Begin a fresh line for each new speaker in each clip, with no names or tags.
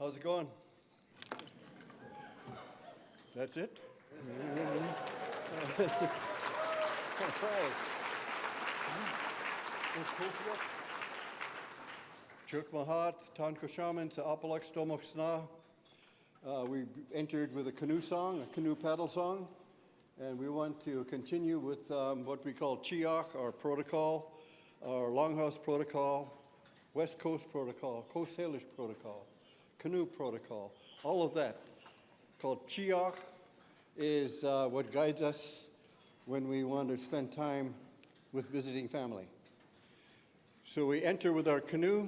How's it going? That's it? Chuk Mahat, Tanko Shaman, Sa Apalak Stomach Sna. We entered with a canoe song, a canoe paddle song, and we want to continue with what we call Chiach, our protocol, our Longhouse protocol, West Coast protocol, Coast Salish protocol, canoe protocol, all of that. Called Chiach is what guides us when we want to spend time with visiting family. So we enter with our canoe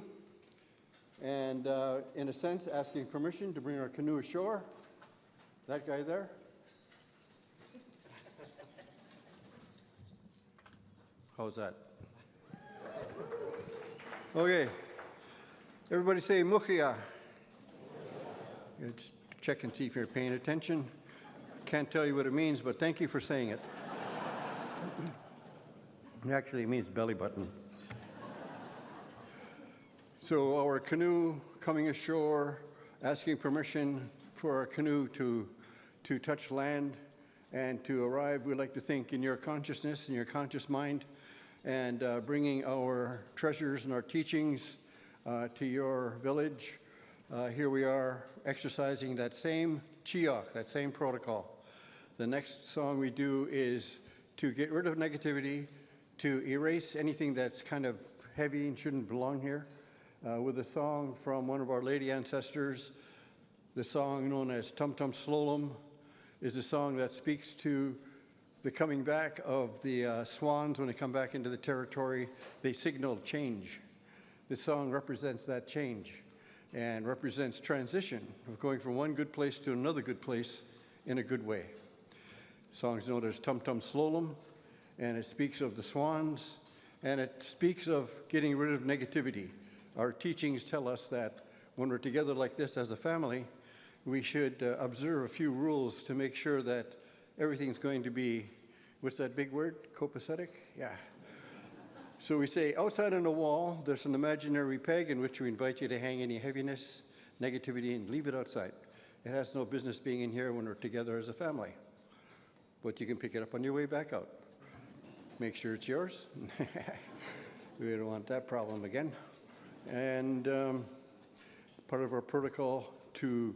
and, in a sense, asking permission to bring our canoe ashore. That guy there. How's that? Okay. Everybody say Mukhia. Let's check and see if you're paying attention. Can't tell you what it means, but thank you for saying it. It actually means belly button. So our canoe coming ashore, asking permission for our canoe to touch land and to arrive, we like to think, in your consciousness, in your conscious mind, and bringing our treasures and our teachings to your village. Here we are exercising that same chiach, that same protocol. The next song we do is to get rid of negativity, to erase anything that's kind of heavy and shouldn't belong here, with a song from one of our lady ancestors. The song known as Tum Tum Slolum is a song that speaks to the coming back of the swans. When they come back into the territory, they signal change. This song represents that change and represents transition of going from one good place to another good place in a good way. The song is known as Tum Tum Slolum, and it speaks of the swans, and it speaks of getting rid of negativity. Our teachings tell us that when we're together like this as a family, we should observe a few rules to make sure that everything's going to be, what's that big word, copacetic? Yeah. So we say, outside on the wall, there's an imaginary peg in which we invite you to hang any heaviness, negativity, and leave it outside. It has no business being in here when we're together as a family. But you can pick it up on your way back out. Make sure it's yours. We don't want that problem again. And part of our protocol to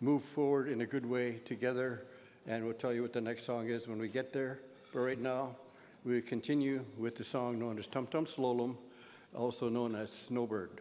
move forward in a good way together, and we'll tell you what the next song is when we get there. But right now, we continue with the song known as Tum Tum Slolum, also known as Snowbird.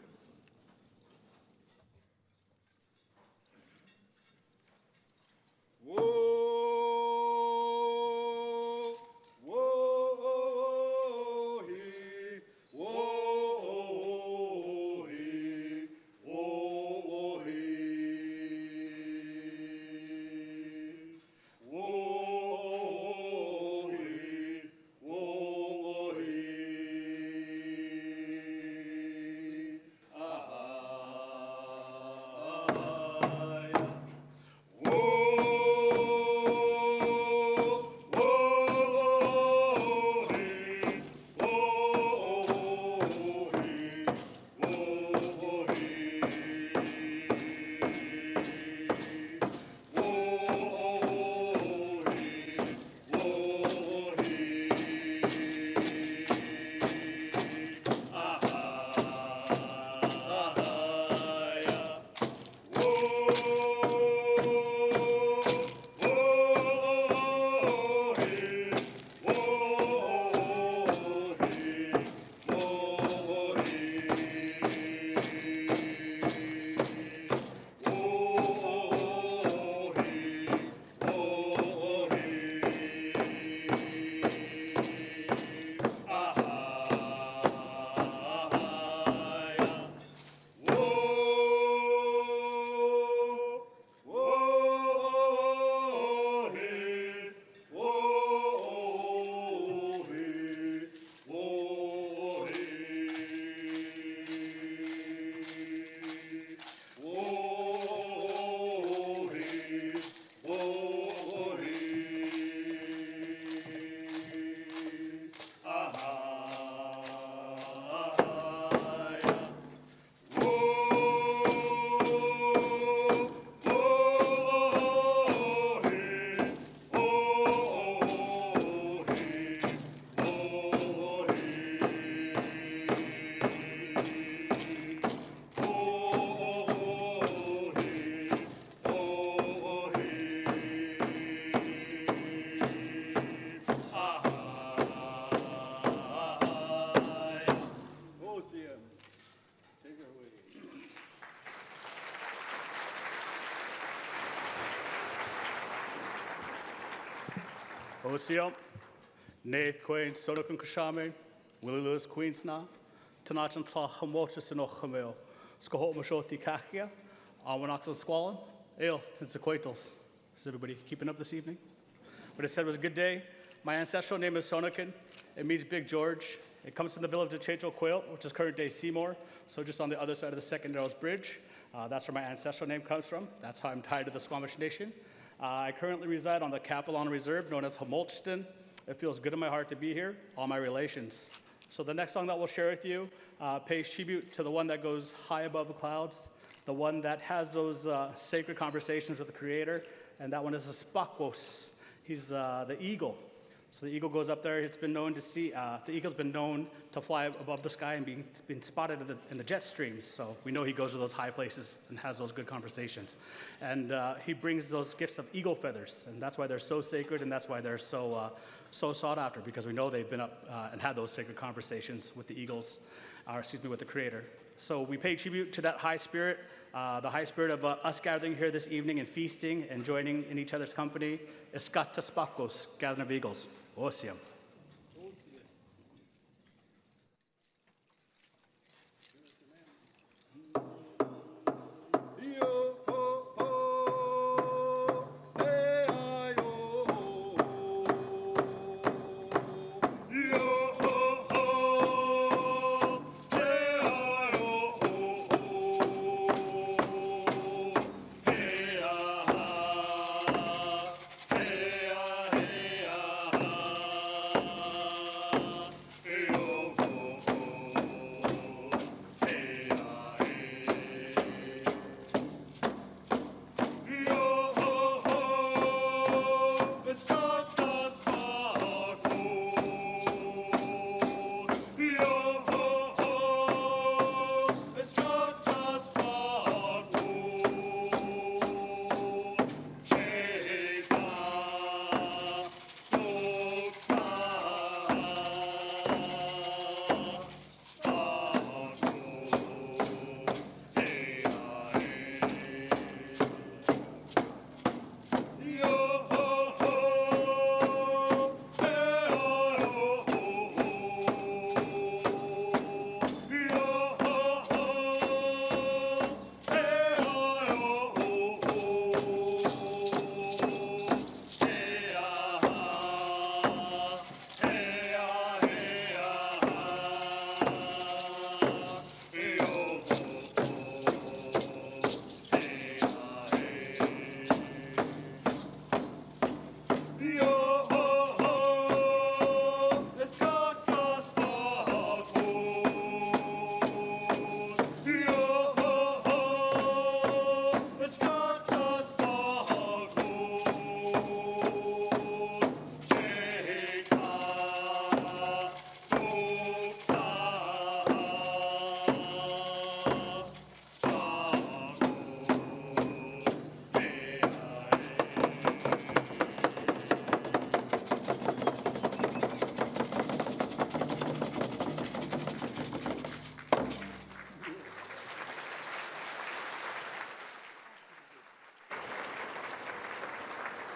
Osium, Nath Queen, Sonokan Kashame, Willie Lewis Queensna, Tanachan Tla Hamotus and Ochamil, Skohot Mashoti Kakia, Awanax and Squallen, Ale, since the Quaitals. Is everybody keeping up this evening? But it said it was a good day. My ancestral name is Sonokan. It means Big George. It comes from the village of Checho Quilt, which is current day Seymour, so just on the other side of the Second Narrows Bridge. That's where my ancestral name comes from. That's how I'm tied to the Squamish Nation. I currently reside on the Capilano Reserve, known as Hamolchton. It feels good in my heart to be here, all my relations. So the next song that we'll share with you pays tribute to the one that goes high above the clouds, the one that has those sacred conversations with the Creator, and that one is the Spakos. He's the eagle. So the eagle goes up there. It's been known to see, the eagle's been known to fly above the sky and been spotted in the jet streams. So we know he goes to those high places and has those good conversations. And he brings those gifts of eagle feathers. And that's why they're so sacred, and that's why they're so sought after, because we know they've been up and had those sacred conversations with the eagles, with the Creator. So we pay tribute to that high spirit, the high spirit of us gathering here this evening and feasting and joining in each other's company. Eskata Spakos, gathering of eagles. Osium.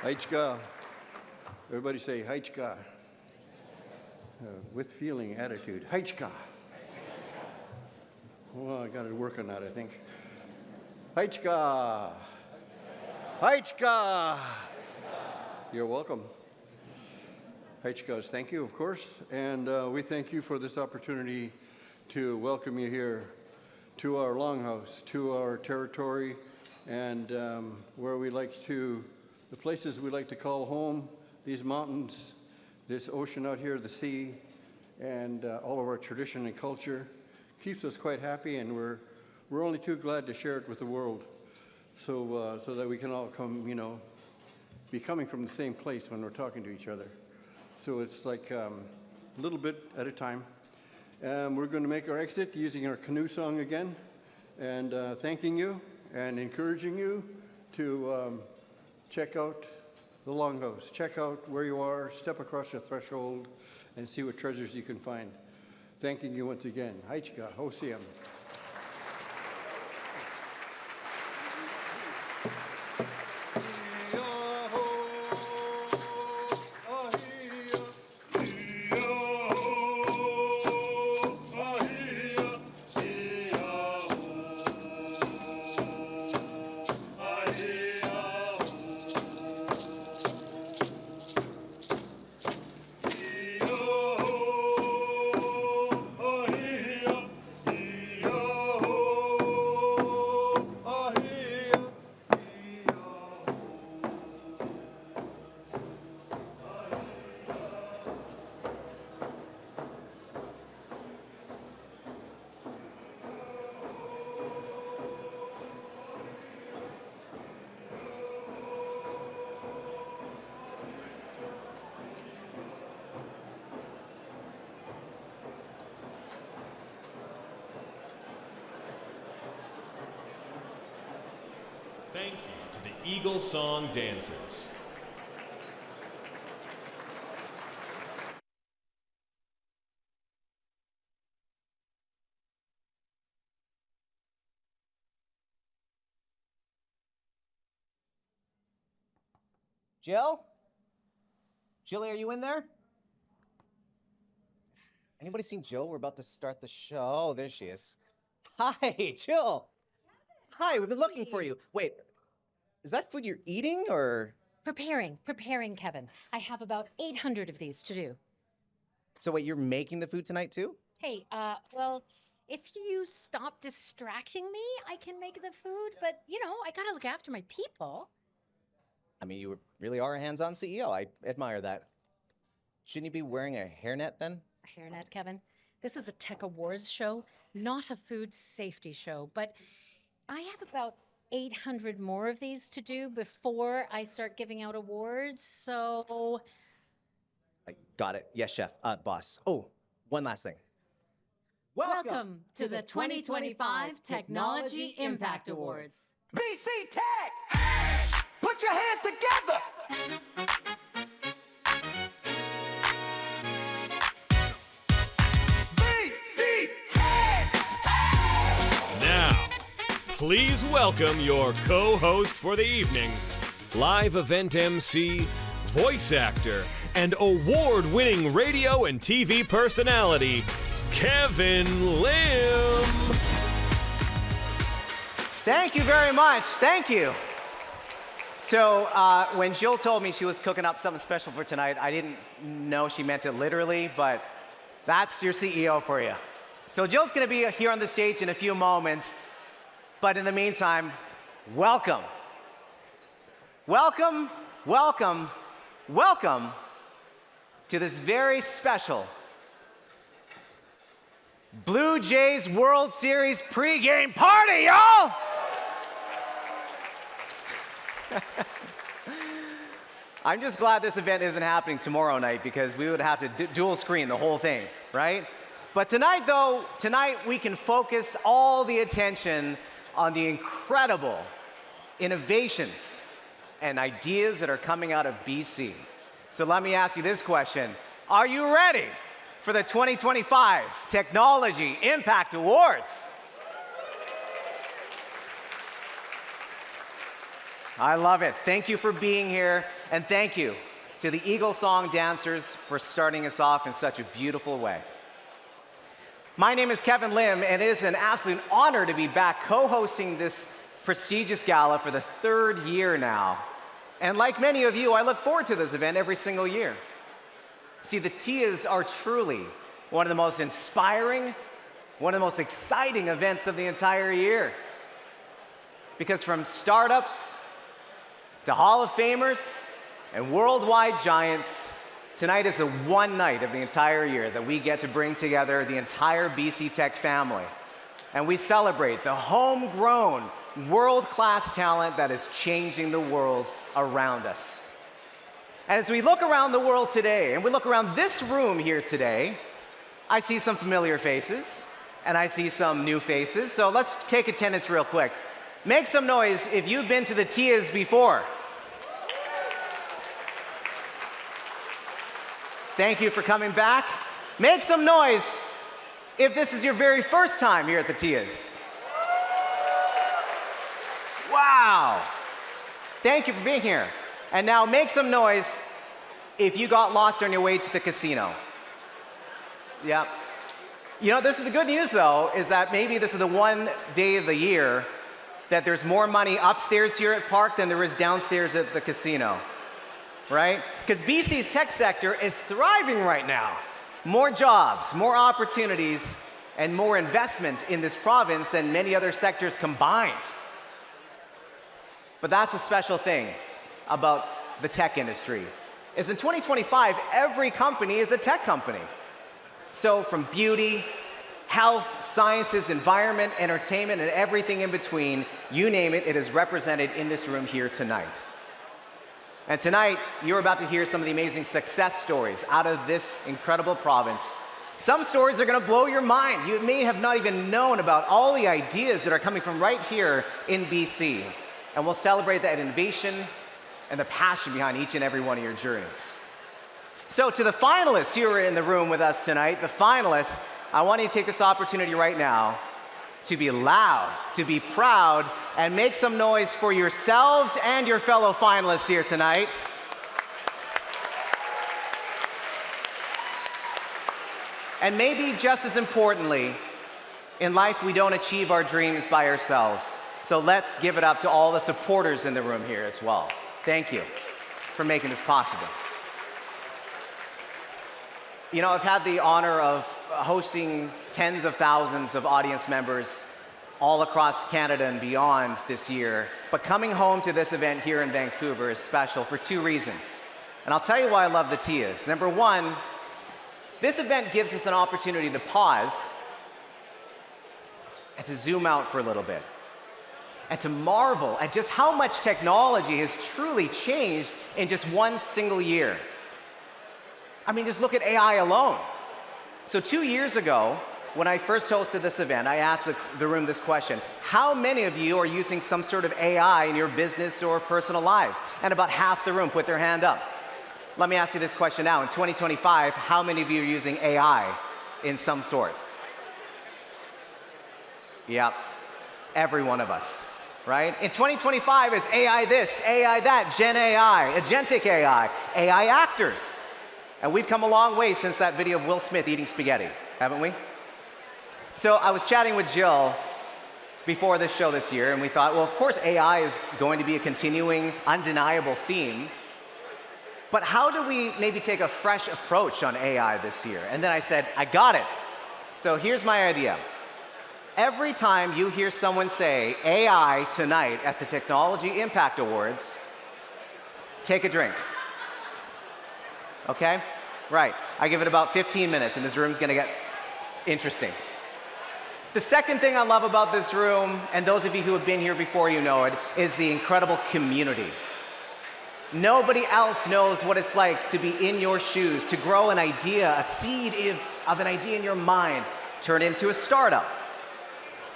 Haichka. Everybody say Haichka. With feeling, attitude. Haichka. Well, I got to work on that, I think. Haichka. Haichka. You're welcome. Haichkas, thank you, of course. And we thank you for this opportunity to welcome you here to our longhouse, to our territory, and where we like to, the places we like to call home, these mountains, this ocean out here, the sea, and all of our tradition and culture keeps us quite happy, and we're only too glad to share it with the world, so that we can all come, be coming from the same place when we're talking to each other. So it's like a little bit at a time. We're going to make our exit using our canoe song again, and thanking you and encouraging you to check out the longhouse. Check out where you are, step across your threshold, and see what treasures you can find. Thanking you once again. Haichka, Hosiam. Oh,
Thank you to the Eagle Song Dancers.
Jill? Jilly, are you in there? Anybody seen Jill? We're about to start the show. Oh, there she is. Hi, Jill. Hi, we've been looking for you. Wait, is that food you're eating or?
Preparing, Kevin. I have about 800 of these to do.
So wait, you're making the food tonight too?
Hey, well, if you stop distracting me, I can make the food, but, I gotta look after my people.
I mean, you really are a hands-on CEO. I admire that. Shouldn't you be wearing a hairnet then?
A hairnet, Kevin. This is a tech awards show, not a food safety show, but I have about 800 more of these to do before I start giving out awards, so...
I got it. Yes, chef. Boss. Oh, one last thing.
Welcome to the 2025 Technology Impact Awards.
BC Tech! Put your hands together! BC Tech!
Now, please welcome your co-host for the evening, live event MC, voice actor, and award-winning radio and TV personality, Kevin Lim.
Thank you very much. Thank you. So when Jill told me she was cooking up something special for tonight, I didn't know she meant it literally, but that's your CEO for you. So Jill's going to be here on the stage in a few moments, but in the meantime, welcome. Welcome, welcome, welcome to this very special Blue Jays World Series pregame party, y'all! I'm just glad this event isn't happening tomorrow night because we would have to dual screen the whole thing, right? But tonight, though, we can focus all the attention on the incredible innovations and ideas that are coming out of BC. So let me ask you this question. Are you ready for the 2025 Technology Impact Awards? I love it. Thank you for being here, and thank you to the Eagle Song Dancers for starting us off in such a beautiful way. My name is Kevin Lim, and it is an absolute honor to be back co-hosting this prestigious gala for the third year now. And like many of you, I look forward to this event every single year. See, the TIAs are truly one of the most inspiring, one of the most exciting events of the entire year. Because from startups to Hall of Famers and worldwide giants, tonight is the one night of the entire year that we get to bring together the entire BC Tech family. And we celebrate the homegrown, world-class talent that is changing the world around us. And as we look around the world today, and we look around this room here today, I see some familiar faces, and I see some new faces. So let's take attendance real quick. Make some noise if you've been to the TIAs before. Thank you for coming back. Make some noise if this is your very first time here at the TIAs. Wow. Thank you for being here. And now make some noise if you got lost on your way to the casino. Yeah. You know, this is the good news, though, is that maybe this is the one day of the year that there's more money upstairs here at Park than there is downstairs at the casino, right? Because BC's tech sector is thriving right now. More jobs, more opportunities, and more investment in this province than many other sectors combined. But that's the special thing about the tech industry, is in 2025, every company is a tech company. So from beauty, health, sciences, environment, entertainment, and everything in between, you name it, it is represented in this room here tonight. And tonight, you're about to hear some of the amazing success stories out of this incredible province. Some stories are going to blow your mind. You may have not even known about all the ideas that are coming from right here in BC. and we'll celebrate that innovation and the passion behind each and every one of your journeys. So to the finalists here in the room with us tonight, the finalists, I want you to take this opportunity right now to be loud, to be proud, and make some noise for yourselves and your fellow finalists here tonight. And maybe just as importantly, in life we don't achieve our dreams by ourselves. So let's give it up to all the supporters in the room here as well. Thank you for making this possible. You know, I've had the honor of hosting tens of thousands of audience members all across Canada and beyond this year. But coming home to this event here in Vancouver is special for two reasons. And I'll tell you why I love the Tias. Number one, this event gives us an opportunity to pause and to zoom out for a little bit and to marvel at just how much technology has truly changed in just one single year. I mean, just look at AI alone. So 2 years ago, when I first hosted this event, I asked the room this question: how many of you are using some sort of AI in your business or personal lives? And about half the room put their hand up. Let me ask you this question now. In 2025, how many of you are using AI in some sort? Yep, every one of us, right? In 2025, it's AI this, AI that, Gen AI, agentic AI, AI actors. And we've come a long way since that video of Will Smith eating spaghetti, haven't we? So I was chatting with Jill before this show this year, and we thought, well, of course AI is going to be a continuing, undeniable theme. But how do we maybe take a fresh approach on AI this year? And then I said, I got it. So here's my idea. Every time you hear someone say AI tonight at the Technology Impact Awards, take a drink. Okay? Right. I give it about 15 minutes and this room's gonna get interesting. The second thing I love about this room, and those of you who have been here before you know it, is the incredible community. Nobody else knows what it's like to be in your shoes, to grow an idea, a seed of an idea in your mind, turn it into a startup.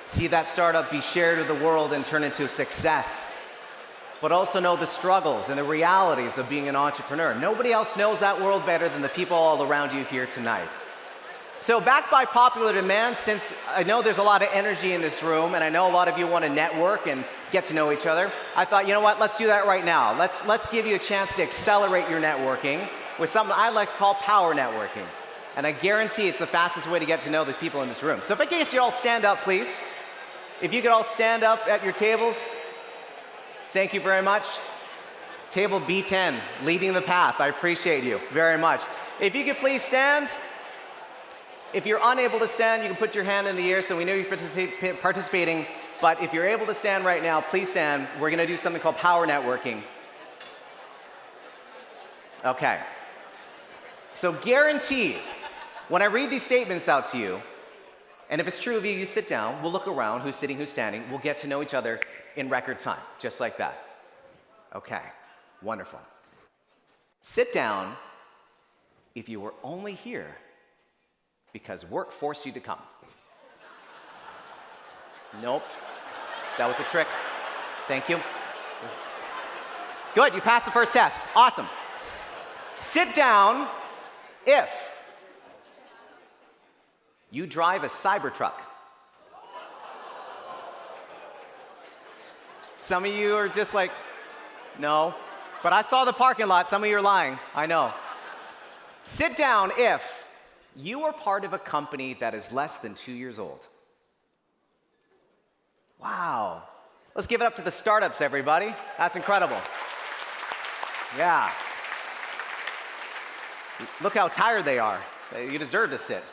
See that startup be shared with the world and turn into a success. But also know the struggles and the realities of being an entrepreneur. Nobody else knows that world better than the people all around you here tonight. So backed by popular demand, since I know there's a lot of energy in this room and I know a lot of you want to network and get to know each other, I thought, you know what, let's do that right now. Let's give you a chance to accelerate your networking with something I like to call power networking. And I guarantee it's the fastest way to get to know the people in this room. So if I can get you all stand up, please. If you could all stand up at your tables. Thank you very much. Table B10, leading the path. I appreciate you very much. If you could please stand. If you're unable to stand, you can put your hand in the air so we know you're participating. But if you're able to stand right now, please stand. We're going to do something called power networking. Okay. So guaranteed, when I read these statements out to you, and if it's true of you, you sit down, we'll look around, who's sitting, who's standing, we'll get to know each other in record time, just like that. Okay, wonderful. Sit down if you were only here because work forced you to come. Nope, that was a trick. Thank you. Good, you passed the first test, awesome. Sit down if you drive a Cybertruck. Some of you are just like, no. But I saw the parking lot. Some of you are lying. I know. Sit down if you are part of a company that is less than 2 years old. Wow. Let's give it up to the startups, everybody. That's incredible. Yeah. Look how tired they are. You deserve to sit.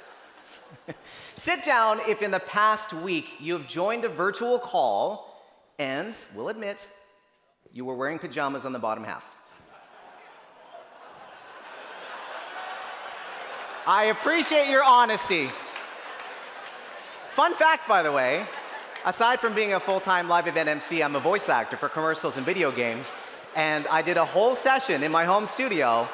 Sit down if in the past week you have joined a virtual call and, we'll admit, you were wearing pajamas on the bottom half. I appreciate your honesty. Fun fact, by the way, aside from being a full-time live event MC, I'm a voice actor for commercials and video games, and I did a whole session in my home studio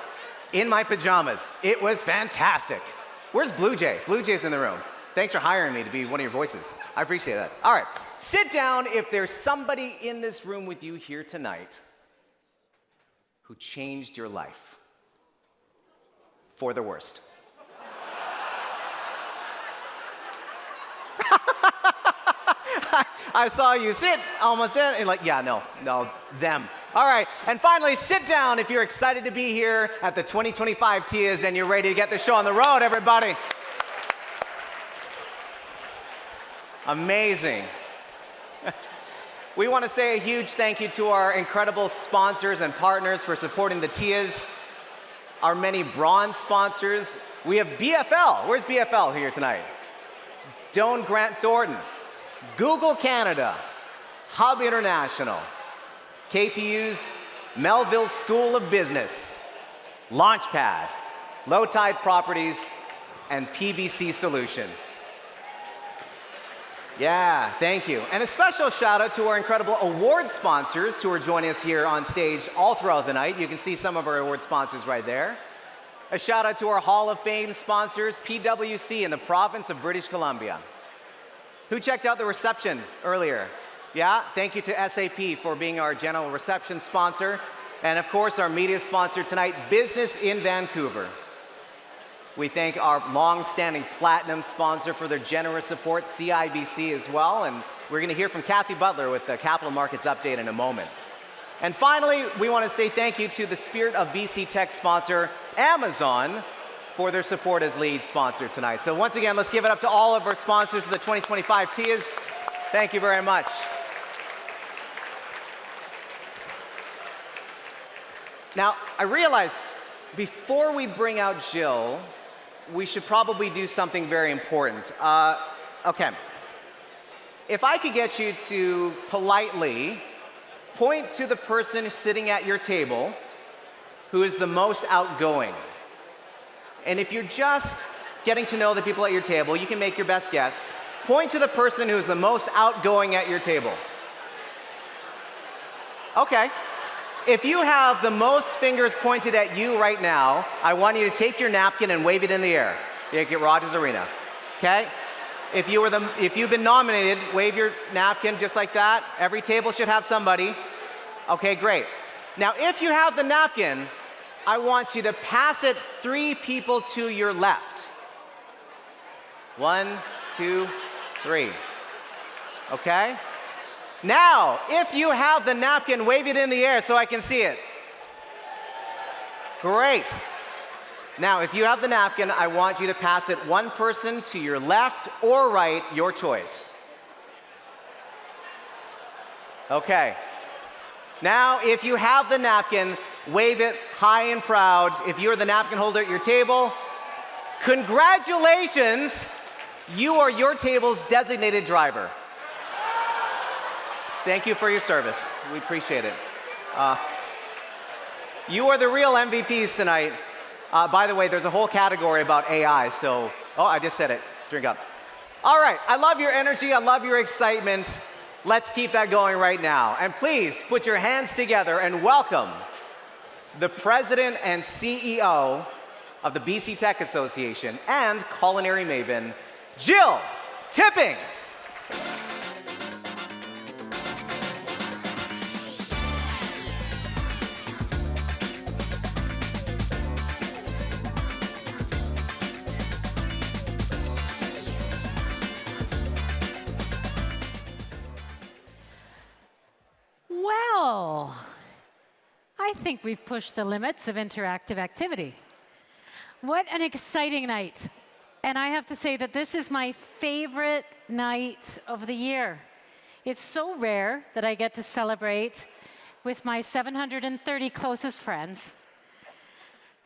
in my pajamas. It was fantastic. Where's Blue Jay? Blue Jay's in the room. Thanks for hiring me to be one of your voices. I appreciate that. All right, sit down if there's somebody in this room with you here tonight who changed your life for the worst. I saw you sit almost in, and like, yeah, no, them. All right, and finally, sit down if you're excited to be here at the 2025 TIAs and you're ready to get the show on the road, everybody. Amazing. We want to say a huge thank you to our incredible sponsors and partners for supporting the TIAs, our many bronze sponsors. We have BFL. Where's BFL here tonight? Doane Grant Thornton, Google Canada, Hub International, KPU's Melville School of Business, Launchpad, Low Tide Properties, and PBC Solutions. Yeah, thank you. And a special shout out to our incredible award sponsors who are joining us here on stage all throughout the night. You can see some of our award sponsors right there. A shout out to our Hall of Fame sponsors, PwC in the province of British Columbia. Who checked out the reception earlier? Yeah, thank you to SAP for being our general reception sponsor. And of course, our media sponsor tonight, Business in Vancouver. We thank our long-standing platinum sponsor for their generous support, CIBC as well. And we're going to hear from Kathy Butler with the capital markets update in a moment. And finally, we want to say thank you to the Spirit of BC Tech sponsor, Amazon, for their support as lead sponsor tonight. So once again, let's give it up to all of our sponsors for the 2025 TIAs. Thank you very much. Now, I realized before we bring out Jill, we should probably do something very important. Okay. If I could get you to politely point to the person sitting at your table who is the most outgoing. And if you're just getting to know the people at your table, you can make your best guess. Point to the person who is the most outgoing at your table. Okay. If you have the most fingers pointed at you right now, I want you to take your napkin and wave it in the air. Like at Rogers Arena. Okay? If you've been nominated, wave your napkin just like that. Every table should have somebody. Okay, great. Now, if you have the napkin, I want you to pass it 3 people to your left. 1, 2, 3. Okay? Now, if you have the napkin, wave it in the air so I can see it. Great. Now, if you have the napkin, I want you to pass it 1 person to your left or right, your choice. Okay. Now, if you have the napkin, wave it high and proud. If you're the napkin holder at your table, congratulations, you are your table's designated driver. Thank you for your service. We appreciate it. You are the real MVPs tonight. By the way, there's a whole category about AI, so, oh, I just said it. Drink up. All right, I love your energy. I love your excitement. Let's keep that going right now. And please put your hands together and welcome the president and CEO of the BC Tech Association and culinary maven, Jill Tipping.
Well, I think we've pushed the limits of interactive activity. What an exciting night. And I have to say that this is my favorite night of the year. It's so rare that I get to celebrate with my 730 closest friends.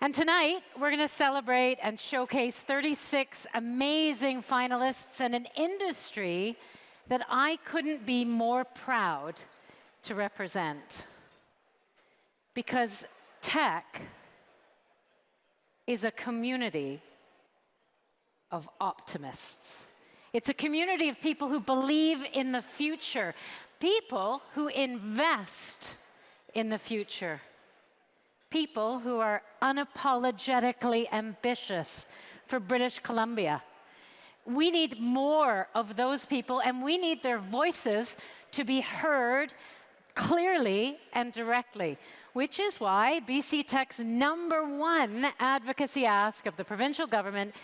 And tonight, we're going to celebrate and showcase 36 amazing finalists and an industry that I couldn't be more proud to represent. Because tech is a community of optimists. It's a community of people who believe in the future, people who invest in the future, people who are unapologetically ambitious for British Columbia, We need more of those people, and we need their voices to be heard clearly and directly, which is why BC Tech's #1 advocacy ask of the provincial government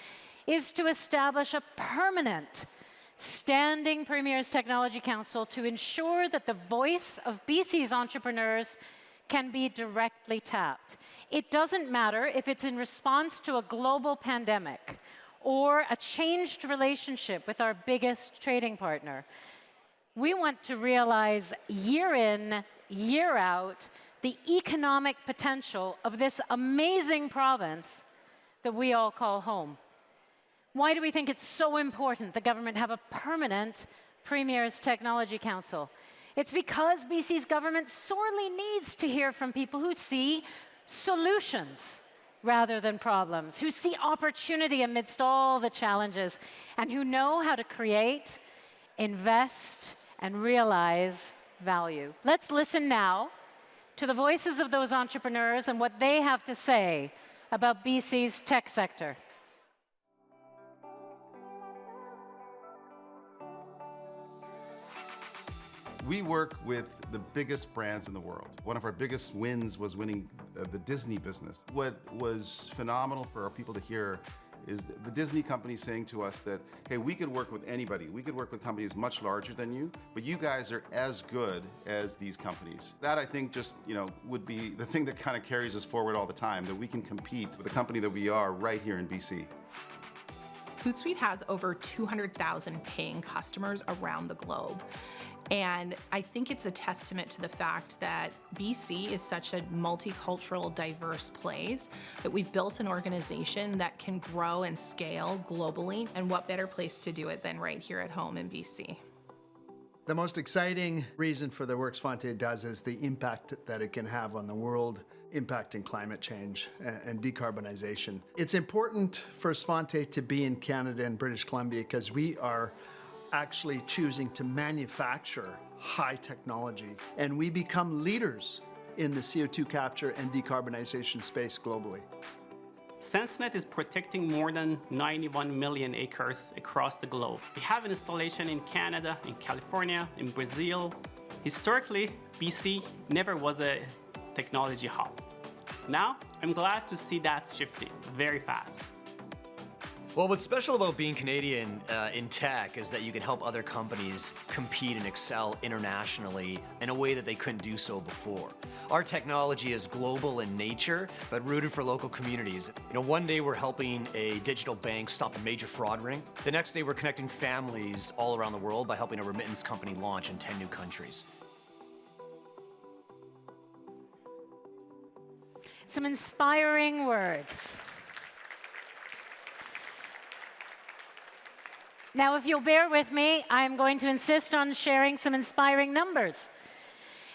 is to establish a permanent standing Premier's Technology Council to ensure that the voice of BC's entrepreneurs can be directly tapped. It doesn't matter if it's in response to a global pandemic or a changed relationship with our biggest trading partner. We want to realize year in, year out, the economic potential of this amazing province that we all call home. Why do we think it's so important the government have a permanent Premier's Technology Council? It's because BC's government sorely needs to hear from people who see solutions rather than problems, who see opportunity amidst all the challenges, and who know how to create, invest, and realize value. Let's listen now to the voices of those entrepreneurs and what they have to say about BC's tech sector.
We work with the biggest brands in the world. One of our biggest wins was winning the Disney business. What was phenomenal for our people to hear is the Disney company saying to us that, hey, we could work with anybody. We could work with companies much larger than you, but you guys are as good as these companies. That, I think, just would be the thing that kind of carries us forward all the time, that we can compete with the company that we are right here in BC.
Hootsuite has over 200,000 paying customers around the globe. And I think it's a testament to the fact that BC is such a multicultural, diverse place, that we've built an organization that can grow and scale globally. And what better place to do it than right here at home in BC?
The most exciting reason for the work Svante does is the impact that it can have on the world, impacting climate change and decarbonization. It's important for Svante to be in Canada and British Columbia because we are actually choosing to manufacture high technology, and we become leaders in the CO2 capture and decarbonization space globally.
SenseNet is protecting more than 91 million acres across the globe. We have an installation in Canada, in California, in Brazil. Historically, BC never was a technology hub. Now, I'm glad to see that shifting very fast.
Well, what's special about being Canadian in tech is that you can help other companies compete and excel internationally in a way that they couldn't do so before. Our technology is global in nature, but rooted for local communities. One day we're helping a digital bank stop a major fraud ring. The next day we're connecting families all around the world by helping a remittance company launch in 10 new countries.
Some inspiring words. Now, if you'll bear with me, I'm going to insist on sharing some inspiring numbers.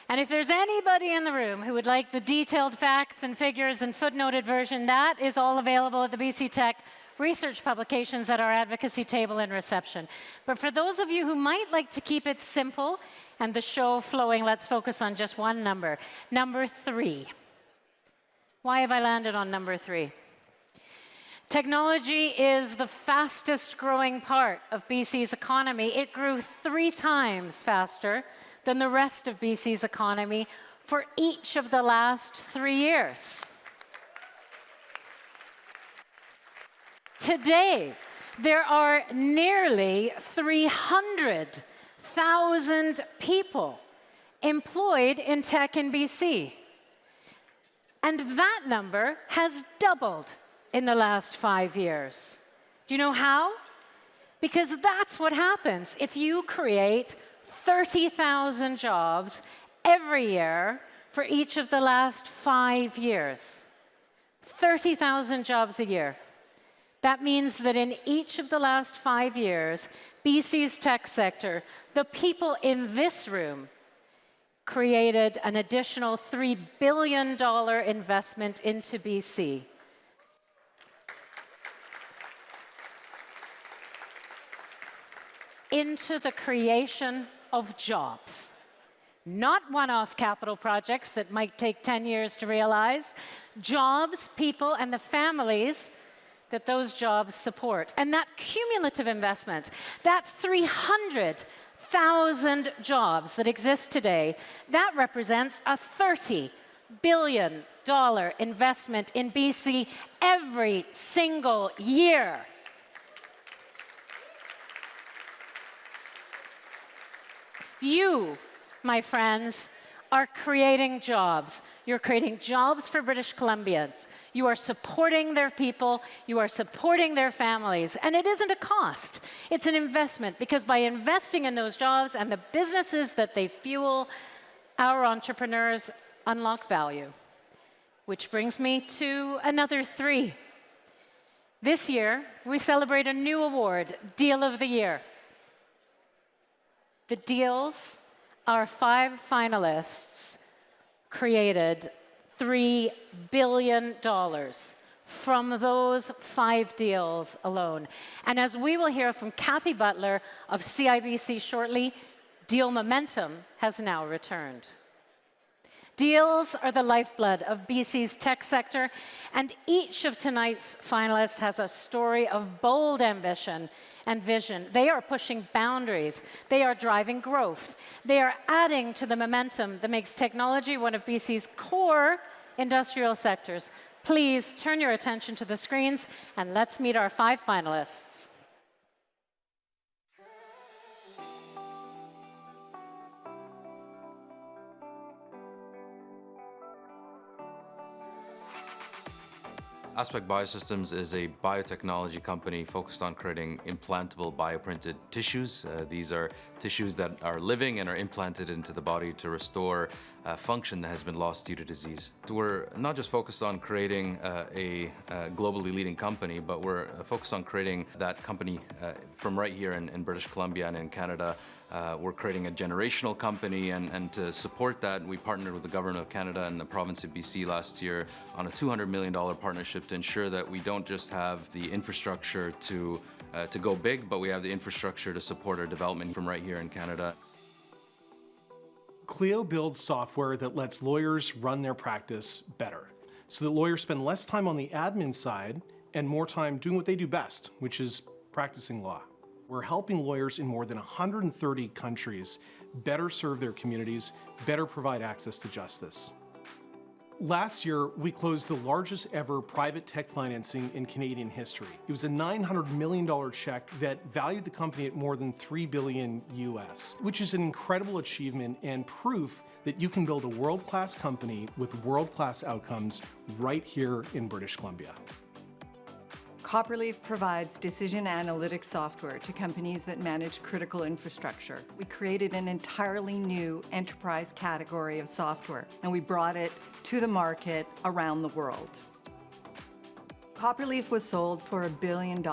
And if there's anybody in the room who would like the detailed facts and figures and footnoted version, that is all available at the BC Tech research publications at our advocacy table and reception. But for those of you who might like to keep it simple and the show flowing, let's focus on just one number. Number 3. Why have I landed on number 3? Technology is the fastest growing part of BC's economy. It grew 3 times faster than the rest of BC's economy for each of the last 3 years. Today, there are nearly 300,000 people employed in tech in BC. And that number has doubled in the last 5 years. Do you know how? Because that's what happens if you create 30,000 jobs every year for each of the last 5 years. 30,000 jobs a year. That means that in each of the last 5 years, BC's tech sector, the people in this room, created an additional $3 billion investment into BC. Into the creation of jobs. Not one-off capital projects that might take 10 years to realize. Jobs, people, and the families that those jobs support. And that cumulative investment, that 300,000 jobs that exist today, that represents a $30 billion investment in BC every single year. You, my friends, are creating jobs. You're creating jobs for British Columbians. You are supporting their people. You are supporting their families. And it isn't a cost. It's an investment, because by investing in those jobs and the businesses that they fuel, our entrepreneurs unlock value. Which brings me to another 3. This year, we celebrate a new award, Deal of the Year. The deals, our 5 finalists created $3 billion from those 5 deals alone. And as we will hear from Kathy Butler of CIBC shortly, deal momentum has now returned. Deals are the lifeblood of BC's tech sector, and each of tonight's finalists has a story of bold ambition and vision. They are pushing boundaries. They are driving growth. They are adding to the momentum that makes technology one of BC's core industrial sectors. Please turn your attention to the screens, and let's meet our 5 finalists.
Aspect Biosystems is a biotechnology company focused on creating implantable bioprinted tissues. These are tissues that are living and are implanted into the body to restore function that has been lost due to disease. So we're not just focused on creating a globally leading company, but we're focused on creating that company from right here in British Columbia and in Canada. We're creating a generational company, and to support that, we partnered with the Government of Canada and the province of BC last year on a $200 million partnership to ensure that we don't just have the infrastructure to go big, but we have the infrastructure to support our development from right here in Canada.
Clio builds software that lets lawyers run their practice better, so that lawyers spend less time on the admin side and more time doing what they do best, which is practicing law. We're helping lawyers in more than 130 countries better serve their communities, better provide access to justice. Last year, we closed the largest ever private tech financing in Canadian history. It was a $900 million check that valued the company at more than $3 billion US, which is an incredible achievement and proof that you can build a world-class company with world-class outcomes right here in British Columbia.
Copperleaf provides decision analytics software to companies that manage critical infrastructure. We created an entirely new enterprise category of software, and we brought it to the market around the world. Copperleaf was sold for $1 billion.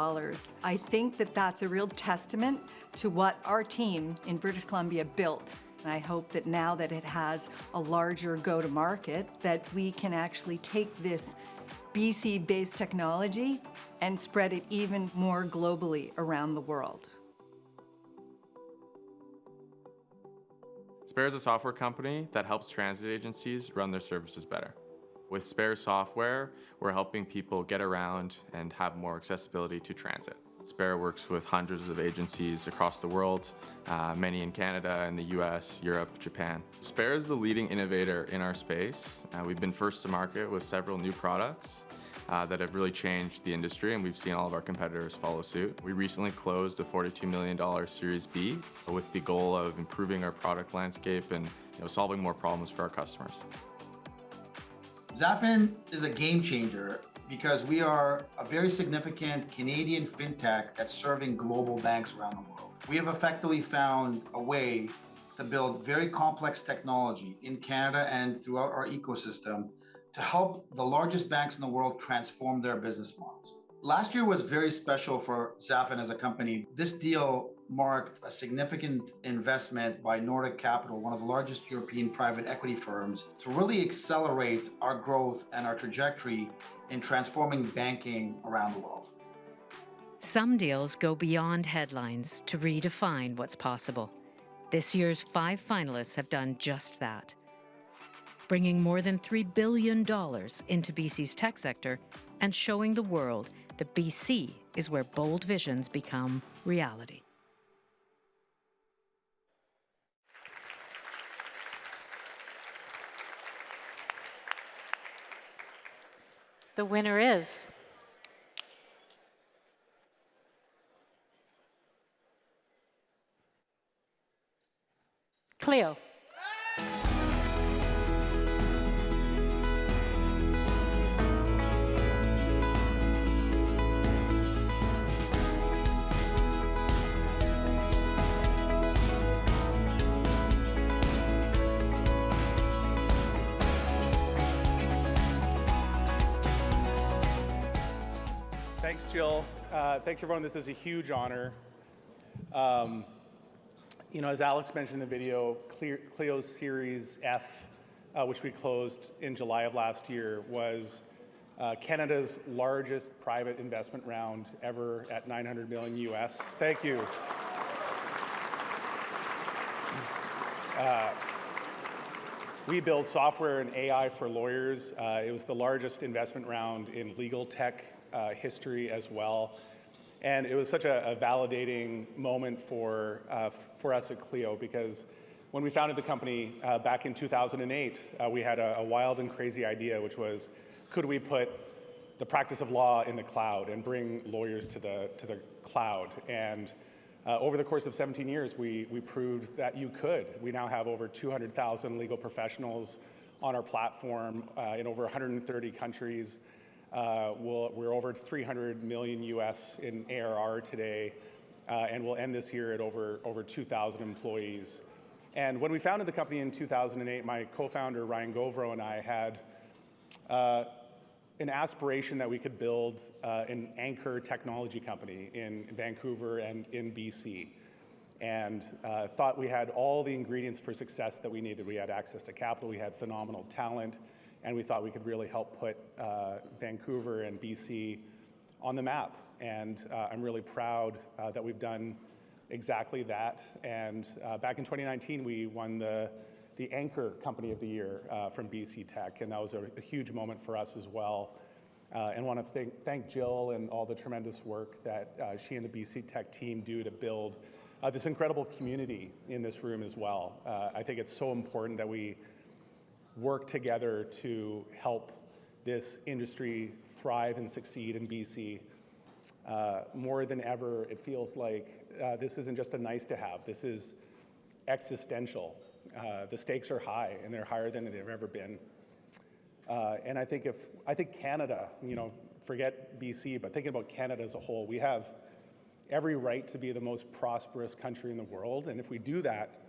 I think that that's a real testament to what our team in British Columbia built. And I hope that now that it has a larger go-to-market, that we can actually take this BC-based technology and spread it even more globally around the world.
Spare is a software company that helps transit agencies run their services better. With Spare software, we're helping people get around and have more accessibility to transit. Spare works with hundreds of agencies across the world, many in Canada, in the US, Europe, Japan. Spare is the leading innovator in our space. We've been first to market with several new products that have really changed the industry, and we've seen all of our competitors follow suit. We recently closed a $42 million Series B with the goal of improving our product landscape and solving more problems for our customers.
Zafin is a game changer because we are a very significant Canadian fintech that's serving global banks around the world. We have effectively found a way to build very complex technology in Canada and throughout our ecosystem to help the largest banks in the world transform their business models. Last year was very special for Zafin as a company. This deal marked a significant investment by Nordic Capital, one of the largest European private equity firms, to really accelerate our growth and our trajectory in transforming banking around the world.
Some deals go beyond headlines to redefine what's possible. This year's 5 finalists have done just that, bringing more than $3 billion into BC's tech sector and showing the world
that BC is where bold visions become reality. The winner is Cleo.
Thanks, Jill. Thanks, everyone. This is a huge honor. You know, as Alex mentioned in the video, Cleo's Series F, which we closed in July of last year, was Canada's largest private investment round ever at $900 million US. Thank you. We build software and AI for lawyers. It was the largest investment round in legal tech history as well. And it was such a validating moment for us at Clio, because when we founded the company back in 2008, we had a wild and crazy idea, which was, could we put the practice of law in the cloud and bring lawyers to the cloud? And over the course of 17 years, we proved that you could. We now have over 200,000 legal professionals on our platform in over 130 countries. We're over 300 million US in ARR today, and we'll end this year at over 2,000 employees. And when we founded the company in 2008, my co-founder Ryan Govro and I had an aspiration that we could build an anchor technology company in Vancouver and in BC, and thought we had all the ingredients for success that we needed. We had access to capital, we had phenomenal talent, and we thought we could really help put Vancouver and BC on the map. And I'm really proud that we've done exactly that. And back in 2019, we won the Anchor Company of the Year from BC Tech, and that was a huge moment for us as well. And want to thank Jill and all the tremendous work that she and the BC Tech team do to build this incredible community in this room as well. I think it's so important that we work together to help this industry thrive and succeed in BC. More than ever, it feels like this isn't just a nice to have, this is existential. The stakes are high, and they're higher than they've ever been. And I think Canada, you know, forget BC, but thinking about Canada as a whole, we have every right to be the most prosperous country in the world, and if we do that,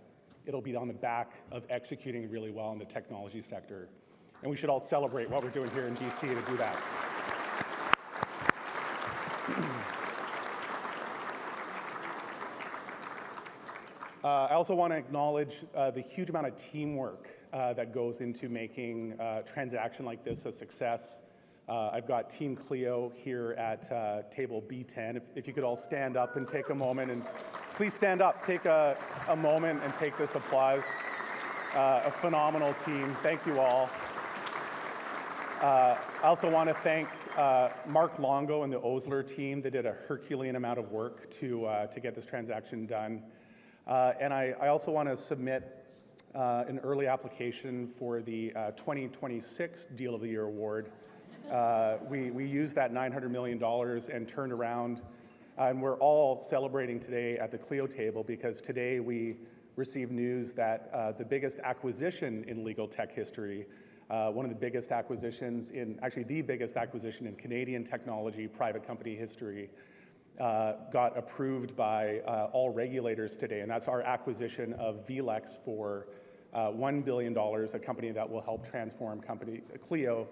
it'll be on the back of executing really well in the technology sector. And we should all celebrate what we're doing here in BC to do that. I also want to acknowledge the huge amount of teamwork that goes into making a transaction like this a success. I've got Team Clio here at table B10. If you could all stand up and take a moment, and please stand up, take a moment and take this applause. A phenomenal team, thank you all. I also want to thank Mark Longo and the Osler team. They did a Herculean amount of work to get this transaction done. And I also want to submit an early application for the 2026 Deal of the Year award. We used that $900 million and turned around, and we're all celebrating today at the Clio table because today we received news that the biggest acquisition in legal tech history, one of the biggest acquisitions actually the biggest acquisition in Canadian technology private company history, got approved by all regulators today, and that's our acquisition of VLEX for $1 billion, a company that will help transform Clio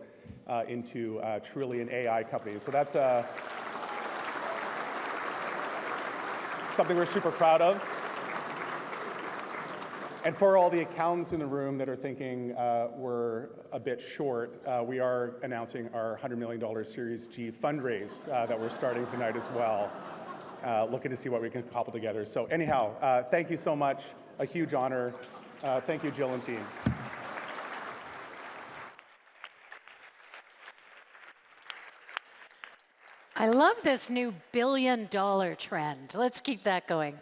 into truly an AI company. So that's something we're super proud of. And for all the accountants in the room that are thinking we're a bit short, we are announcing our $100 million Series G fundraise that we're starting tonight as well. Looking to see what we can cobble together. So anyhow, thank you so much. A huge honor. Thank you, Jill and team.
I love this new billion-dollar trend. Let's keep that going.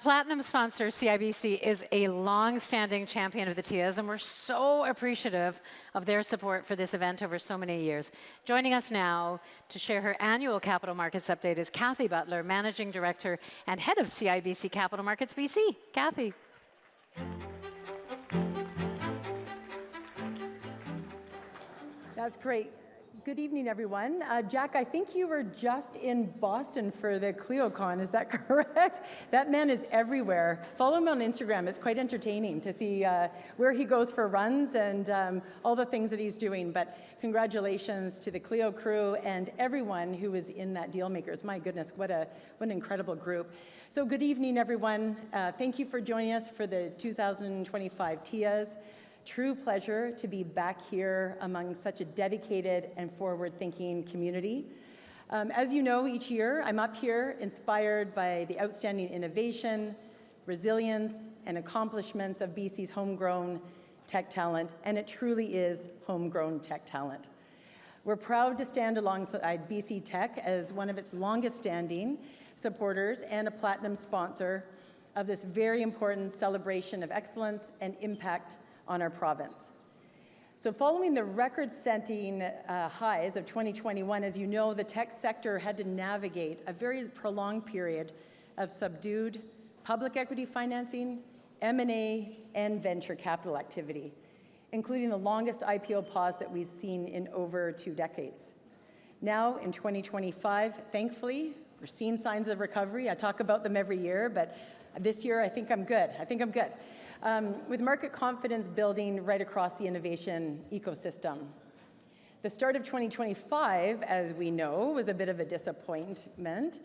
Platinum sponsor CIBC is a long-standing champion of the TIAs, and we're so appreciative of their support for this event over so many years. Joining us now to share her annual Capital Markets update is Kathy Butler, Managing Director and Head of CIBC Capital Markets BC. Kathy.
That's great. Good evening, everyone. Jack, I think you were just in Boston for the CleoCon, is that correct? That man is everywhere. Follow him on Instagram. It's quite entertaining to see where he goes for runs and all the things that he's doing. But congratulations to the Clio crew and everyone who was in that Dealmakers. My goodness, what an incredible group. So good evening, everyone. Thank you for joining us for the 2025 TIAs. True pleasure to be back here among such a dedicated and forward-thinking community. As you know, each year I'm up here inspired by the outstanding innovation, resilience, and accomplishments of BC's homegrown tech talent, and it truly is homegrown tech talent. We're proud to stand alongside BC Tech as one of its longest-standing supporters and a platinum sponsor of this very important celebration of excellence and impact on our province. So following the record-setting highs of 2021, as you know, the tech sector had to navigate a very prolonged period of subdued public equity financing, M&A, and venture capital activity, including the longest IPO pause that we've seen in over 2 decades. Now, in 2025, thankfully, we're seeing signs of recovery. I talk about them every year, but this year I think I'm good. With market confidence building right across the innovation ecosystem. The start of 2025, as we know, was a bit of a disappointment.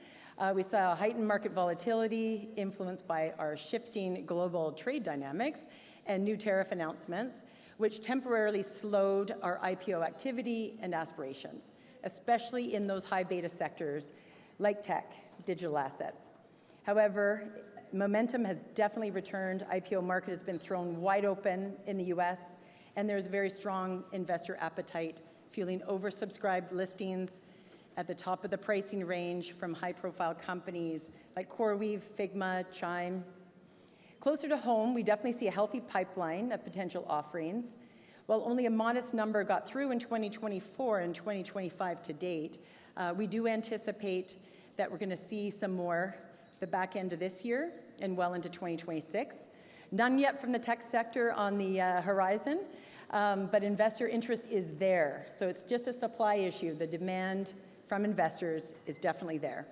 We saw heightened market volatility influenced by our shifting global trade dynamics and new tariff announcements, which temporarily slowed our IPO activity and aspirations, especially in those high beta sectors like tech, digital assets. However, momentum has definitely returned. IPO market has been thrown wide open in the US, and there's very strong investor appetite, fueling oversubscribed listings at the top of the pricing range from high-profile companies like CoreWeave, Figma, Chime. Closer to home, we definitely see a healthy pipeline of potential offerings. While only a modest number got through in 2024 and 2025 to date, we do anticipate that we're going to see some more the back end of this year and well into 2026. None yet from the tech sector on the horizon, but investor interest is there. So it's just a supply issue. The demand from investors is definitely there.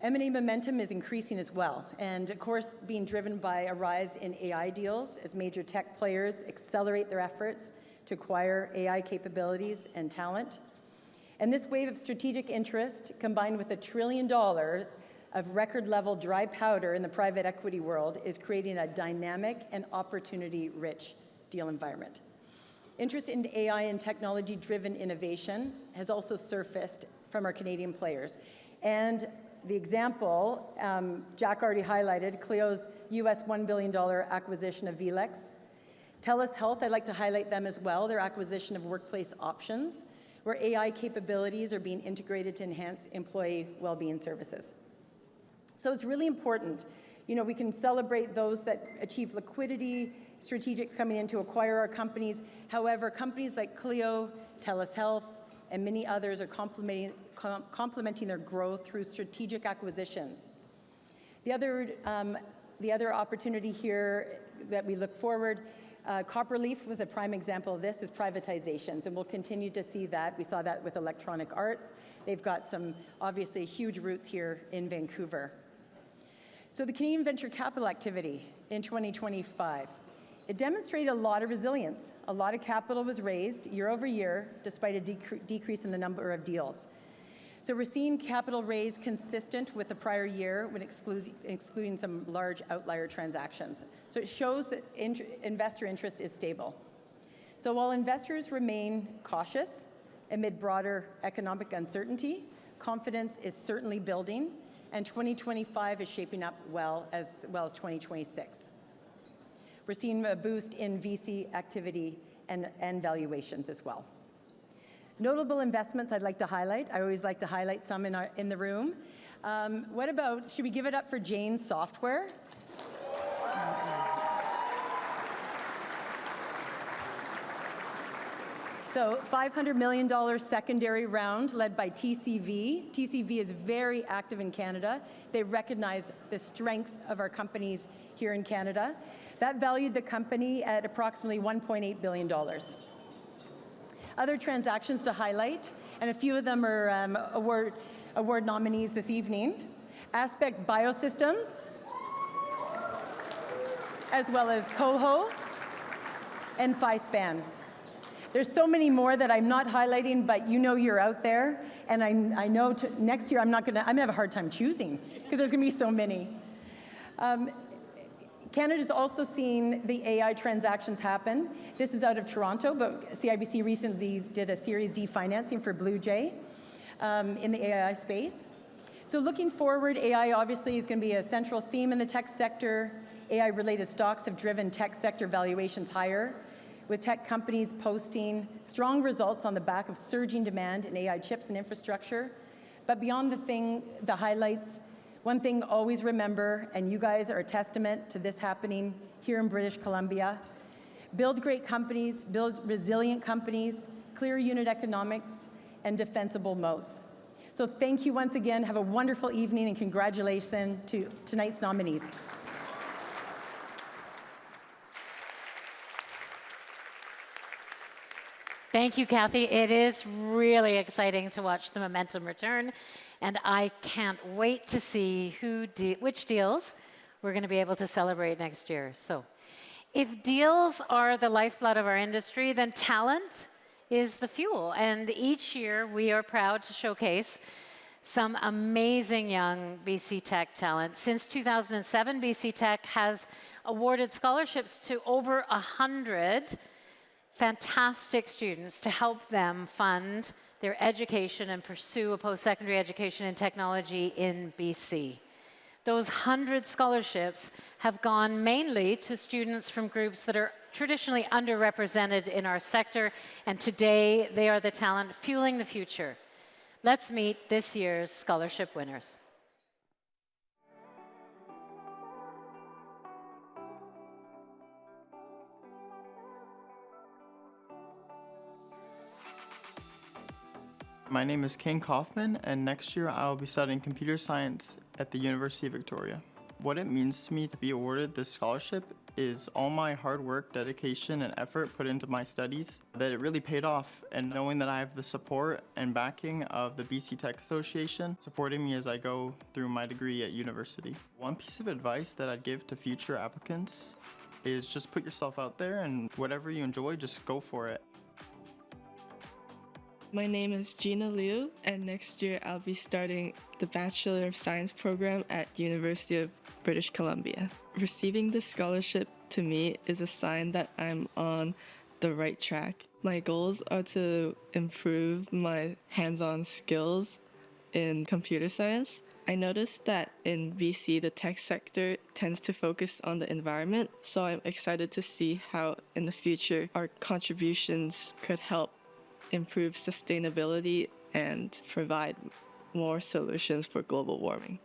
M&A momentum is increasing as well, and of course being driven by a rise in AI deals as major tech players accelerate their efforts to acquire AI capabilities and talent. And this wave of strategic interest, combined with $1 trillion of record-level dry powder in the private equity world, is creating a dynamic and opportunity-rich deal environment. Interest in AI and technology-driven innovation has also surfaced from our Canadian players. And the example, Jack already highlighted, Clio's US $1 billion acquisition of VLEX. TELUS Health, I'd like to highlight them as well, their acquisition of Workplace Options, where AI capabilities are being integrated to enhance employee well-being services. So it's really important. You know, we can celebrate those that achieve liquidity, strategics coming in to acquire our companies. However, companies like Clio, TELUS Health, and many others are complementing their growth through strategic acquisitions. The other opportunity here that we look forward, Copperleaf was a prime example of this, is privatizations, and we'll continue to see that. We saw that with Electronic Arts. They've got some obviously huge roots here in Vancouver. So the Canadian venture capital activity in 2025, it demonstrated a lot of resilience. A lot of capital was raised year over year, despite a decrease in the number of deals. So we're seeing capital raise consistent with the prior year when excluding some large outlier transactions. So it shows that investor interest is stable. So while investors remain cautious amid broader economic uncertainty, confidence is certainly building, and 2025 is shaping up well as 2026. We're seeing a boost in VC activity and valuations as well. Notable investments I'd like to highlight. I always like to highlight some in the room. What about, should we give it up for Jane Software? So $500 million secondary round led by TCV. TCV is very active in Canada. They recognize the strength of our companies here in Canada. That valued the company at approximately $1.8 billion. Other transactions to highlight, and a few of them are award nominees this evening. Aspect Biosystems, as well as Coho and FiSpan. There's so many more that I'm not highlighting, but you know you're out there, and I know next year I'm gonna have a hard time choosing because there's gonna be so many. Canada's also seen the AI transactions happen. This is out of Toronto, but CIBC recently did a Series D financing for Blue Jay in the AI space. So looking forward, AI obviously is going to be a central theme in the tech sector. AI-related stocks have driven tech sector valuations higher, with tech companies posting strong results on the back of surging demand in AI chips and infrastructure. But beyond the highlights, one thing always remember, and you guys are a testament to this happening here in British Columbia, build great companies, build resilient companies, clear unit economics, and defensible moats. So thank you once again. Have a wonderful evening, and congratulations to tonight's nominees.
Thank you, Kathy. It is really exciting to watch the momentum return, and I can't wait to see which deals we're going to be able to celebrate next year. So, if deals are the lifeblood of our industry, then talent is the fuel. And each year, we are proud to showcase some amazing young BC Tech talent. Since 2007, BC Tech has awarded scholarships to over 100 fantastic students to help them fund their education and pursue a post-secondary education in technology in BC. Those 100 scholarships have gone mainly to students from groups that are traditionally underrepresented in our sector, and today they are the talent fueling the future. Let's meet this year's scholarship winners.
My name is Kane Kaufman, and next year I will be studying computer science at the University of Victoria. What it means to me to be awarded this scholarship is all my hard work, dedication, and effort put into my studies, that it really paid off, and knowing that I have the support and backing of the BC Tech Association supporting me as I go through my degree at university. One piece of advice that I'd give to future applicants is just put yourself out there, and whatever you enjoy, just go for it.
My name is Gina Liu, and next year I'll be starting the Bachelor of Science program at University of British Columbia. Receiving this scholarship to me is a sign that I'm on the right track. My goals are to improve my hands-on skills in computer science. I noticed that in BC, the tech sector tends to focus on the environment, so I'm excited to see how in the future our contributions could help improve sustainability and provide more solutions for global warming.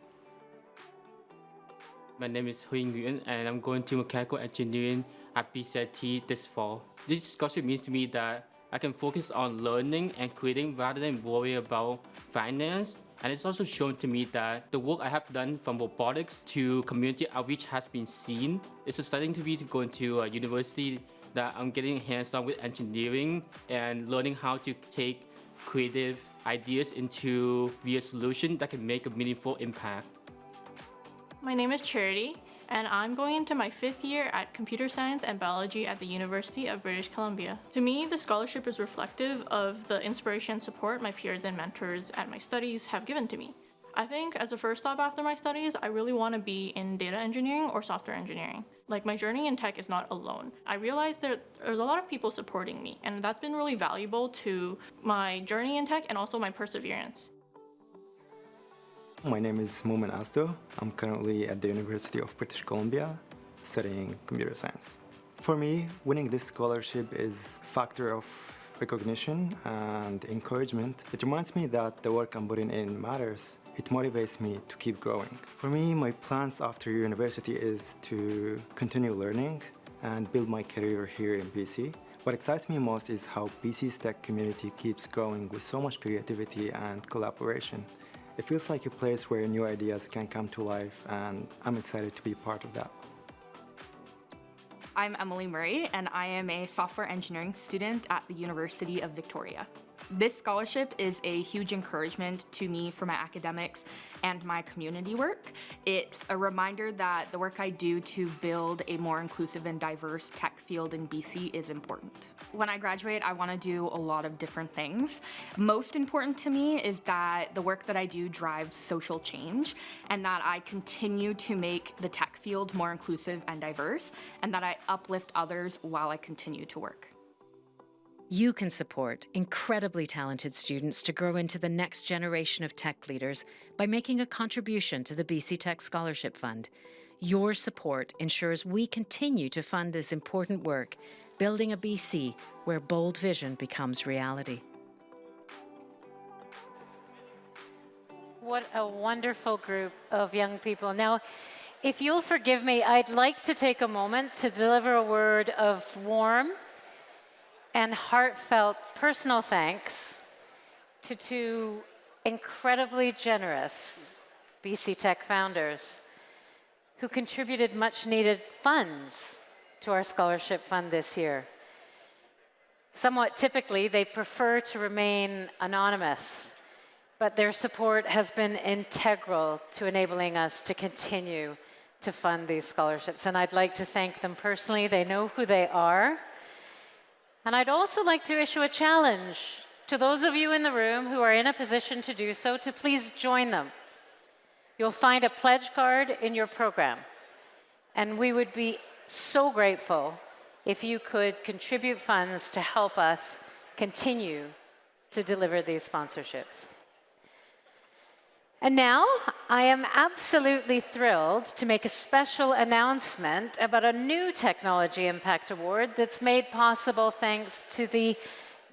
My name is Hui Nguyen, and I'm going to mechanical engineering at BCIT this fall. This scholarship means to me that I can focus on learning and creating rather than worry about finance. And it's also shown to me that the work I have done from robotics to community outreach has been seen. It's exciting to me to go into a university that I'm getting hands-on with engineering and learning how to take creative ideas into real solutions that can make a meaningful impact.
My name is Charity, and I'm going into my 5th year at Computer Science and Biology at the University of British Columbia. To me, the scholarship is reflective of the inspiration and support my peers and mentors at my studies have given to me. I think as a first stop after my studies, I really want to be in data engineering or software engineering. Like, my journey in tech is not alone. I realized there's a lot of people supporting me, and that's been really valuable to my journey in tech and also my perseverance.
My name is Mumin Asdo. I'm currently at the University of British Columbia studying computer science. For me, winning this scholarship is a factor of recognition and encouragement. It reminds me that the work I'm putting in matters. It motivates me to keep growing. For me, my plans after university is to continue learning and build my career here in BC. What excites me most is how BC's tech community keeps growing with so much creativity and collaboration. It feels like a place where new ideas can come to life, and I'm excited to be part of that.
I'm Emily Murray, and I am a software engineering student at the University of Victoria. This scholarship is a huge encouragement to me for my academics and my community work. It's a reminder that the work I do to build a more inclusive and diverse tech field in BC is important. When I graduate, I want to do a lot of different things. Most important to me is that the work that I do drives social change, and that I continue to make the tech field more inclusive and diverse, and that I uplift others while I continue to work.
You can support incredibly talented students to grow into the next generation of tech leaders by making a contribution to the BC Tech Scholarship Fund. Your support ensures we continue to fund this important work, building a BC where bold vision becomes reality.
What a wonderful group of young people. Now, if you'll forgive me, I'd like to take a moment to deliver a word of warm and heartfelt personal thanks to two incredibly generous BC Tech founders who contributed much needed funds to our scholarship fund this year. Somewhat typically, they prefer to remain anonymous, but their support has been integral to enabling us to continue to fund these scholarships. And I'd like to thank them personally. They know who they are. And I'd also like to issue a challenge to those of you in the room who are in a position to do so to please join them. You'll find a pledge card in your program. And we would be so grateful if you could contribute funds to help us continue to deliver these sponsorships. And now, I am absolutely thrilled to make a special announcement about a new Technology Impact Award that's made possible thanks to the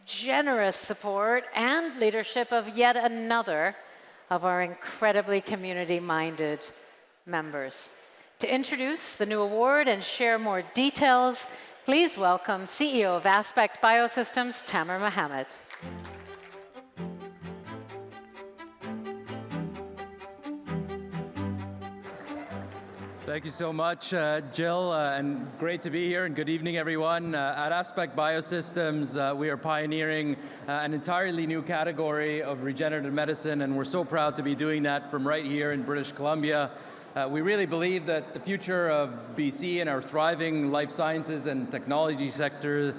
generous support and leadership of yet another of our incredibly community-minded members. To introduce the new award and share more details, please welcome CEO of Aspect Biosystems, Tamer Mohamed.
Thank you so much, Jill, and great to be here, and good evening, everyone. At Aspect Biosystems, we are pioneering an entirely new category of regenerative medicine, and we're so proud to be doing that from right here in British Columbia. We really believe that the future of BC and our thriving life sciences and technology sector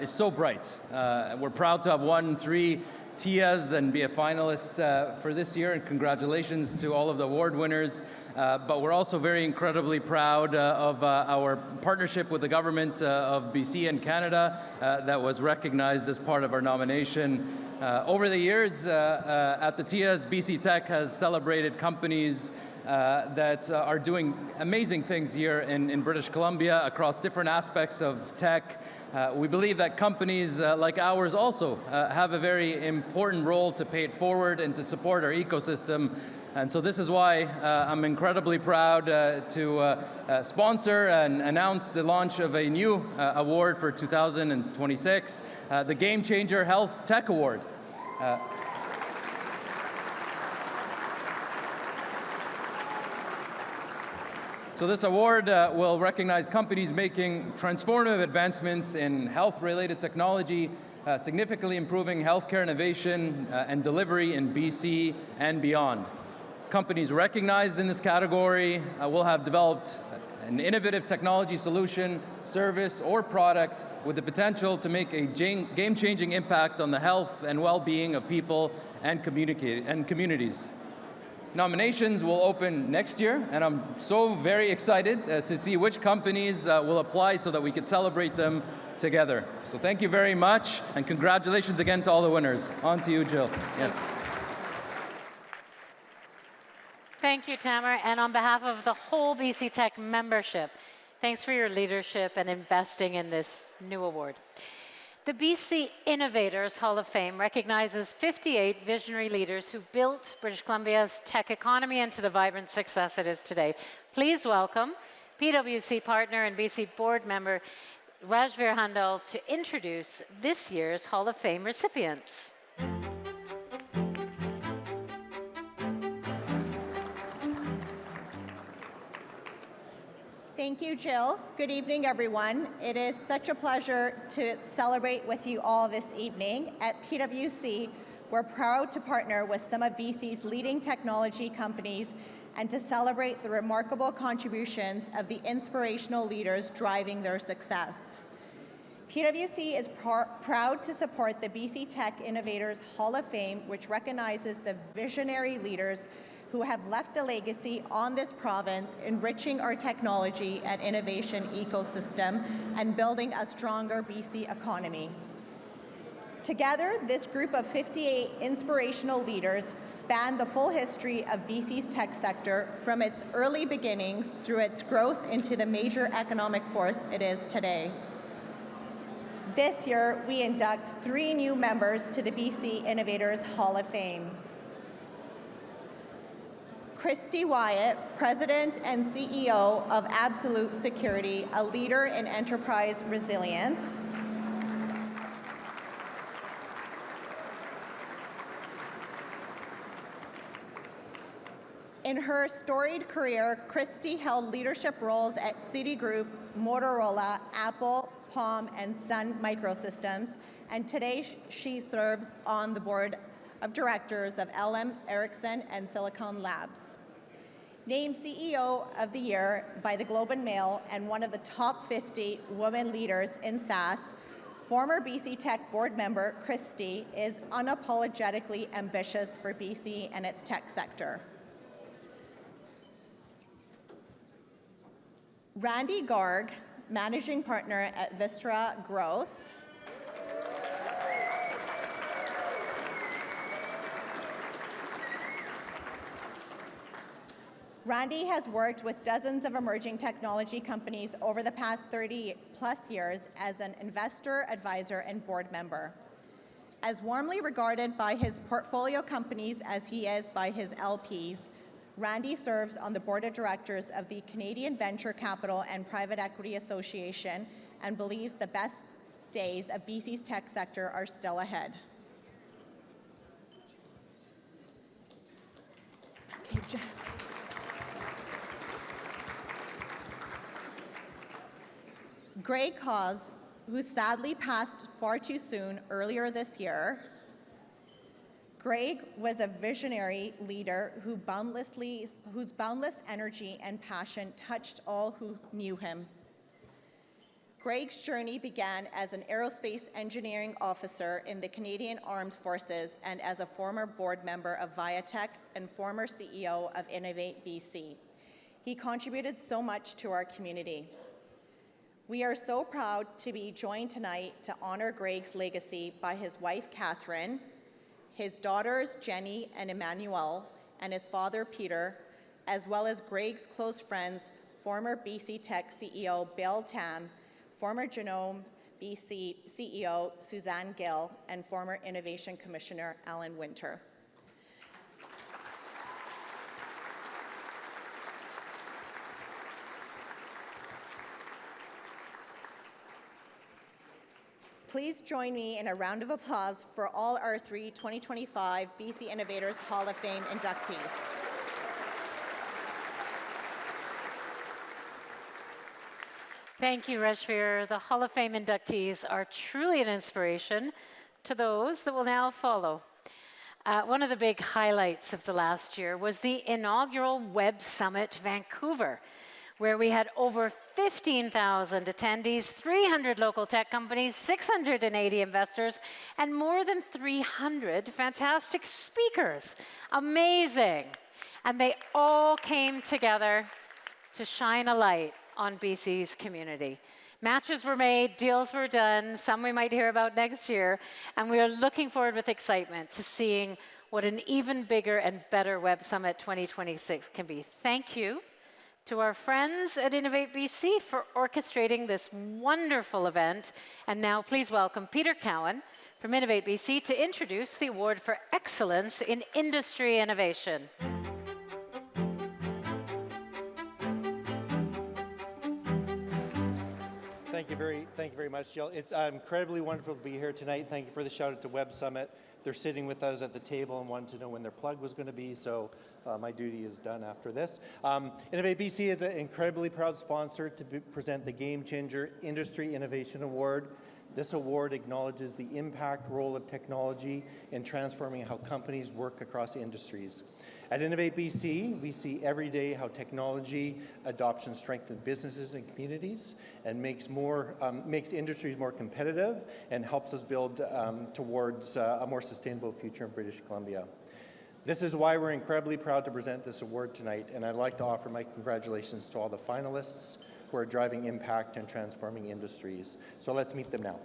is so bright. We're proud to have won 3 TIAs and be a finalist for this year, and congratulations to all of the award winners. But we're also very incredibly proud of our partnership with the government of BC and Canada that was recognized as part of our nomination. Over the years at the TIAs, BC Tech has celebrated companies that are doing amazing things here in British Columbia across different aspects of tech. We believe that companies like ours also have a very important role to pay it forward and to support our ecosystem. And so this is why I'm incredibly proud to sponsor and announce the launch of a new award for 2026, the Game Changer Health Tech Award. So this award will recognize companies making transformative advancements in health-related technology, significantly improving healthcare innovation and delivery in BC and beyond. Companies recognized in this category will have developed an innovative technology solution, service, or product with the potential to make a game-changing impact on the health and well-being of people and communities. Nominations will open next year, and I'm so very excited to see which companies will apply so that we can celebrate them together. So thank you very much, and congratulations again to all the winners. On to you, Jill. Yeah.
Thank you, Tamer, and on behalf of the whole BC Tech membership, thanks for your leadership and investing in this new award.
The BC Innovators Hall of Fame recognizes 58 visionary leaders who built British Columbia's tech economy into the vibrant success it is today. Please welcome PwC partner and BC board member Rajveer Handal to introduce this year's Hall of Fame recipients.
Thank you, Jill. Good evening, everyone. It is such a pleasure to celebrate with you all this evening. At PwC, we're proud to partner with some of BC's leading technology companies and to celebrate the remarkable contributions of the inspirational leaders driving their success. PwC is proud to support the BC Tech Innovators Hall of Fame, which recognizes the visionary leaders who have left a legacy on this province, enriching our technology and innovation ecosystem and building a stronger BC economy. Together, this group of 58 inspirational leaders span the full history of BC's tech sector from its early beginnings through its growth into the major economic force it is today. This year, we induct 3 new members to the BC Innovators Hall of Fame. Christy Wyatt, President and CEO of Absolute Security, a leader in enterprise resilience. In her storied career, Christy held leadership roles at Citigroup, Motorola, Apple, Palm, and Sun Microsystems, and today she serves on the board of directors of LM Ericsson and Silicon Labs. Named CEO of the Year by the Globe and Mail and one of the top 50 women leaders in SaaS, former BC Tech board member Christy is unapologetically ambitious for BC and its tech sector. Randy Garg, managing partner at Vistra Growth. Randy has worked with dozens of emerging technology companies over the past 30-plus years as an investor, advisor, and board member. As warmly regarded by his portfolio companies as he is by his LPs, Randy serves on the board of directors of the Canadian Venture Capital and Private Equity Association and believes the best days of BC's tech sector are still ahead. Okay, Greg Cause, who sadly passed far too soon earlier this year. Greg was a visionary leader whose boundless energy and passion touched all who knew him. Greg's journey began as an aerospace engineering officer in the Canadian Armed Forces and as a former board member of Viatech and former CEO of Innovate BC. He contributed so much to our community. We are so proud to be joined tonight to honor Greg's legacy by his wife, Catherine, his daughters, Jenny and Emmanuel, and his father, Peter, as well as Greg's close friends, former BC Tech CEO Bill Tam, former Genome BC CEO Suzanne Gill, and former Innovation Commissioner Alan Winter. Please join me in a round of applause for all our 3 2025 BC Innovators Hall of Fame inductees.
Thank you, Rajveer. The Hall of Fame inductees are truly an inspiration to those that will now follow. One of the big highlights of the last year was the inaugural Web Summit Vancouver, where we had over 15,000 attendees, 300 local tech companies, 680 investors, and more than 300 fantastic speakers. Amazing. And they all came together to shine a light on BC's community. Matches were made, deals were done, some we might hear about next year, and we are looking forward with excitement to seeing what an even bigger and better Web Summit 2026 can be. Thank you to our friends at Innovate BC for orchestrating this wonderful event. And now please welcome Peter Cowan from Innovate BC to introduce the Award for Excellence in Industry Innovation.
Thank you very much, Jill. It's incredibly wonderful to be here tonight. Thank you for the shout out to Web Summit. They're sitting with us at the table and wanted to know when their plug was going to be, so my duty is done after this. Innovate BC is an incredibly proud sponsor to present the Game Changer Industry Innovation Award. This award acknowledges the impact role of technology in transforming how companies work across industries. At Innovate BC, we see every day how technology adoption strengthens businesses and communities and makes industries more competitive and helps us build towards a more sustainable future in British Columbia. This is why we're incredibly proud to present this award tonight, and I'd like to offer my congratulations to all the finalists who are driving impact and transforming industries. So let's meet them now.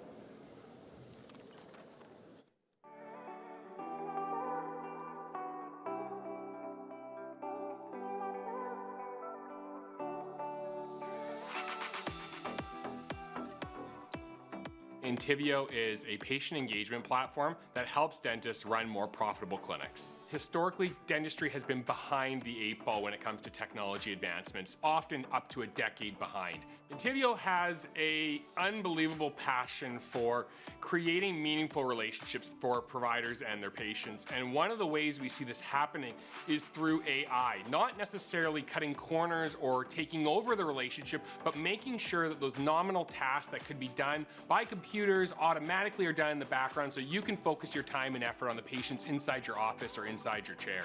Intivio is a patient engagement platform that helps dentists run more profitable clinics. Historically, dentistry has been behind the 8 ball when it comes to technology advancements, often up to a decade behind. Intivio has an unbelievable passion for creating meaningful relationships for providers and their patients, and one of the ways we see this happening is through AI, not necessarily cutting corners or taking over the relationship, but making sure that those nominal tasks that could be done by computers automatically are done in the background so you can focus your time and effort on the patients inside your office or inside your chair.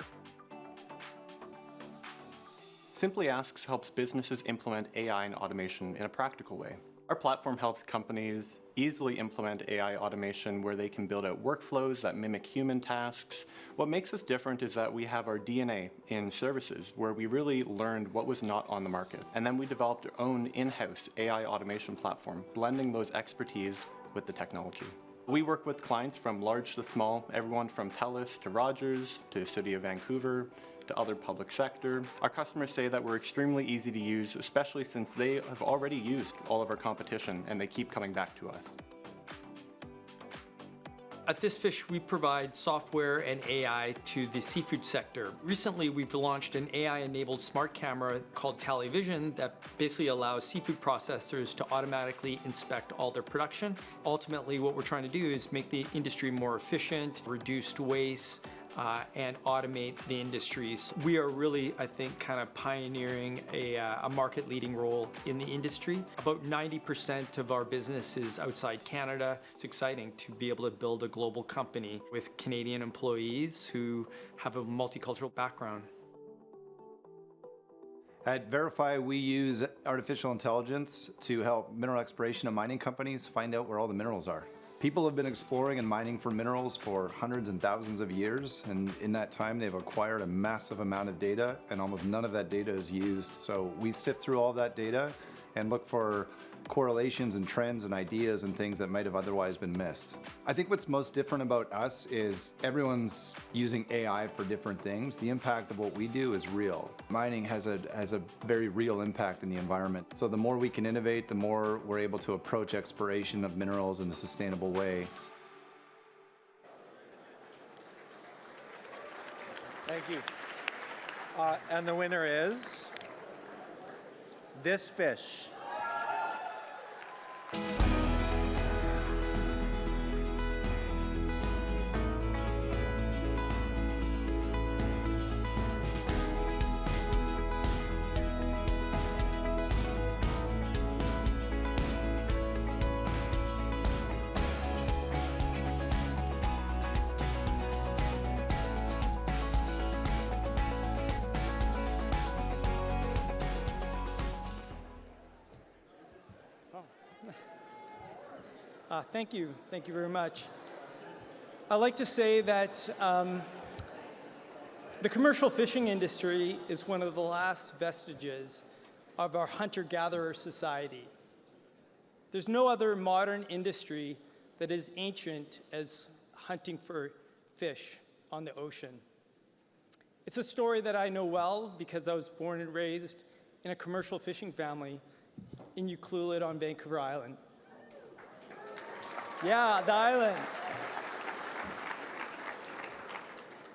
Simply Asks helps businesses implement AI and automation in a practical way. Our platform helps companies easily implement AI automation where they can build out workflows that mimic human tasks. What makes us different is that we have our DNA in services where we really learned what was not on the market. And then we developed our own in-house AI automation platform, blending those expertise with the technology. We work with clients from large to small, everyone from TELUS to Rogers to City of Vancouver to other public sector. Our customers say that we're extremely easy to use, especially since they have already used all of our competition and they keep coming back to us.
At This Fish, we provide software and AI to the seafood sector. Recently, we've launched an AI-enabled smart camera called TallyVision that basically allows seafood processors to automatically inspect all their production. Ultimately, what we're trying to do is make the industry more efficient, reduce waste, and automate the industries. We are really, I think, kind of pioneering a market-leading role in the industry. About 90% of our business is outside Canada. It's exciting to be able to build a global company with Canadian employees who have a multicultural background.
At Verify, we use artificial intelligence to help mineral exploration and mining companies find out where all the minerals are. People have been exploring and mining for minerals for hundreds and thousands of years, and in that time they've acquired a massive amount of data, and almost none of that data is used. So we sift through all that data and look for correlations and trends and ideas and things that might have otherwise been missed. I think what's most different about us is everyone's using AI for different things. The impact of what we do is real. Mining has a very real impact in the environment. So the more we can innovate, the more we're able to approach exploration of minerals in a sustainable way.
Thank you. And the winner is This Fish.
Thank you. Thank you very much. I'd like to say that the commercial fishing industry is one of the last vestiges of our hunter-gatherer society. There's no other modern industry that is ancient as hunting for fish on the ocean. It's a story that I know well because I was born and raised in a commercial fishing family in Ucluelet on Vancouver Island. Yeah, the island.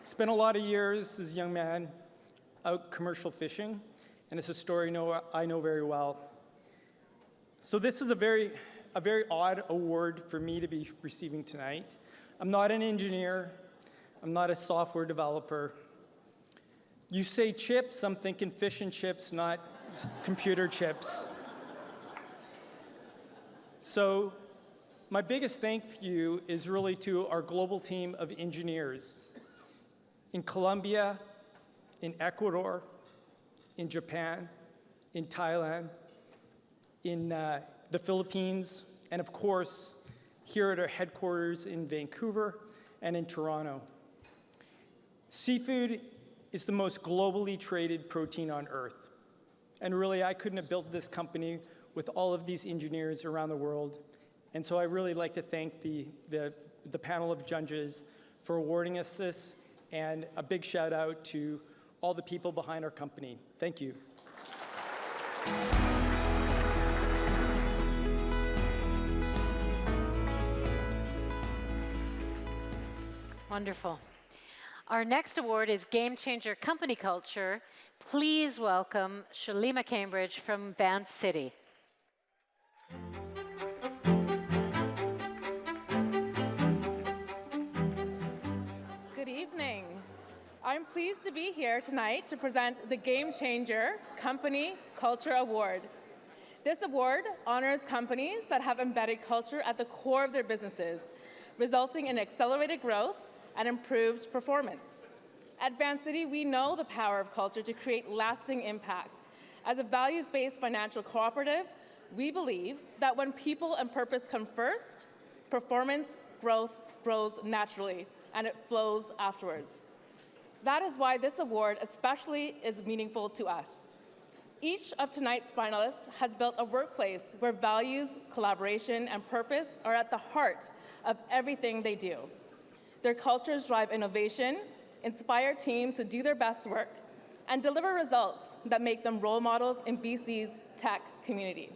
Spent a lot of years as a young man out commercial fishing, and it's a story I know very well. So this is a very odd award for me to be receiving tonight. I'm not an engineer. I'm not a software developer. You say chips, I'm thinking fish and chips, not computer chips. So my biggest thank you is really to our global team of engineers in Colombia, in Ecuador, in Japan, in Thailand, in the Philippines, and of course, here at our headquarters in Vancouver and in Toronto. Seafood is the most globally traded protein on Earth. And really, I couldn't have built this company with all of these engineers around the world. And so I really like to thank the panel of judges for awarding us this, and a big shout out to all the people behind our company. Thank you.
Wonderful. Our next award is Game Changer Company Culture. Please welcome Shalima Cambridge from Van City.
Good evening. I'm pleased to be here tonight to present the Game Changer Company Culture Award. This award honors companies that have embedded culture at the core of their businesses, resulting in accelerated growth and improved performance. At Van City, we know the power of culture to create lasting impact. As a values-based financial cooperative, we believe that when people and purpose come first, performance growth grows naturally, and it flows afterwards. That is why this award especially is meaningful to us. Each of tonight's finalists has built a workplace where values, collaboration, and purpose are at the heart of everything they do. Their cultures drive innovation, inspire teams to do their best work, and deliver results that make them role models in BC's tech community.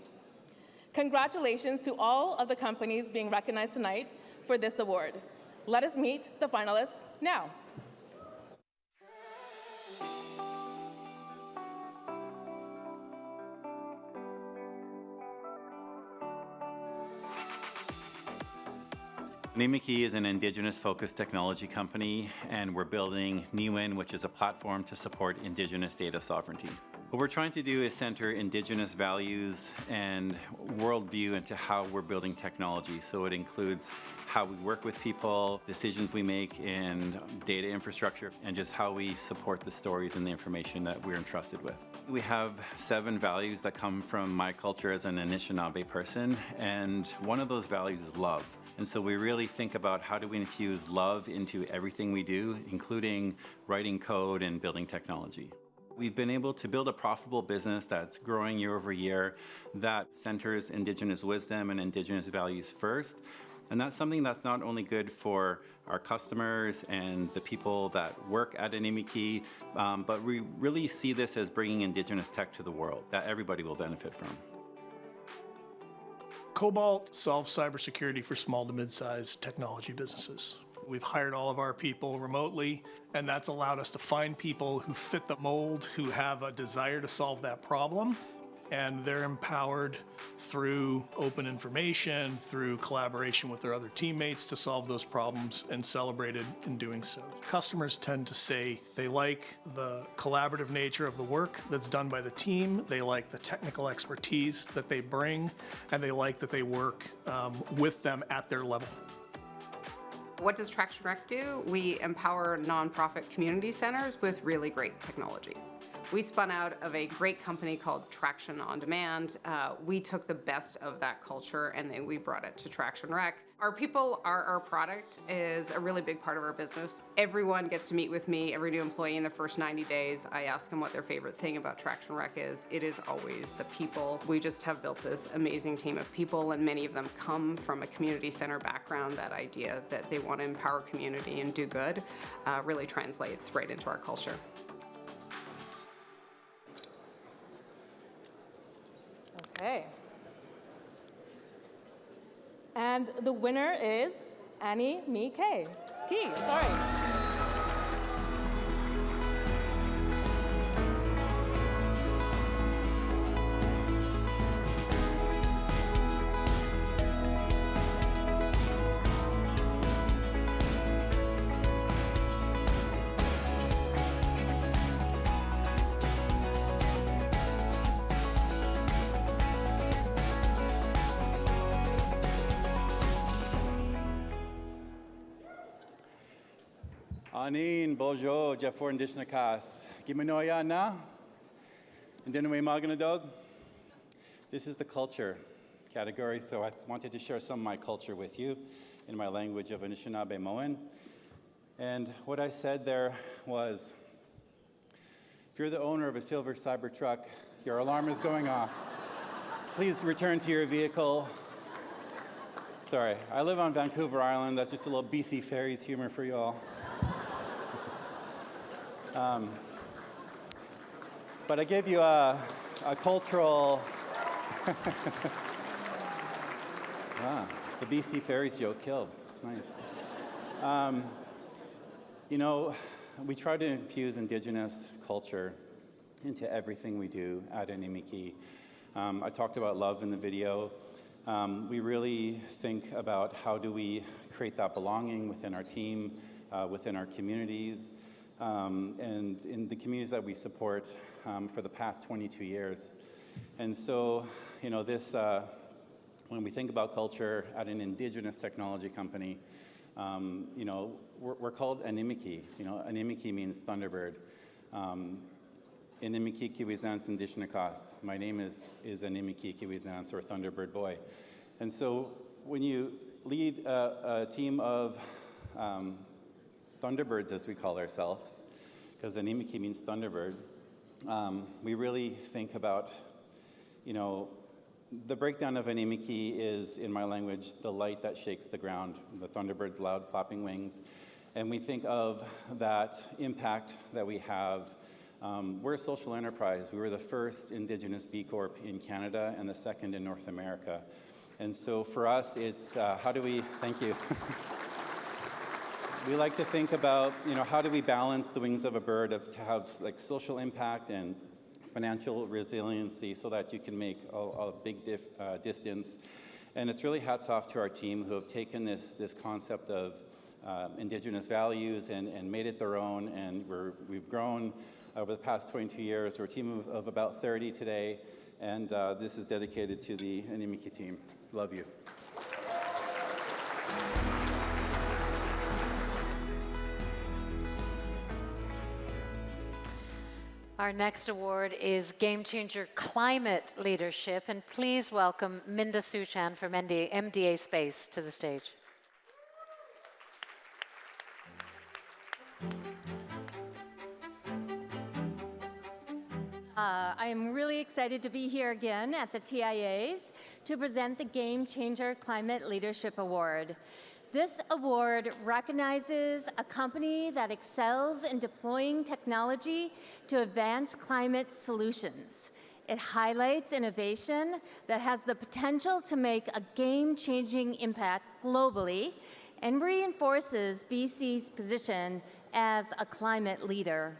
Congratulations to all of the companies being recognized tonight for this award. Let us meet the finalists now.
Nimiki is an Indigenous-focused technology company, and we're building NIWIN, which is a platform to support Indigenous data sovereignty. What we're trying to do is center Indigenous values and worldview into how we're building technology. So it includes how we work with people, decisions we make in data infrastructure, and just how we support the stories and the information that we're entrusted with. We have 7 values that come from my culture as an Anishinaabe person, and one of those values is love. And so we really think about how do we infuse love into everything we do, including writing code and building technology. We've been able to build a profitable business that's growing year over year, that centers Indigenous wisdom and Indigenous values first. And that's something that's not only good for our customers and the people that work at Nimiki, but we really see this as bringing Indigenous tech to the world that everybody will benefit from.
Cobalt solves cybersecurity for small to mid-sized technology businesses. We've hired all of our people remotely, and that's allowed us to find people who fit the mold, who have a desire to solve that problem, and they're empowered through open information, through collaboration with their other teammates to solve those problems, and celebrated in doing so. Customers tend to say they like the collaborative nature of the work that's done by the team, they like the technical expertise that they bring, and they like that they work with them at their level.
What does Traction Rec do? We empower nonprofit community centers with really great technology. We spun out of a great company called Traction On Demand. We took the best of that culture and then we brought it to Traction Rec. Our people, our product is a really big part of our business. Everyone gets to meet with me, every new employee in the first 90 days. I ask them what their favorite thing about Traction Rec is. It is always the people. We just have built this amazing team of people, and many of them come from a community center background. That idea that they want to empower community and do good really translates right into our culture.
Okay. And the winner is Annie Mi Key. Sorry.
Anin, Bojo, Jaffor, and Dishnakas. Gimanoya na? And then we maganadog. This is the culture category, so I wanted to share some of my culture with you in my language of Anishinaabe-Moan. And what I said there was, if you're the owner of a silver Cybertruck, your alarm is going off. Please return to your vehicle. Sorry, I live on Vancouver Island. That's just a little BC Ferries humor for you all. But I gave you a cultural, the BC Ferries joke killed, nice. You know, we try to infuse Indigenous culture into everything we do at Animiki. I talked about love in the video. We really think about how do we create that belonging within our team, within our communities, and in the communities that we support for the past 22 years. And so, you know, this, when we think about culture at an Indigenous technology company, you know, we're called Animiki. You know, Animiki means Thunderbird. Animiki Kiwizans Indishnakas. My name is Animiki Kiwizans, or Thunderbird Boy. And so when you lead a team of Thunderbirds, as we call ourselves, because Animiki means Thunderbird, we really think about, you know, the breakdown of Animiki is, in my language, the light that shakes the ground, the Thunderbird's loud flapping wings. And we think of that impact that we have. We're a social enterprise. We were the first Indigenous B Corp in Canada and the second in North America. And so for us, it's how do we, thank you. We like to think about, you know, how do we balance the wings of a bird to have like social impact and financial resiliency so that you can make a big distance. And it's really hats off to our team who have taken this concept of Indigenous values and made it their own. And we've grown over the past 22 years. We're a team of about 30 today. And this is dedicated to the Animiki team. Love you.
Our next award is Game Changer Climate Leadership, and please welcome Minda Suchan from MDA Space to the stage.
I am really excited to be here again at the TIAs to present the Game Changer Climate Leadership Award. This award recognizes a company that excels in deploying technology to advance climate solutions. It highlights innovation that has the potential to make a game-changing impact globally and reinforces BC's position as a climate leader.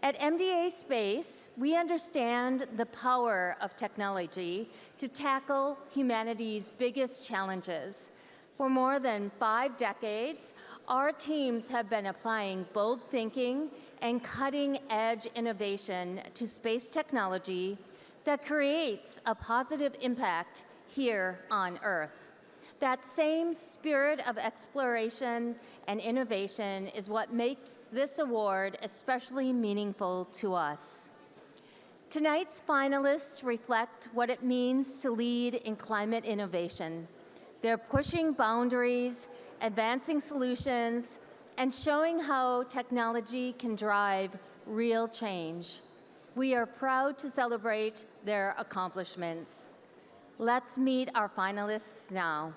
At MDA Space, we understand the power of technology to tackle humanity's biggest challenges. For more than 5 decades, our teams have been applying bold thinking and cutting-edge innovation to space technology that creates a positive impact here on Earth. That same spirit of exploration and innovation is what makes this award especially meaningful to us. Tonight's finalists reflect what it means to lead in climate innovation. They're pushing boundaries, advancing solutions, and showing how technology can drive real change. We are proud to celebrate their accomplishments. Let's meet our finalists now.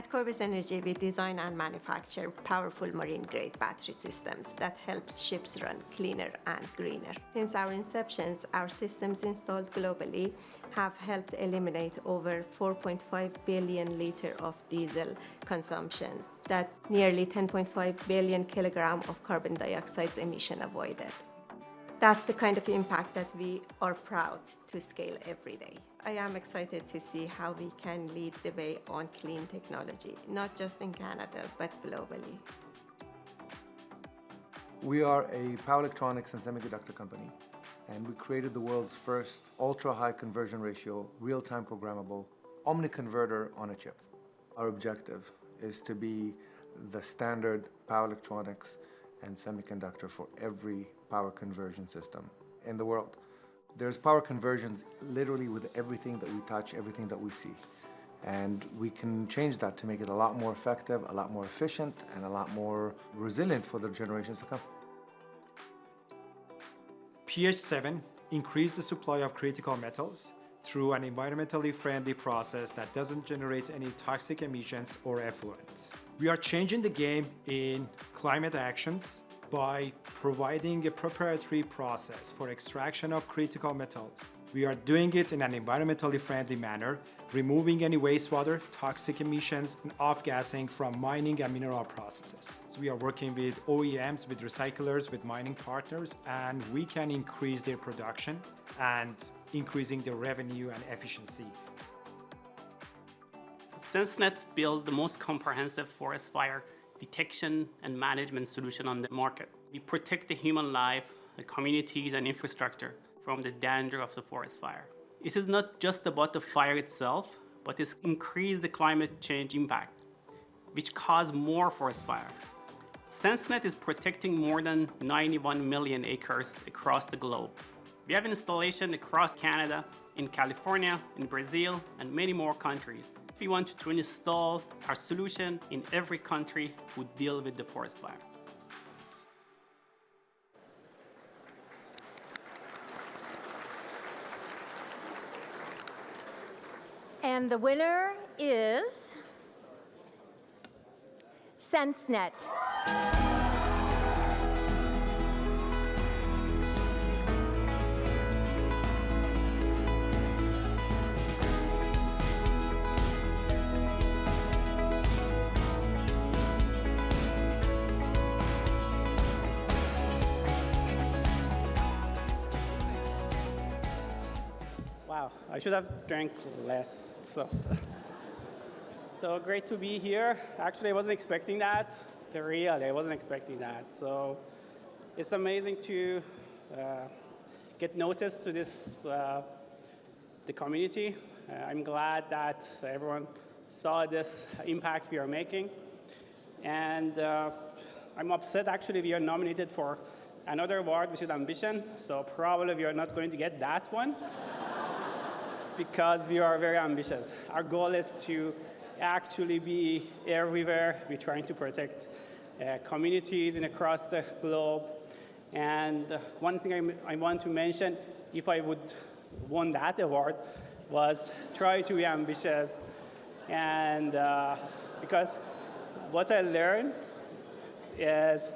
At Corvus Energy, we design and manufacture powerful marine-grade battery systems that helps ships run cleaner and greener. Since our inceptions, our systems installed globally have helped eliminate over 4.5 billion liters of diesel consumptions, that nearly 10.5 billion kilogram of carbon dioxide emission avoided. That's the kind of impact that we are proud to scale every day. I am excited to see how we can lead the way on clean technology, not just in Canada, but globally.
We are a power electronics and semiconductor company, and we created the world's first ultra-high conversion ratio, real-time programmable, omni-converter on a chip. Our objective is to be the standard power electronics and semiconductor for every power conversion system in the world. There's power conversions literally with everything that we touch, everything that we see. And we can change that to make it a lot more effective, a lot more efficient, and a lot more resilient for the generations to come.
PH7 increased the supply of critical metals through an environmentally friendly process that doesn't generate any toxic emissions or effluent. We are changing the game in climate actions by providing a proprietary process for extraction of critical metals. We are doing it in an environmentally friendly manner, removing any wastewater, toxic emissions, and off-gassing from mining and mineral processes. So we are working with OEMs, with recyclers, with mining partners, and we can increase their production and increasing their revenue and efficiency.
SenseNet builds the most comprehensive forest fire detection and management solution on the market. We protect the human life, the communities and infrastructure from the danger of the forest fire. It is not just about the fire itself, but it's increased the climate change impact, which cause more forest fire. SenseNet is protecting more than 91 million acres across the globe. We have installation across Canada, in California, in Brazil, and many more countries. We want to install our solution in every country who deal with the forest fire.
And the winner is SenseNet.
Wow, I should have drank less. So great to be here. Actually, I wasn't expecting that. I wasn't expecting that. So it's amazing to get noticed to this the community. I'm glad that everyone saw this impact we are making, and I'm upset. Actually, we are nominated for another award, which is Ambition. So probably we are not going to get that one. Because we are very ambitious. Our goal is to actually be everywhere. We're trying to protect communities and across the globe. And one thing I want to mention, if I would won that award, was try to be ambitious. And because what I learned is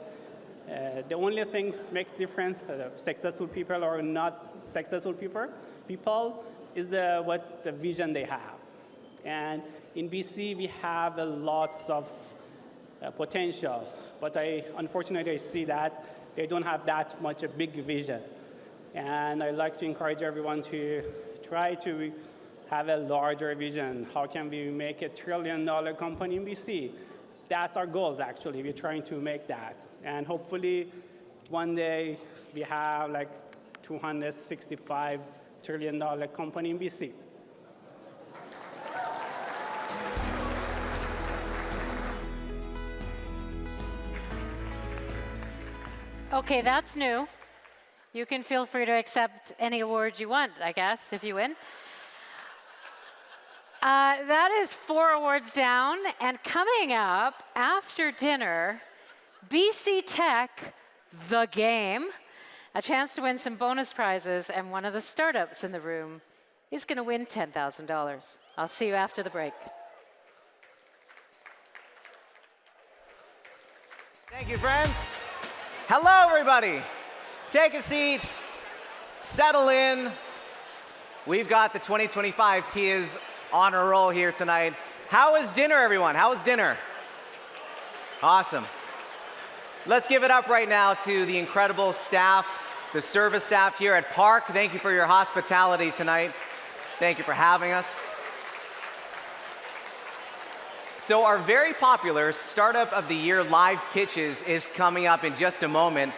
the only thing makes difference, successful people or not successful people is what the vision they have. And in BC, we have a lots of potential, but unfortunately, I see that they don't have that much a big vision. And I'd like to encourage everyone to try to have a larger vision. How can we make $1 trillion company in BC? That's our goals, actually. We're trying to make that. And hopefully, one day, we have like $265 trillion company in BC.
Okay, that's new. You can feel free to accept any award you want, I guess, if you win. That is 4 awards down, and coming up after dinner, BC Tech, the game, a chance to win some bonus prizes, and one of the startups in the room is going to win $10,000. I'll see you after the break.
Thank you, friends. Hello, everybody. Take a seat, settle in. We've got the 2025 TIAs on a roll here tonight. How was dinner, everyone? How was dinner? Awesome. Let's give it up right now to the incredible staff, the service staff here at Park. Thank you for your hospitality tonight. Thank you for having us. So our very popular Startup of the Year live pitches is coming up in just a moment.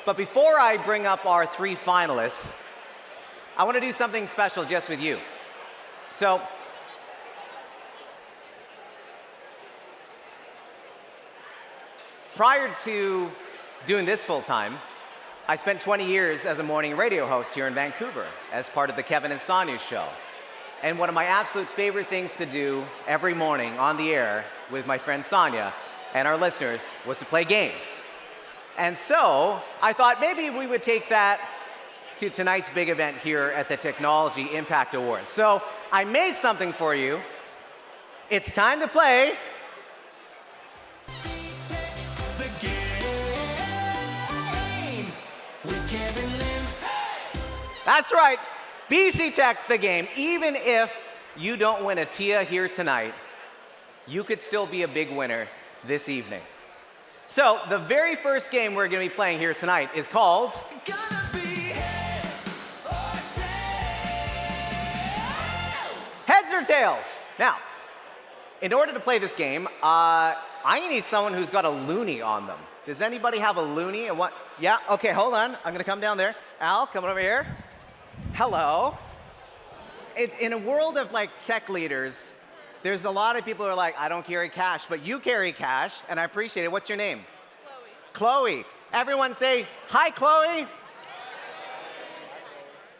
But before I bring up our 3 finalists, I want to do something special just with you. So, prior to doing this full time, I spent 20 years as a morning radio host here in Vancouver as part of the Kevin and Sonia show. And one of my absolute favorite things to do every morning on the air with my friend Sonia and our listeners was to play games. And so I thought maybe we would take that to tonight's big event here at the Technology Impact Awards. So I made something for you. It's time to play
The game with Kevin Lim.
That's right, BC Tech the game. Even if you don't win a TIA here tonight, you could still be a big winner this evening. So the very first game we're going to be playing here tonight is called Heads or Tails. Now, in order to play this game, I need someone who's got a loonie on them. Does anybody have a loonie? And what? Yeah, okay, hold on. I'm gonna come down there. Al, come over here. Hello. In a world of like tech leaders, there's a lot of people who are like, I don't carry cash, but you carry cash, and I appreciate it. What's your name? Chloe. Chloe. Everyone say, hi, Chloe.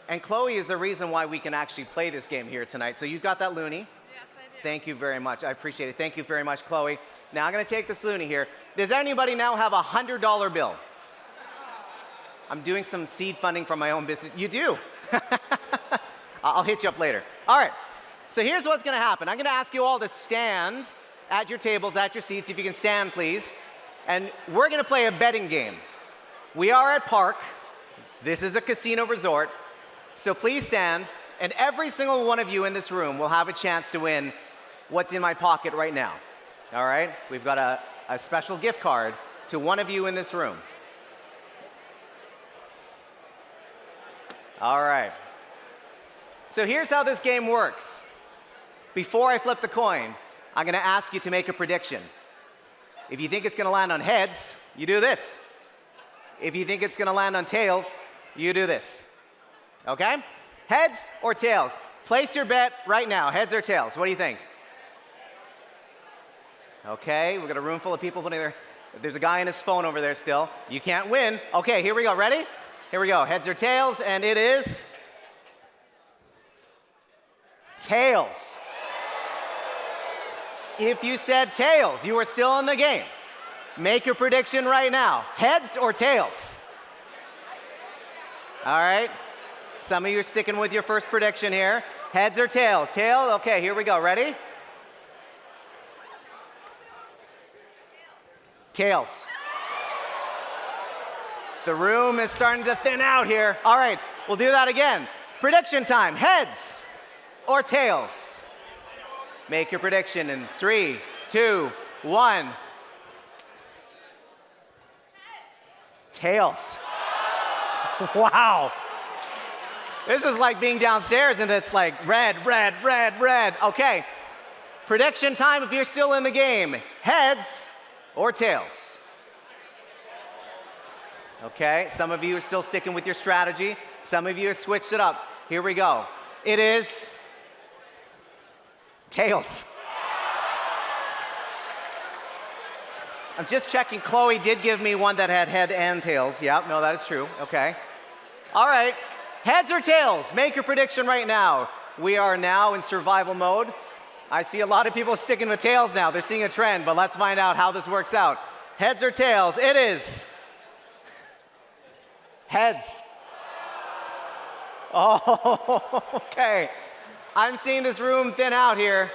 And Chloe is the reason why we can actually play this game here tonight. So you've got that loonie.
Yes, I do.
Thank you very much. I appreciate it. Thank you very much, Chloe. Now I'm going to take this loonie here. Does anybody now have a $100 bill? I'm doing some seed funding from my own business. You do? I'll hit you up later. All right. So here's what's going to happen. I'm going to ask you all to stand at your tables, at your seats. If you can stand, please. And we're going to play a betting game. We are at Park. This is a casino resort. So please stand, and every single one of you in this room will have a chance to win what's in my pocket right now. All right? We've got a special gift card to one of you in this room. All right. So here's how this game works. Before I flip the coin, I'm going to ask you to make a prediction. If you think it's going to land on heads, you do this. If you think it's going to land on tails, you do this. Okay? Heads or tails? Place your bet right now. Heads or tails? What do you think? Okay, we've got a room full of people putting their... There's a guy on his phone over there still. You can't win. Okay, here we go. Ready? Here we go. Heads or tails? And it is... tails. If you said tails, you are still in the game. Make your prediction right now. Heads or tails? All right. Some of you are sticking with your first prediction here. Heads or tails? Tail? Okay, here we go. Ready? Tails. The room is starting to thin out here. All right, we'll do that again. Prediction time. Heads or tails? Make your prediction in 3, 2, 1. Tails. Wow. This is like being downstairs and it's like red, red, red, red. Okay. Prediction time if you're still in the game. Heads or tails? Okay, some of you are still sticking with your strategy. Some of you have switched it up. Here we go. It is tails. I'm just checking. Chloe did give me one that had head and tails. Yeah, no, that is true. Okay. All right. Heads or tails? Make your prediction right now. We are now in survival mode. I see a lot of people sticking with tails now. They're seeing a trend, but let's find out how this works out. Heads or tails? It is heads. Oh, okay. I'm seeing this room thin out here.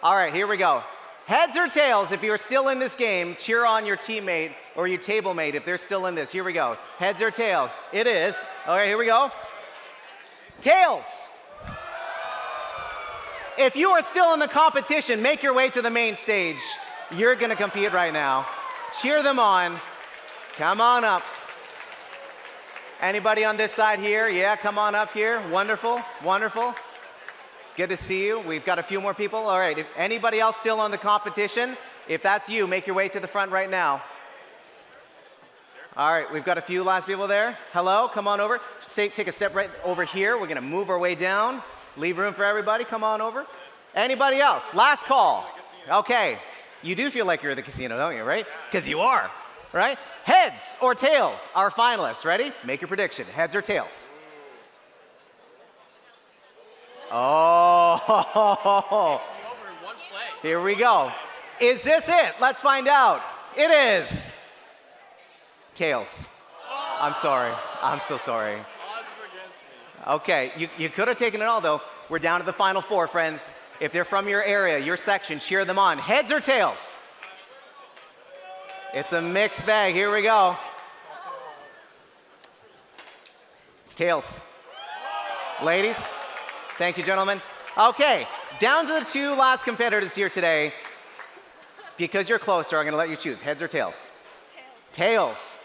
All right, here we go. Heads or tails, if you're still in this game, cheer on your teammate or your table mate if they're still in this. Here we go. Heads or tails? It is. Okay, here we go. Tails. If you are still in the competition, make your way to the main stage. You're going to compete right now. Cheer them on. Come on up. Anybody on this side here? Yeah, come on up here. Wonderful, wonderful. Good to see you. We've got a few more people. All right, if anybody else still on the competition, if that's you, make your way to the front right now. All right, we've got a few last people there. Hello, come on over. Take a step right over here. We're gonna move our way down. Leave room for everybody, come on over. Anybody else? Last call. Okay, you do feel like you're at the casino, don't you, right? Because you are, right? Heads or tails, our finalists. Ready? Make your prediction, heads or tails. Oh, here we go. Is this it? Let's find out. It is. Tails. I'm sorry. I'm so sorry. Okay, you could have taken it all, though. We're down to the final four, friends. If they're from your area, your section, cheer them on. Heads or tails? It's a mixed bag. Here we go. It's tails. Ladies? Thank you, gentlemen. Okay, down to the two last competitors here today. Because you're closer, I'm going to let you choose. Heads or tails? Tails.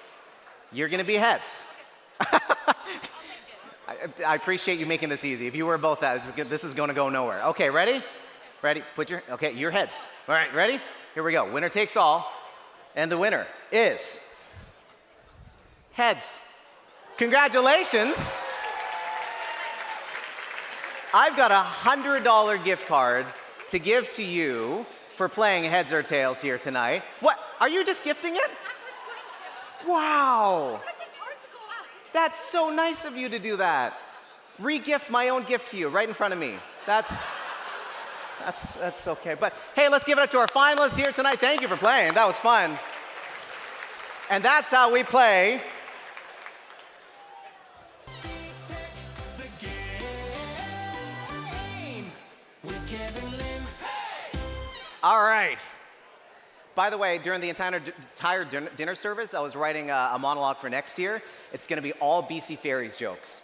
You're going to be heads. I appreciate you making this easy. If you were both that, this is going to go nowhere. Okay, ready? Ready? Okay, your heads. All right, ready? Here we go. Winner takes all. And the winner is heads. Congratulations. I've got a $100 gift card to give to you for playing heads or tails here tonight. What? Are you just gifting it? Wow. That's so nice of you to do that. Re-gift my own gift to you right in front of me. That's okay. But hey, let's give it up to our finalists here tonight. Thank you for playing. That was fun. And that's how we play. All right. By the way, during the entire dinner service, I was writing a monologue for next year. It's going to be all BC Ferries jokes.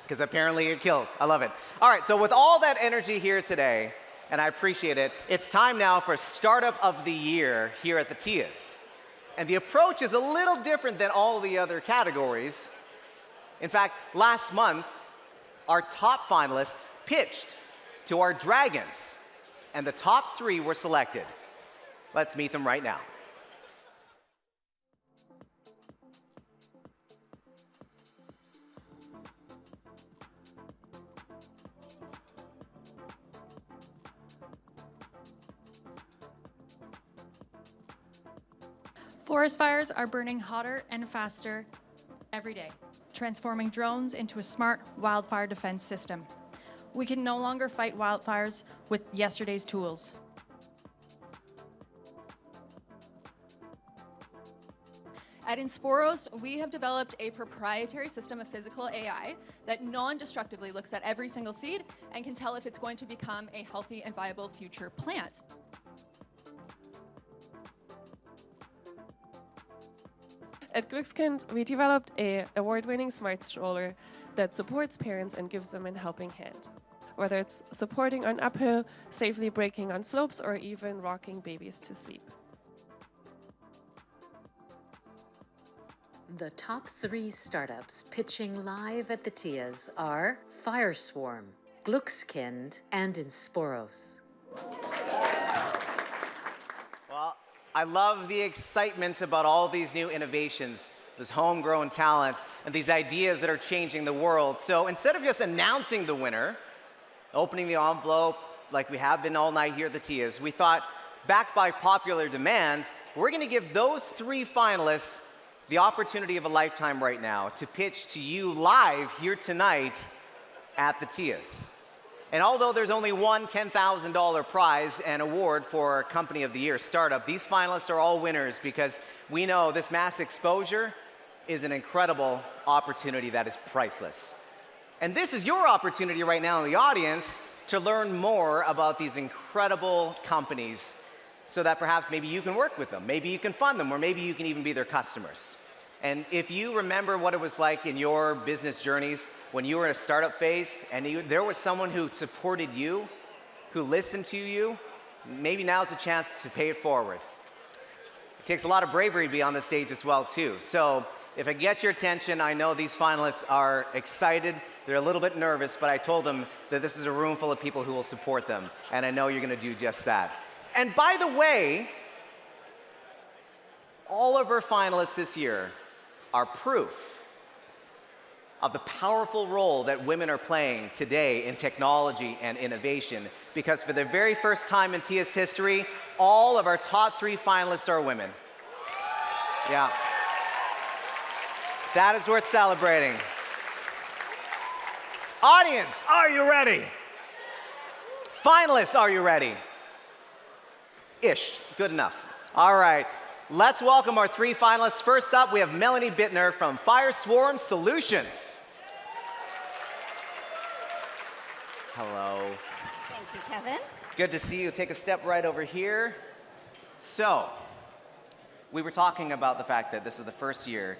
Because apparently it kills. I love it. All right, so with all that energy here today, and I appreciate it, it's time now for Startup of the Year here at the TIAS. And the approach is a little different than all the other categories. In fact, last month, our top finalists pitched to our dragons, and the top 3 were selected. Let's meet them right now.
Forest fires are burning hotter and faster every day, transforming drones into a smart wildfire defense system. We can no longer fight wildfires with yesterday's tools.
At Insporos, we have developed a proprietary system of physical AI that non-destructively looks at every single seed and can tell if it's going to become a healthy and viable future plant.
At Glückskind, we developed an award-winning smart stroller that supports parents and gives them a helping hand. Whether it's supporting on uphill, safely braking on slopes, or even rocking babies to sleep.
The top 3 startups pitching live at the TIAS are Fireswarm, Glückskind, and Insporos.
Well, I love the excitement about all these new innovations, this homegrown talent, and these ideas that are changing the world. So instead of just announcing the winner, opening the envelope like we have been all night here at the TIAS, we thought, backed by popular demand, we're going to give those 3 finalists the opportunity of a lifetime right now to pitch to you live here tonight at the TIAS. And although there's only one $10,000 prize and award for Company of the Year startup, these finalists are all winners because we know this mass exposure is an incredible opportunity that is priceless. And this is your opportunity right now in the audience to learn more about these incredible companies so that perhaps maybe you can work with them, maybe you can fund them, or maybe you can even be their customers. And if you remember what it was like in your business journeys when you were in a startup phase and there was someone who supported you, who listened to you, maybe now's the chance to pay it forward. It takes a lot of bravery to be on the stage as well, too. So if I get your attention, I know these finalists are excited. They're a little bit nervous, but I told them that this is a room full of people who will support them, and I know you're going to do just that. And by the way, all of our finalists this year are proof of the powerful role that women are playing today in technology and innovation, because for the very first time in TIA's history, all of our top 3 finalists are women. Yeah. That is worth celebrating. Audience, are you ready? Finalists, are you ready? Ish, good enough. All right, let's welcome our 3 finalists. First up, we have Melanie Bittner from Fireswarm Solutions. Hello.
Thank you, Kevin.
Good to see you. Take a step right over here. So, we were talking about the fact that this is the first year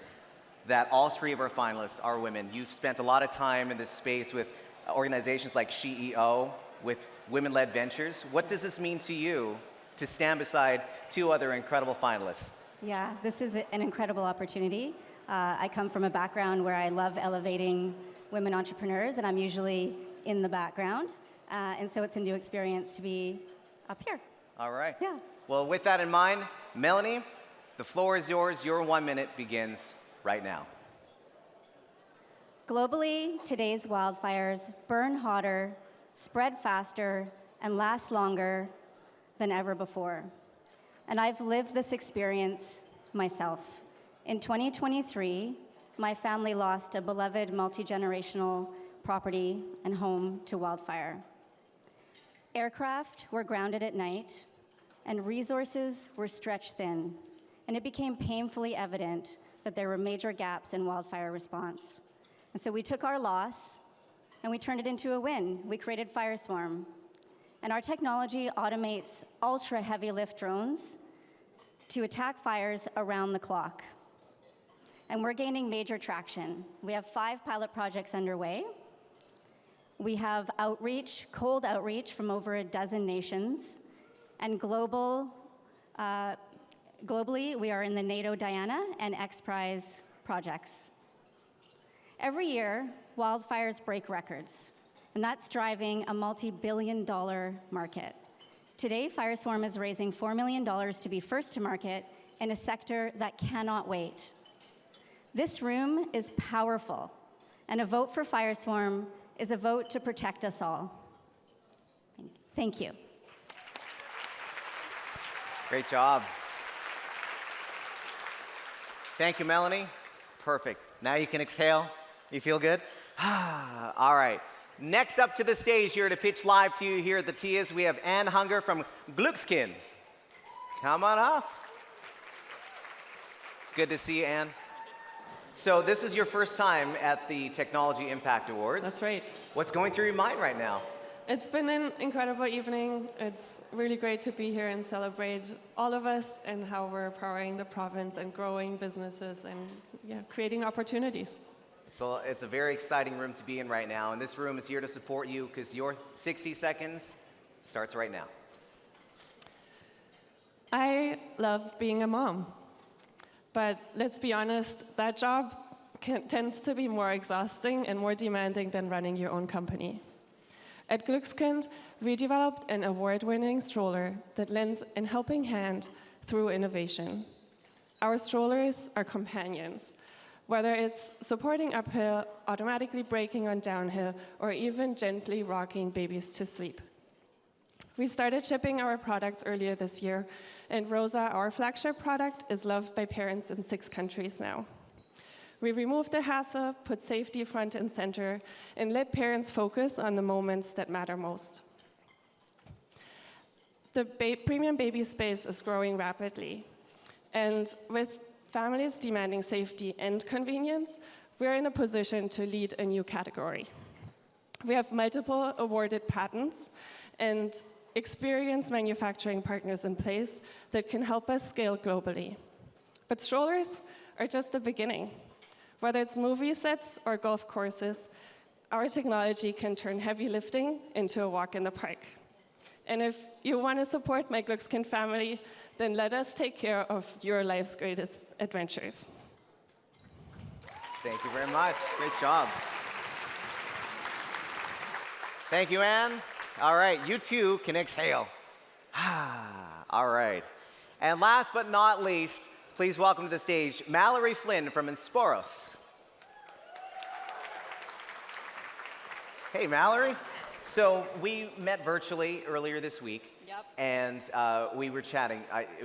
that all 3 of our finalists are women. You've spent a lot of time in this space with organizations like SheEO, with women-led ventures. What does this mean to you to stand beside 2 other incredible finalists?
Yeah, this is an incredible opportunity. I come from a background where I love elevating women entrepreneurs, and I'm usually in the background. And so it's a new experience to be up here.
All right.
Yeah.
Well, with that in mind, Melanie, the floor is yours. Your 1 minute begins right now.
Globally, today's wildfires burn hotter, spread faster, and last longer than ever before. And I've lived this experience myself. In 2023, my family lost a beloved multi-generational property and home to wildfire. Aircraft were grounded at night, and resources were stretched thin, and it became painfully evident that there were major gaps in wildfire response. And so we took our loss, and we turned it into a win. We created Fireswarm. And our technology automates ultra-heavy lift drones to attack fires around the clock. And we're gaining major traction. We have 5 pilot projects underway. We have outreach, cold outreach from over a dozen nations. And globally, we are in the NATO Diana and X-Prize projects. Every year, wildfires break records, and that's driving a multi-billion-dollar market. Today, Fireswarm is raising $4 million to be first to market in a sector that cannot wait. This room is powerful, and a vote for Fireswarm is a vote to protect us all. Thank you.
Great job. Thank you, Melanie. Perfect. Now you can exhale. You feel good? All right. Next up to the stage here to pitch live to you here at the TIAs, we have Ann Hunger from Glückskind. Come on up. Good to see you, Ann. So this is your first time at the Technology Impact Awards.
That's right.
What's going through your mind right now?
It's been an incredible evening. It's really great to be here and celebrate all of us and how we're powering the province and growing businesses and creating opportunities.
So it's a very exciting room to be in right now, and this room is here to support you because your 60 seconds starts right now.
I love being a mom, but let's be honest, that job tends to be more exhausting and more demanding than running your own company. At Glückskind, we developed an award-winning stroller that lends a helping hand through innovation. Our strollers are companions, whether it's supporting uphill, automatically braking on downhill, or even gently rocking babies to sleep. We started shipping our products earlier this year, and Rosa, our flagship product, is loved by parents in 6 countries now. We removed the hassle, put safety front and center, and let parents focus on the moments that matter most. The premium baby space is growing rapidly, and with families demanding safety and convenience, we're in a position to lead a new category. We have multiple awarded patents and experienced manufacturing partners in place that can help us scale globally. But strollers are just the beginning. Whether it's movie sets or golf courses, our technology can turn heavy lifting into a walk in the park. And if you want to support my Gluckskin family, then let us take care of your life's greatest adventures.
Thank you very much. Great job. Thank you, Anne. All right, you too can exhale. All right. And last but not least, please welcome to the stage Mallory Flynn from Insporos. Hey, Mallory. So we met virtually earlier this week.
Yep.
And we were chatting.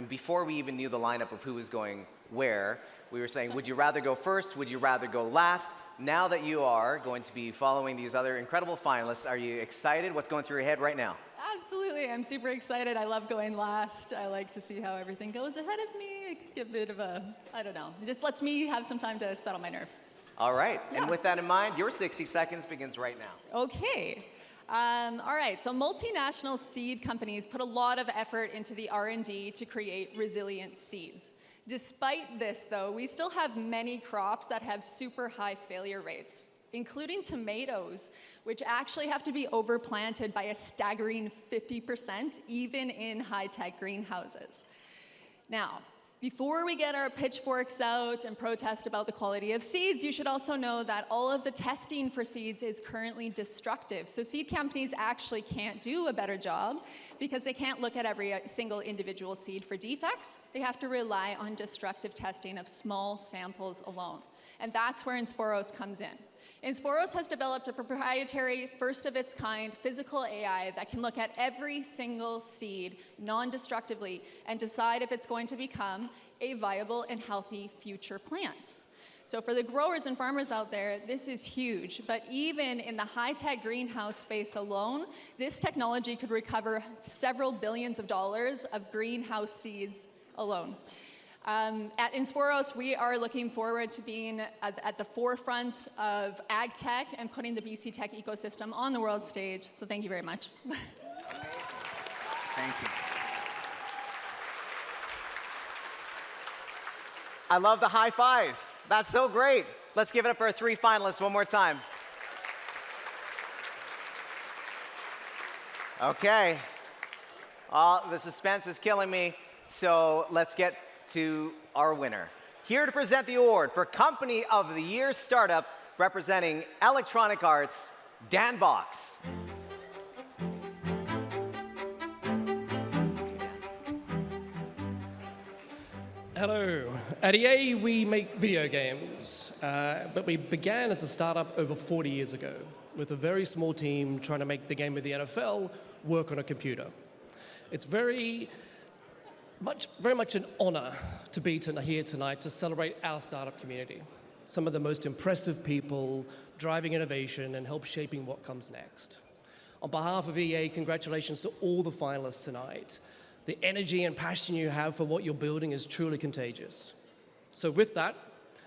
Before we even knew the lineup of who was going where, we were saying, would you rather go first? Would you rather go last? Now that you are going to be following these other incredible finalists, are you excited? What's going through your head right now?
Absolutely, I'm super excited. I love going last. I like to see how everything goes ahead of me. It's a bit of a, I don't know. It just lets me have some time to settle my nerves.
All right.
Yeah.
And with that in mind, your 60 seconds begins right now.
Okay. All right, so multinational seed companies put a lot of effort into the R&D to create resilient seeds. Despite this, though, we still have many crops that have super high failure rates, including tomatoes, which actually have to be overplanted by a staggering 50%, even in high-tech greenhouses. Now, before we get our pitchforks out and protest about the quality of seeds, you should also know that all of the testing for seeds is currently destructive. So seed companies actually can't do a better job because they can't look at every single individual seed for defects. They have to rely on destructive testing of small samples alone. And that's where Insporos comes in. Insporos has developed a proprietary, first-of-its-kind physical AI that can look at every single seed non-destructively and decide if it's going to become a viable and healthy future plant. So for the growers and farmers out there, this is huge. But even in the high-tech greenhouse space alone, this technology could recover several billions of dollars of greenhouse seeds alone. At Insporos, we are looking forward to being at the forefront of ag tech and putting the BC Tech ecosystem on the world stage. So thank you very much.
Thank you. I love the high fives. That's so great. Let's give it up for our 3 finalists one more time. Okay. The suspense is killing me. So let's get to our winner. Here to present the award for Company of the Year Startup representing Electronic Arts, Dan Box.
Hello. At EA, we make video games, but we began as a startup over 40 years ago with a very small team trying to make the game of the NFL work on a computer. It's very much an honor to be here tonight to celebrate our startup community. Some of the most impressive people driving innovation and help shaping what comes next. On behalf of EA, congratulations to all the finalists tonight. The energy and passion you have for what you're building is truly contagious. So with that,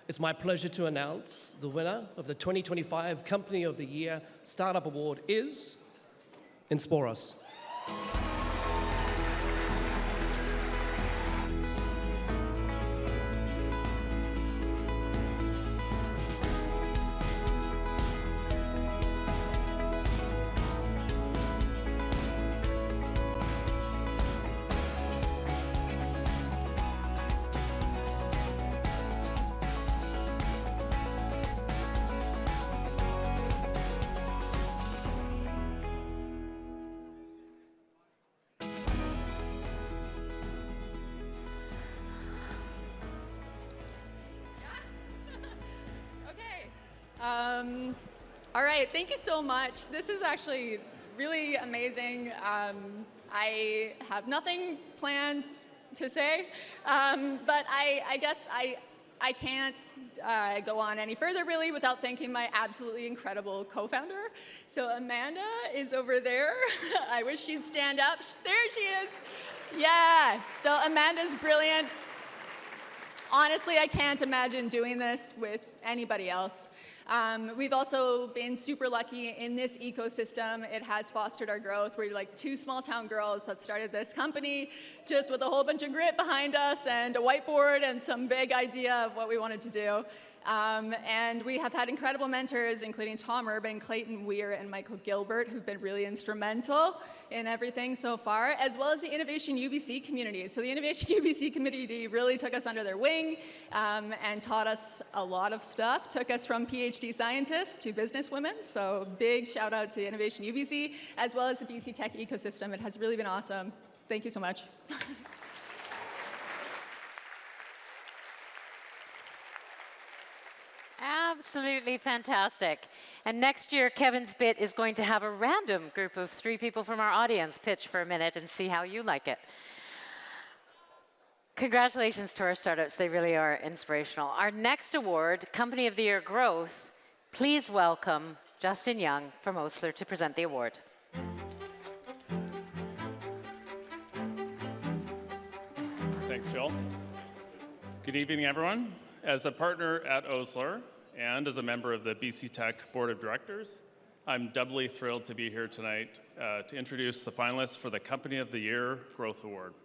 it's my pleasure to announce the winner of the 2025 Company of the Year Startup Award is Insporos.
All right, thank you so much. This is actually really amazing. I have nothing planned to say, but I guess I can't go on any further really without thanking my absolutely incredible co-founder. So Amanda is over there. I wish she'd stand up. There she is. Yeah, so Amanda's brilliant. Honestly, I can't imagine doing this with anybody else. We've also been super lucky in this ecosystem. It has fostered our growth. We're like two small town girls that started this company just with a whole bunch of grit behind us and a whiteboard and some vague idea of what we wanted to do. And we have had incredible mentors, including Tom Urban, Clayton Weir, and Michael Gilbert, who've been really instrumental in everything so far, as well as the Innovation UBC community. So the Innovation UBC community really took us under their wing and taught us a lot of stuff, took us from PhD scientists to businesswomen. So big shout out to Innovation UBC, as well as the BC Tech ecosystem. It has really been awesome. Thank you so much.
Absolutely fantastic. And next year, Kevin's Bit is going to have a random group of 3 people from our audience pitch for a minute and see how you like it. Congratulations to our startups. They really are inspirational. Our next award, Company of the Year Growth, please welcome Justin Young from Osler to present the award.
Thanks, Jill. Good evening, everyone. As a partner at Osler and as a member of the BC Tech Board of Directors, I'm doubly thrilled to be here tonight to introduce the finalists for the Company of the Year Growth Award.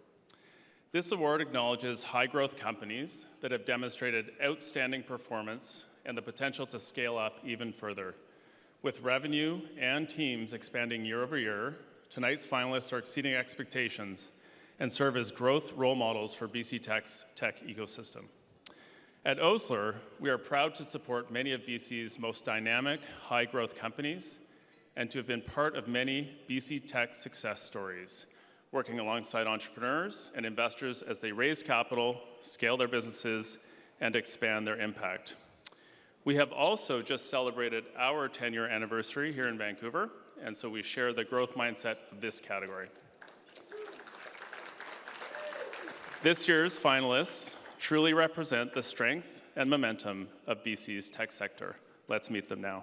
This award acknowledges high-growth companies that have demonstrated outstanding performance and the potential to scale up even further. With revenue and teams expanding year over year, tonight's finalists are exceeding expectations and serve as growth role models for BC Tech's tech ecosystem. At Osler, we are proud to support many of BC's most dynamic, high-growth companies and to have been part of many BC Tech success stories, working alongside entrepreneurs and investors as they raise capital, scale their businesses, and expand their impact. We have also just celebrated our 10-year anniversary here in Vancouver, and so we share the growth mindset of this category. This year's finalists truly represent the strength and momentum of BC's tech sector. Let's meet them now.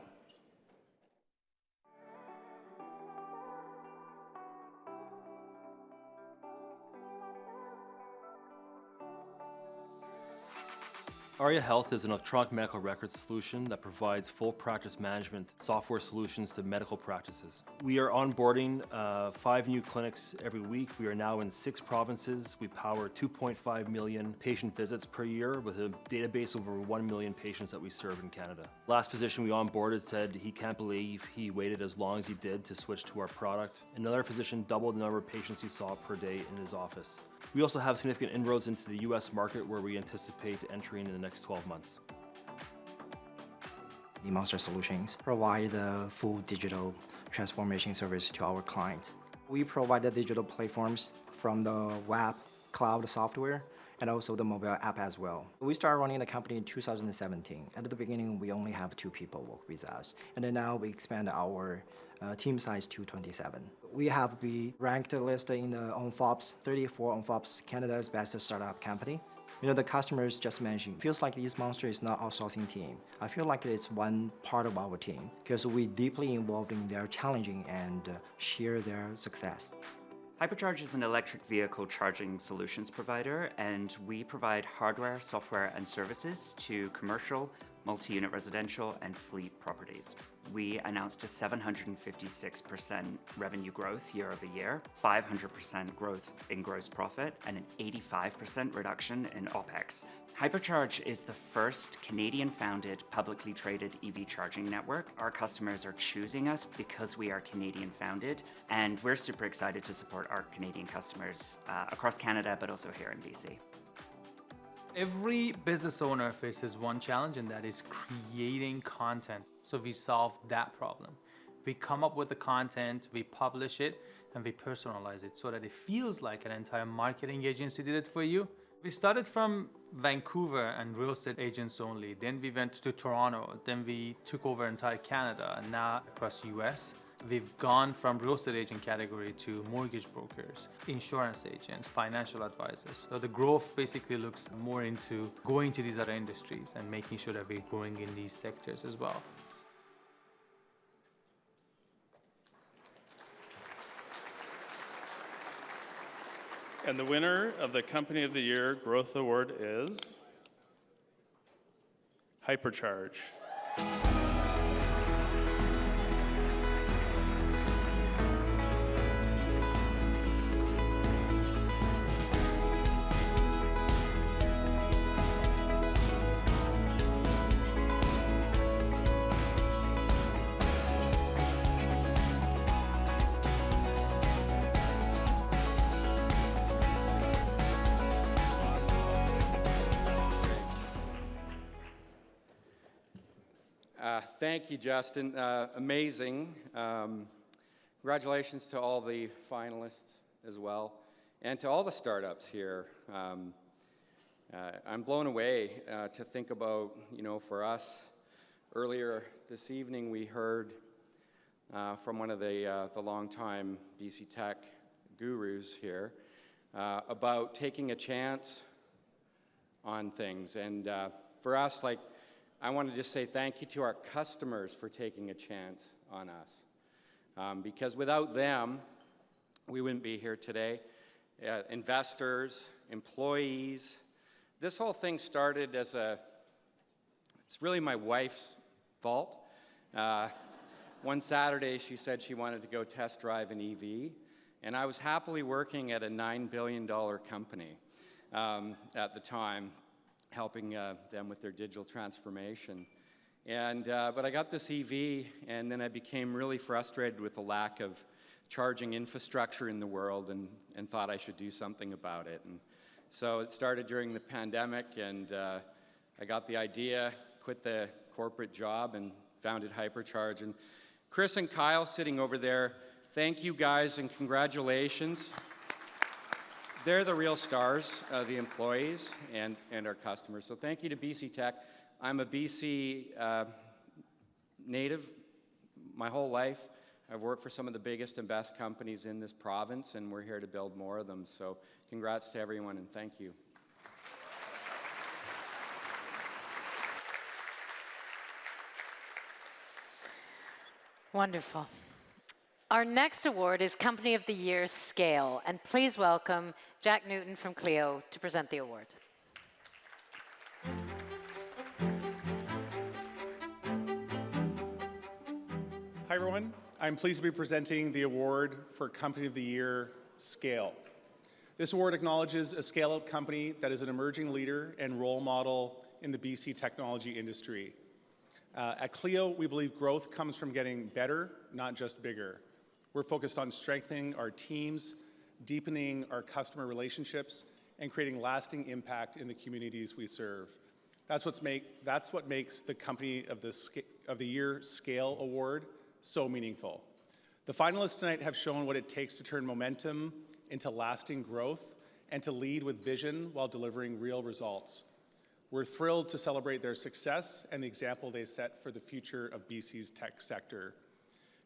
Aria Health is an electronic medical records solution that provides full practice management software solutions to medical practices. We are onboarding 5 new clinics every week. We are now in 6 provinces. We power 2.5 million patient visits per year with a database of over 1 million patients that we serve in Canada. Last physician we onboarded said he can't believe he waited as long as he did to switch to our product. Another physician doubled the number of patients he saw per day in his office. We also have significant inroads into the US market where we anticipate entering in the next 12 months.
The Monster Solutions provide the full digital transformation service to our clients. We provide the digital platforms from the web, cloud software, and also the mobile app as well. We started running the company in 2017. At the beginning, we only have 2 people work with us. And then now we expand our team size to 27. We have been ranked listed in the on Forbes 34 on Forbes Canada's best startup company. You know, the customers just mentioned, feels like this Monster is not outsourcing team. I feel like it's one part of our team because we deeply involved in their challenging and share their success.
Hypercharge is an electric vehicle charging solutions provider, and we provide hardware, software, and services to commercial, multi-unit residential, and fleet properties. We announced a 756% revenue growth year over year, 500% growth in gross profit, and an 85% reduction in OPEX. Hypercharge is the first Canadian-founded, publicly traded EV charging network. Our customers are choosing us because we are Canadian-founded, and we're super excited to support our Canadian customers across Canada, but also here in BC.
Every business owner faces one challenge, and that is creating content. So we solve that problem. We come up with the content, we publish it, and we personalize it so that it feels like an entire marketing agency did it for you. We started from Vancouver and real estate agents only. Then we went to Toronto. Then we took over entire Canada, and now across US. We've gone from real estate agent category to mortgage brokers, insurance agents, financial advisors. So the growth basically looks more into going to these other industries and making sure that we're growing in these sectors as well.
And the winner of the Company of the Year Growth Award is Hypercharge.
Thank you, Justin. Amazing. Congratulations to all the finalists as well, and to all the startups here. I'm blown away to think about, for us, earlier this evening we heard from one of the longtime BC Tech gurus here about taking a chance on things. And for us, I want to just say thank you to our customers for taking a chance on us. Because without them, we wouldn't be here today. Investors, employees. This whole thing started as it's really my wife's fault. One Saturday, she said she wanted to go test drive an EV, and I was happily working at a $9 billion company at the time, helping them with their digital transformation. But I got this EV, and then I became really frustrated with the lack of charging infrastructure in the world, and thought I should do something about it. And so it started during the pandemic, and I got the idea, quit the corporate job, and founded Hypercharge. And Chris and Kyle sitting over there, thank you guys and congratulations. They're the real stars, the employees and our customers. So thank you to BC Tech. I'm a BC native my whole life. I've worked for some of the biggest and best companies in this province, and we're here to build more of them. So congrats to everyone, and thank you.
Wonderful. Our next award is Company of the Year Scale, and please welcome Jack Newton from Clio to present the award.
Hi everyone, I'm pleased to be presenting the award for Company of the Year Scale. This award acknowledges a scale-up company that is an emerging leader and role model in the BC technology industry. At Clio, we believe growth comes from getting better, not just bigger. We're focused on strengthening our teams, deepening our customer relationships, and creating lasting impact in the communities we serve. That's what makes the Company of the Year Scale Award so meaningful. The finalists tonight have shown what it takes to turn momentum into lasting growth and to lead with vision while delivering real results. We're thrilled to celebrate their success and the example they set for the future of BC's tech sector.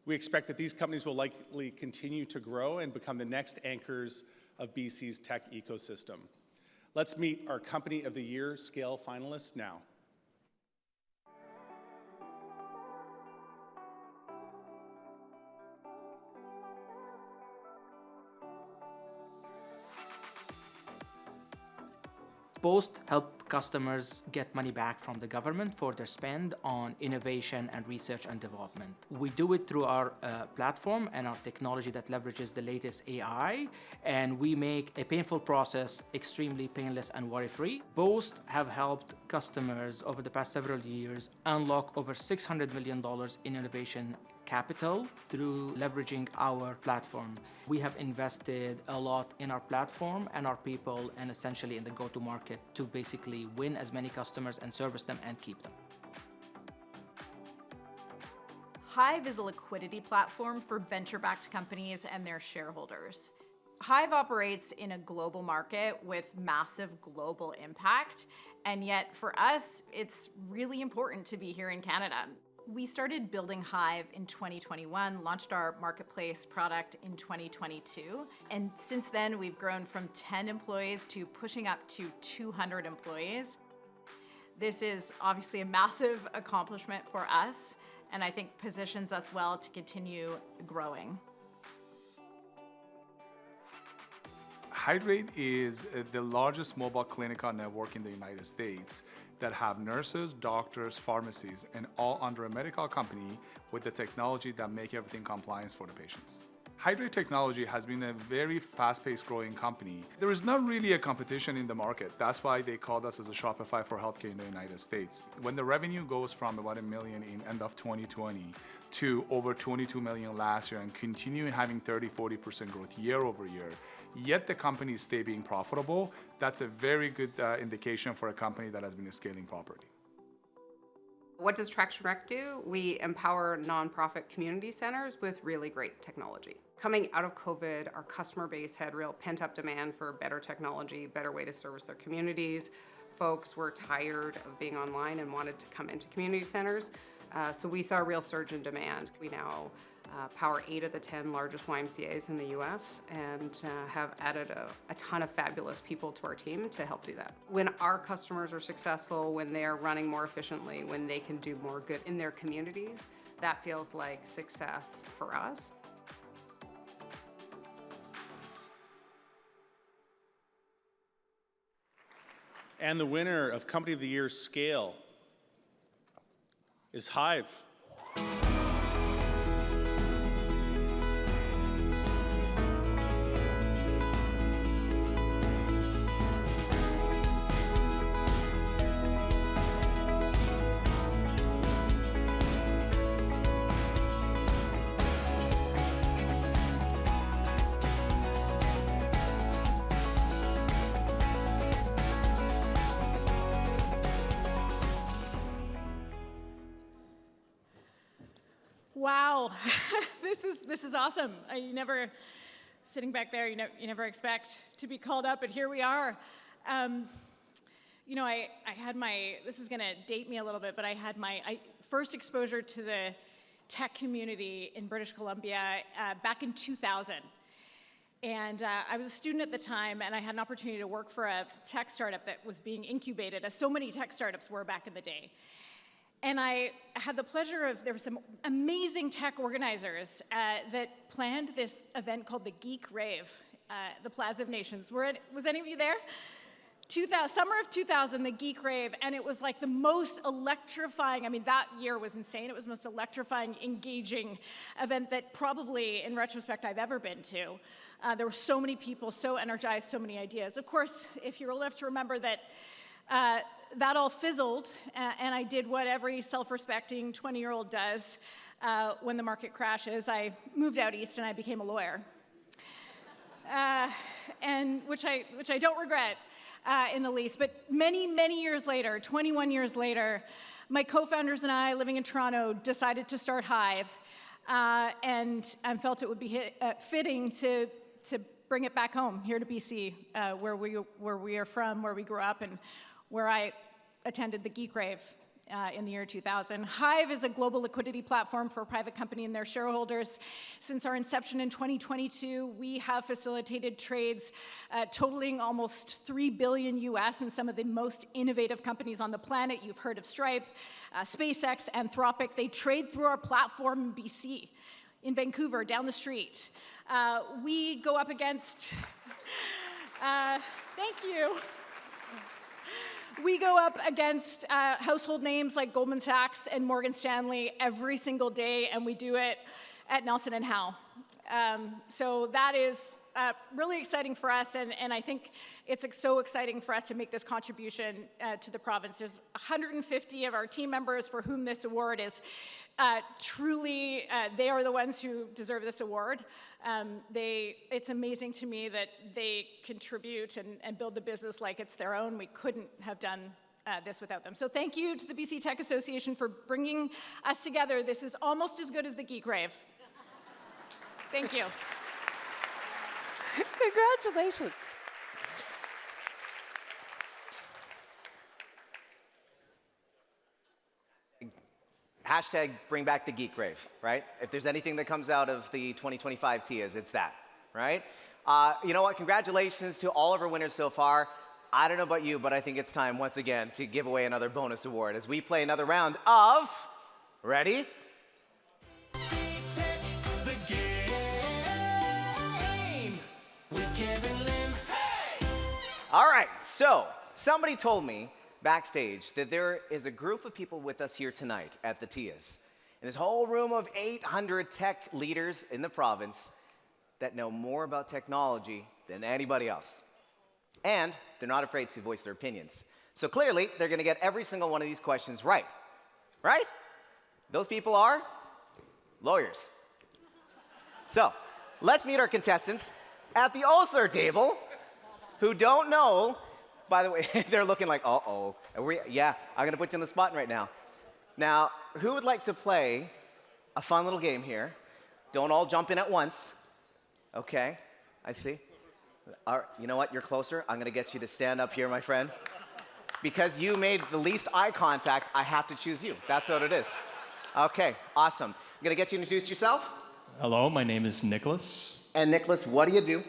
We expect that these companies will likely continue to grow and become the next anchors of BC's tech ecosystem. Let's meet our Company of the Year Scale finalists now.
Boast help customers get money back from the government for their spend on innovation and research and development. We do it through our platform and our technology that leverages the latest AI, and we make a painful process extremely painless and worry-free. Boast have helped customers over the past several years unlock over $600 million in innovation capital through leveraging our platform. We have invested a lot in our platform and our people, and essentially in the go-to-market to basically win as many customers and service them and keep them.
Hive is a liquidity platform for venture-backed companies and their shareholders. Hive operates in a global market with massive global impact, and yet for us, it's really important to be here in Canada. We started building Hive in 2021, launched our marketplace product in 2022, and since then we've grown from 10 employees to pushing up to 200 employees. This is obviously a massive accomplishment for us, and I think positions us well to continue growing.
Hydrate is the largest mobile clinical network in the United States that have nurses, doctors, pharmacies, and all under a medical company with the technology that make everything compliant for the patients. Hydrate Technology has been a very fast-paced growing company. There is not really a competition in the market. That's why they called us as a Shopify for healthcare in the United States. When the revenue goes from about $1 million in end of 2020 to over $22 million last year and continuing having 30-40% growth year over year, yet the company stay being profitable, that's a very good indication for a company that has been scaling properly.
What does Traction Rec do? We empower nonprofit community centers with really great technology. Coming out of COVID, our customer base had real pent-up demand for better technology, better way to service their communities. Folks were tired of being online and wanted to come into community centers. So we saw a real surge in demand. We now power 8 of the 10 largest YMCAs in the US and have added a ton of fabulous people to our team to help do that. When our customers are successful, when they are running more efficiently, when they can do more good in their communities, that feels like success for us.
And the winner of Company of the Year Scale is Hive.
Wow, this is awesome. You never, sitting back there, you never expect to be called up, but here we are. You know, I had my, this is gonna date me a little bit, but I had my first exposure to the tech community in British Columbia back in 2000. And I was a student at the time, and I had an opportunity to work for a tech startup that was being incubated, as so many tech startups were back in the day. And I had the pleasure of, there were some amazing tech organizers that planned this event called the Geek Rave, the Plaza of Nations. Was any of you there? Summer of 2000, the Geek Rave, and it was like the most electrifying, I mean, that year was insane. It was the most electrifying, engaging event that probably, in retrospect, I've ever been to. There were so many people, so energized, so many ideas. Of course, if you're old enough to remember that that all fizzled, and I did what every self-respecting 20-year-old does when the market crashes. I moved out east and I became a lawyer, and which I don't regret in the least. But many years later, 21 years later, my co-founders and I, living in Toronto, decided to start Hive, and felt it would be fitting to bring it back home here to BC, where we are from, where we grew up, and where I attended the Geek Rave in the year 2000. Hive is a global liquidity platform for a private company and their shareholders. Since our inception in 2022, we have facilitated trades totaling almost $3 billion US in some of the most innovative companies on the planet. You've heard of Stripe, SpaceX, Anthropic. They trade through our platform in BC, in Vancouver, down the street. We go up against, thank you. We go up against household names like Goldman Sachs and Morgan Stanley every single day, and we do it at Nelson and Howe. So that is really exciting for us, and I think it's so exciting for us to make this contribution to the province. There's 150 of our team members for whom this award is truly, they are the ones who deserve this award. It's amazing to me that they contribute and build the business like it's their own. We couldn't have done this without them. So thank you to the BC Tech Association for bringing us together. This is almost as good as the Geek Rave. Thank you.
Congratulations.
Hashtag bring back the Geek Rave, right? If there's anything that comes out of the 2025 TIAs, it's that, right? You know what? Congratulations to all of our winners so far. I don't know about you, but I think it's time once again to give away another bonus award as we play another round of, ready?
The game with Kevin Lim. Hey!
All right, so somebody told me backstage that there is a group of people with us here tonight at the TIAs, in this whole room of 800 tech leaders in the province that know more about technology than anybody else. And they're not afraid to voice their opinions. So clearly, they're gonna get every single one of these questions right. Right? Those people are lawyers. So, let's meet our contestants at the Osler table who don't know. By the way, they're looking like, uh-oh. Yeah, I'm going to put you on the spot right now. Now, who would like to play a fun little game here? Don't all jump in at once. Okay, I see. All right, you know what? You're closer. I'm going to get you to stand up here, my friend. Because you made the least eye contact, I have to choose you. That's what it is. Okay, awesome. I'm going to get you to introduce yourself.
Hello, my name is Nicholas.
And Nicholas, what do you do?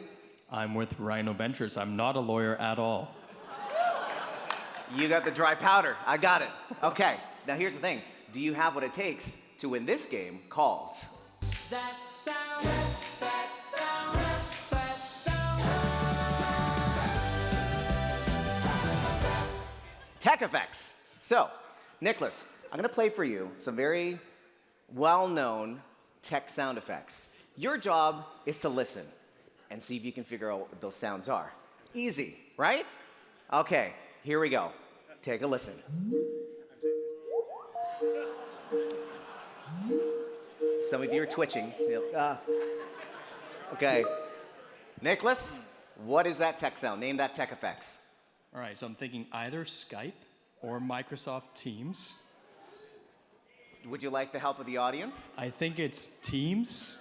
I'm with Rhino Ventures. I'm not a lawyer at all.
You got the dry powder. I got it. Okay, now here's the thing. Do you have what it takes to win this game called
That sound, that sound, that sound.
Tech Effects? So, Nicholas, I'm going to play for you some very well-known tech sound effects. Your job is to listen and see if you can figure out what those sounds are. Easy, right? Okay, here we go. Take a listen. Some of you are twitching. Okay. Nicholas, what is that tech sound? Name that tech effects.
All right, so I'm thinking either Skype or Microsoft Teams.
Would you like the help of the audience?
I think it's Teams.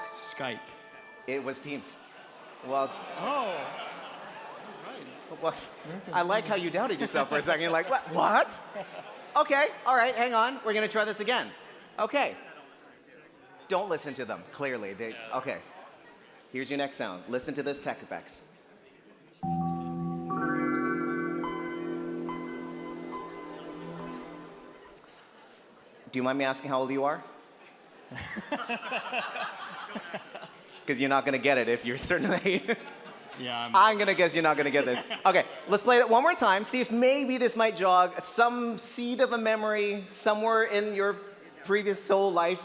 Skype.
It was Teams. Well,
oh.
Well, I like how you doubted yourself for a second. You're like, what? What? Okay, all right, hang on. We're going to try this again. Okay. Don't listen to them, clearly. Okay. Here's your next sound. Listen to this tech effects. Do you mind me asking how old you are? Because you're not going to get it if you're certainly...
Yeah,
I'm going to guess you're not going to get this. Okay, let's play it one more time. See if maybe this might jog some seed of a memory somewhere in your previous soul life.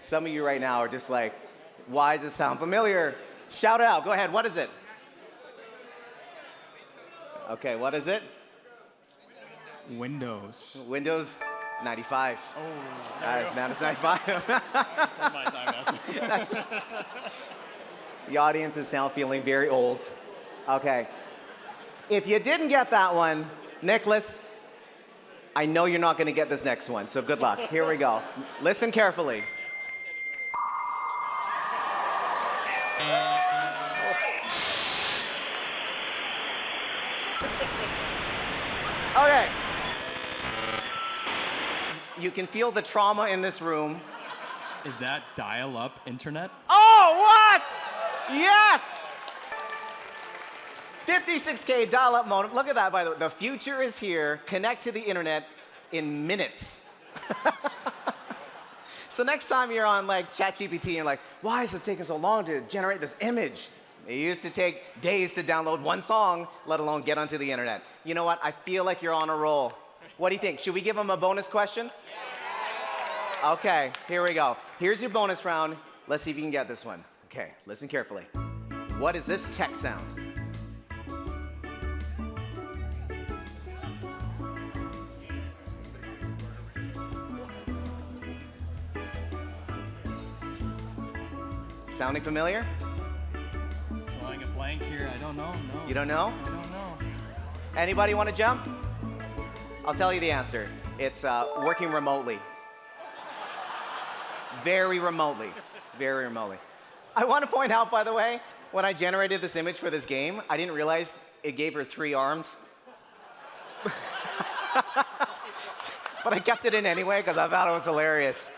Some of you right now are just like, why does it sound familiar? Shout it out. Go ahead. What is it? Okay, what is it?
Windows.
Windows 95.
Oh,
Nice, now it's 95.
my time,
The audience is now feeling very old. Okay. If you didn't get that one, Nicholas, I know you're not going to get this next one, so good luck. Here we go. Listen carefully. Okay. You can feel the trauma in this room.
Is that dial-up internet?
Oh, what? Yes! 56K dial-up modem. Look at that, by the way. The future is here. Connect to the internet in minutes. So next time you're on like ChatGPT and you're like, why is this taking so long to generate this image? It used to take days to download one song, let alone get onto the internet. You know what? I feel like you're on a roll. What do you think? Should we give them a bonus question? Okay, here we go. Here's your bonus round. Let's see if you can get this one. Okay, listen carefully. What is this tech sound? Sounding familiar?
Drawing a blank here. I don't know. No.
You don't know?
I don't know.
Anybody want to jump? I'll tell you the answer. It's working remotely. Very remotely. Very remotely. I want to point out, by the way, when I generated this image for this game, I didn't realize it gave her 3 arms. But I kept it in anyway because I thought it was hilarious.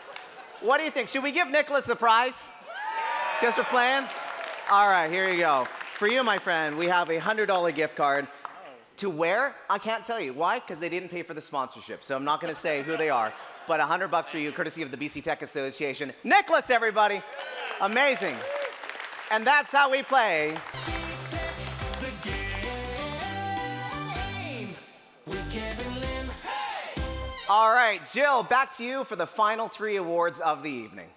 What do you think? Should we give Nicholas the prize? Just for playing? All right, here you go. For you, my friend, we have a $100 gift card. To where? I can't tell you. Why? Because they didn't pay for the sponsorship. So I'm not going to say who they are. But $100 for you, courtesy of the BC Tech Association. Nicholas, everybody. Amazing. And that's how we play. All right, Jill, back to you for the final 3 awards of the evening.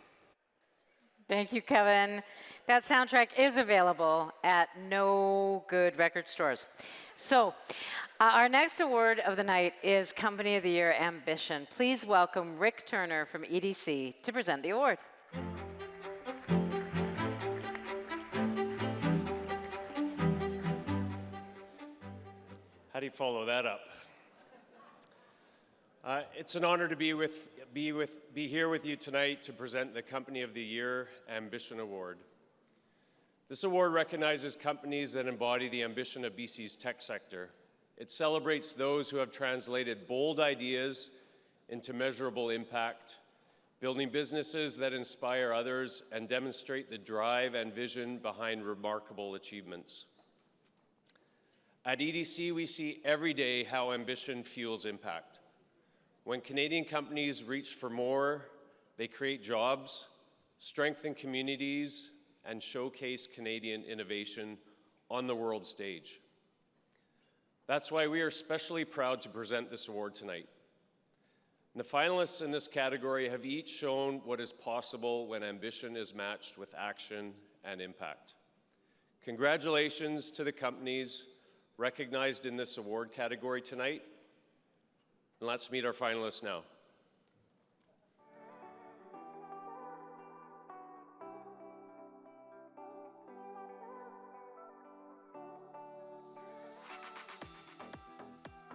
Thank you, Kevin. That soundtrack is available at no good record stores. So, our next award of the night is Company of the Year Ambition. Please welcome Rick Turner from EDC to present the award.
How do you follow that up? It's an honor to be here with you tonight to present the Company of the Year Ambition Award. This award recognizes companies that embody the ambition of BC's tech sector. It celebrates those who have translated bold ideas into measurable impact, building businesses that inspire others and demonstrate the drive and vision behind remarkable achievements. At EDC, we see every day how ambition fuels impact. When Canadian companies reach for more, they create jobs, strengthen communities, and showcase Canadian innovation on the world stage. That's why we are especially proud to present this award tonight. The finalists in this category have each shown what is possible when ambition is matched with action and impact. Congratulations to the companies recognized in this award category tonight. And let's meet our finalists now.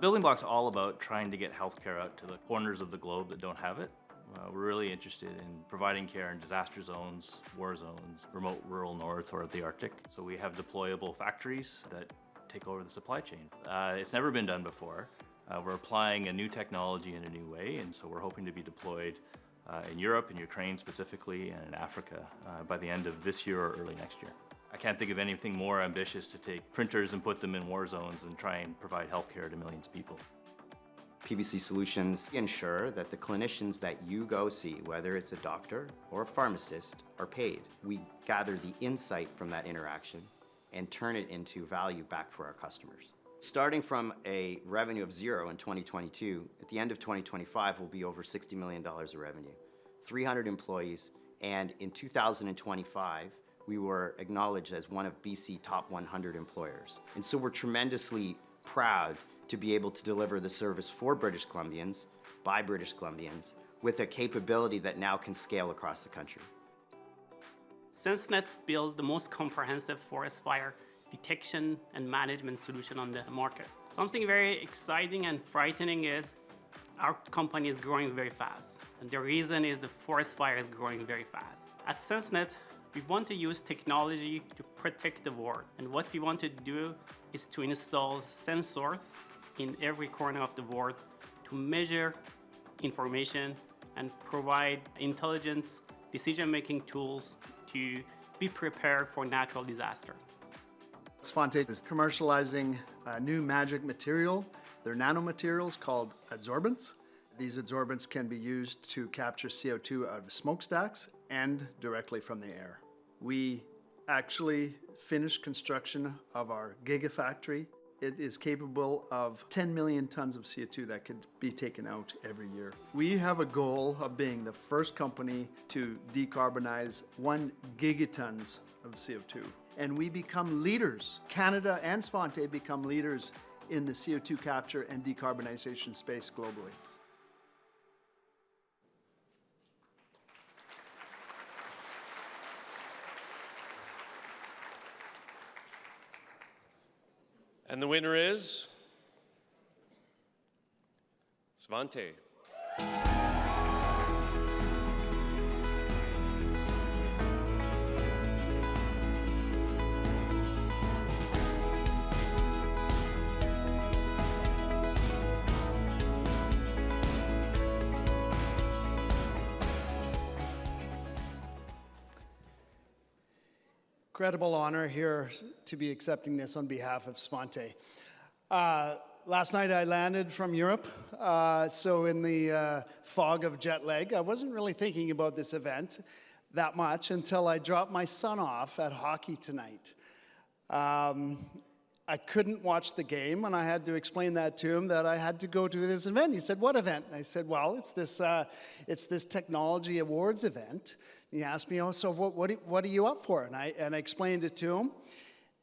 Building Block's all about trying to get healthcare out to the corners of the globe that don't have it. We're really interested in providing care in disaster zones, war zones, remote rural north, or the Arctic. So we have deployable factories that take over the supply chain. It's never been done before. We're applying a new technology in a new way, and so we're hoping to be deployed in Europe, in Ukraine specifically, and in Africa by the end of this year or early next year. I can't think of anything more ambitious to take printers and put them in war zones and try and provide healthcare to millions of people.
PBC Solutions ensure that the clinicians that you go see, whether it's a doctor or a pharmacist, are paid. We gather the insight from that interaction and turn it into value back for our customers. Starting from a revenue of 0 in 2022, at the end of 2025 will be over $60 million of revenue, 300 employees, and in 2025, we were acknowledged as one of BC top 100 employers. And so we're tremendously proud to be able to deliver the service for British Columbians, by British Columbians, with a capability that now can scale across the country.
SenseNet builds the most comprehensive forest fire detection and management solution on the market. Something very exciting and frightening is our company is growing very fast. And the reason is the forest fire is growing very fast. At SenseNet, we want to use technology to protect the world. And what we want to do is to install sensors in every corner of the world to measure information and provide intelligent decision-making tools to be prepared for natural disasters.
Svante is commercializing a new magic material. They're nanomaterials called adsorbents. These adsorbents can be used to capture CO2 out of smokestacks and directly from the air. We actually finished construction of our gigafactory. It is capable of 10 million tons of CO2 that could be taken out every year. We have a goal of being the first company to decarbonize 1 gigatons of CO2. And we become leaders. Canada and Svante become leaders in the CO2 capture and decarbonization space globally.
And the winner is Svante.
Incredible honor here to be accepting this on behalf of Svante. Last night I landed from Europe, so in the fog of jet lag, I wasn't really thinking about this event that much until I dropped my son off at hockey tonight. I couldn't watch the game, and I had to explain that to him that I had to go to this event. He said, "What event?" And I said, "Well, it's this technology awards event." He asked me, "Oh, so what are you up for?" And I explained it to him.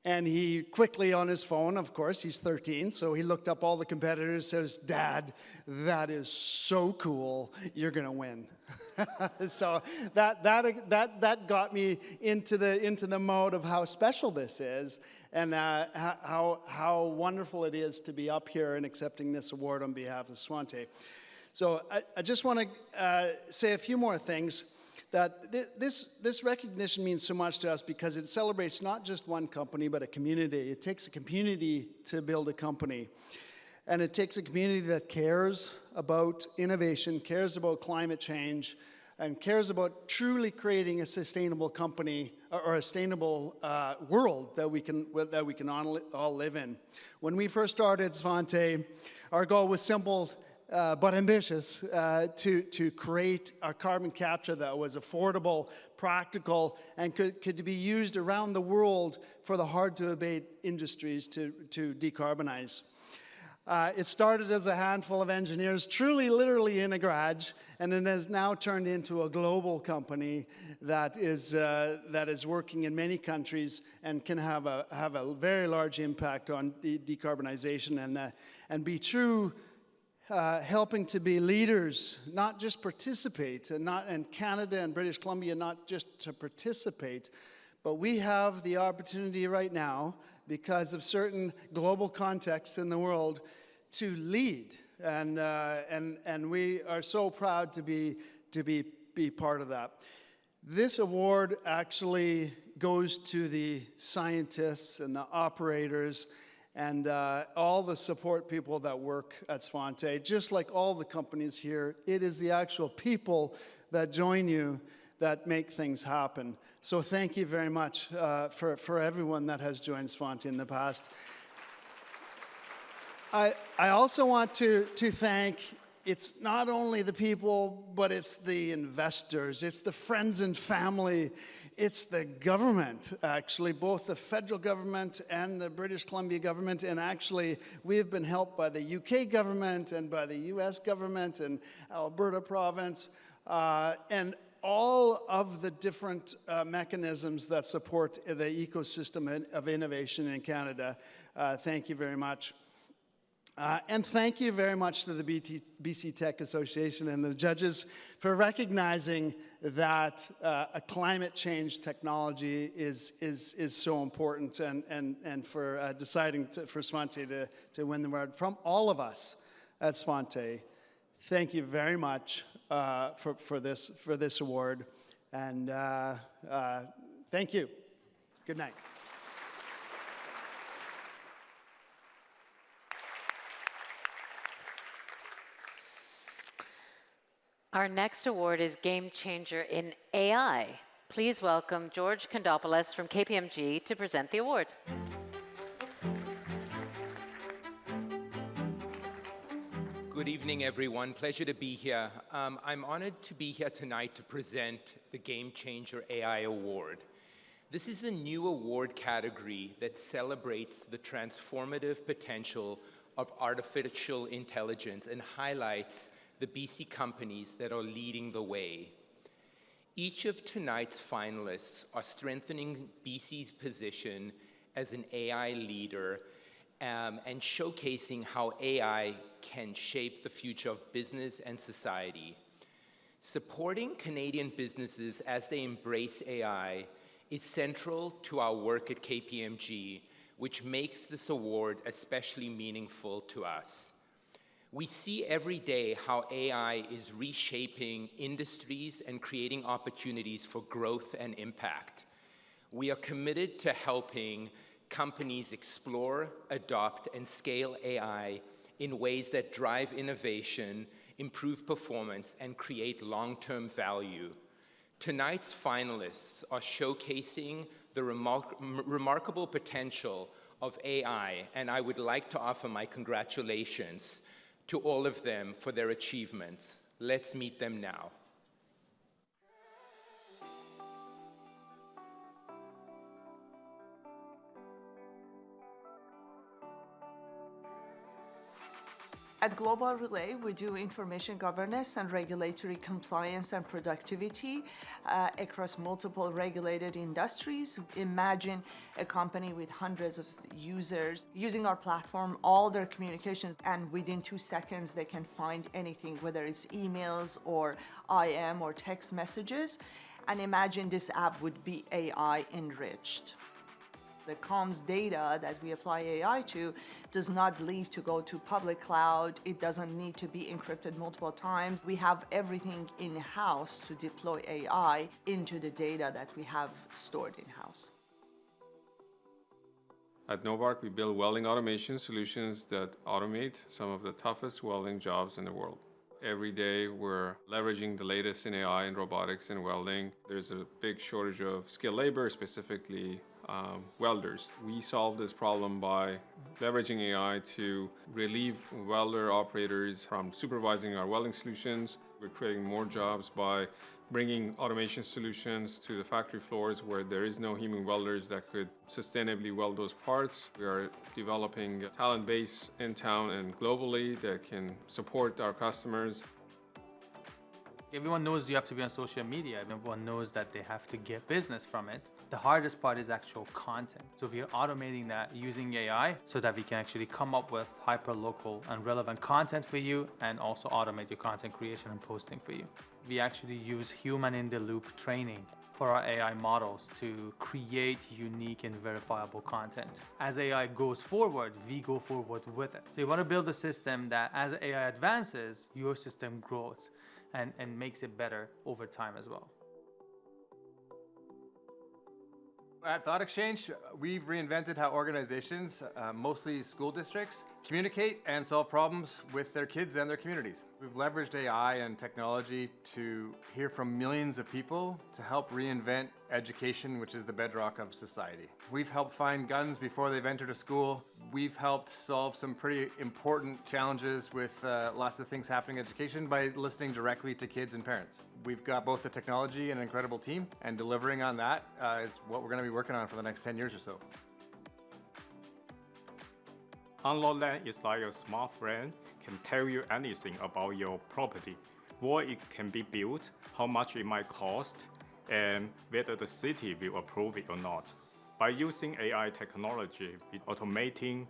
And he quickly on his phone, of course, he's 13, so he looked up all the competitors, says, "Dad, that is so cool, you're gonna win." So that got me into the mode of how special this is, and how wonderful it is to be up here and accepting this award on behalf of Svante. So I just want to say a few more things. That this recognition means so much to us because it celebrates not just one company, but a community. It takes a community to build a company. And it takes a community that cares about innovation, cares about climate change, and cares about truly creating a sustainable company or a sustainable world that we can all live in. When we first started Svante, our goal was simple, but ambitious, to create a carbon capture that was affordable, practical, and could be used around the world for the hard-to-abate industries to decarbonize. It started as a handful of engineers, truly, literally in a garage, and it has now turned into a global company that is working in many countries and can have a very large impact on decarbonization and be true. Helping to be leaders, not just participate, and Canada and British Columbia not just to participate, but we have the opportunity right now, because of certain global contexts in the world, to lead, and we are so proud to be part of that. This award actually goes to the scientists and the operators and all the support people that work at Svante. Just like all the companies here, it is the actual people that join you that make things happen. So thank you very much for everyone that has joined Svante in the past. I also want to thank, it's not only the people, but it's the investors, it's the friends and family, it's the government, actually, both the federal government and the British Columbia government, and actually we have been helped by the UK government and by the US government and Alberta province, and all of the different mechanisms that support the ecosystem of innovation in Canada. Thank you very much. And thank you very much to the BC Tech Association and the judges for recognizing that a climate change technology is so important, and for deciding for Svante to win the award. From all of us at Svante, thank you very much for this award, and thank you. Good night.
Our next award is Game Changer in AI. Please welcome George Kondopoulos from KPMG to present the award.
Good evening, everyone. Pleasure to be here. I'm honored to be here tonight to present the Game Changer AI Award. This is a new award category that celebrates the transformative potential of artificial intelligence and highlights the BC companies that are leading the way. Each of tonight's finalists are strengthening BC's position as an AI leader and showcasing how AI can shape the future of business and society. Supporting Canadian businesses as they embrace AI is central to our work at KPMG, which makes this award especially meaningful to us. We see every day how AI is reshaping industries and creating opportunities for growth and impact. We are committed to helping companies explore, adopt, and scale AI in ways that drive innovation, improve performance, and create long-term value. Tonight's finalists are showcasing the remarkable potential of AI, and I would like to offer my congratulations to all of them for their achievements. Let's meet them now.
At Global Relay, we do information governance and regulatory compliance and productivity across multiple regulated industries. Imagine a company with hundreds of users using our platform, all their communications, and within 2 seconds they can find anything, whether it's emails or IM or text messages. And imagine this app would be AI enriched. The comms data that we apply AI to does not leave to go to public cloud. It doesn't need to be encrypted multiple times. We have everything in-house to deploy AI into the data that we have stored in-house.
At Novark, we build welding automation solutions that automate some of the toughest welding jobs in the world. Every day, we're leveraging the latest in AI and robotics and welding. There's a big shortage of skilled labor, specifically welders. We solve this problem by leveraging AI to relieve welder operators from supervising our welding solutions. We're creating more jobs by bringing automation solutions to the factory floors where there is no human welders that could sustainably weld those parts. We are developing a talent base in town and globally that can support our customers.
Everyone knows you have to be on social media. Everyone knows that they have to get business from it. The hardest part is actual content. So we are automating that using AI so that we can actually come up with hyper-local and relevant content for you and also automate your content creation and posting for you. We actually use human-in-the-loop training for our AI models to create unique and verifiable content. As AI goes forward, we go forward with it. So you want to build a system that as AI advances, your system grows and makes it better over time as well.
At Thought Exchange, we've reinvented how organizations, mostly school districts, communicate and solve problems with their kids and their communities. We've leveraged AI and technology to hear from millions of people to help reinvent education, which is the bedrock of society. We've helped find guns before they've entered a school. We've helped solve some pretty important challenges with lots of things happening in education by listening directly to kids and parents. We've got both the technology and an incredible team, and delivering on that is what we're going to be working on for the next 10 years or so.
Unlocked land is like a smart friend, can tell you anything about your property, where it can be built, how much it might cost, and whether the city will approve it or not. By using AI technology, with automating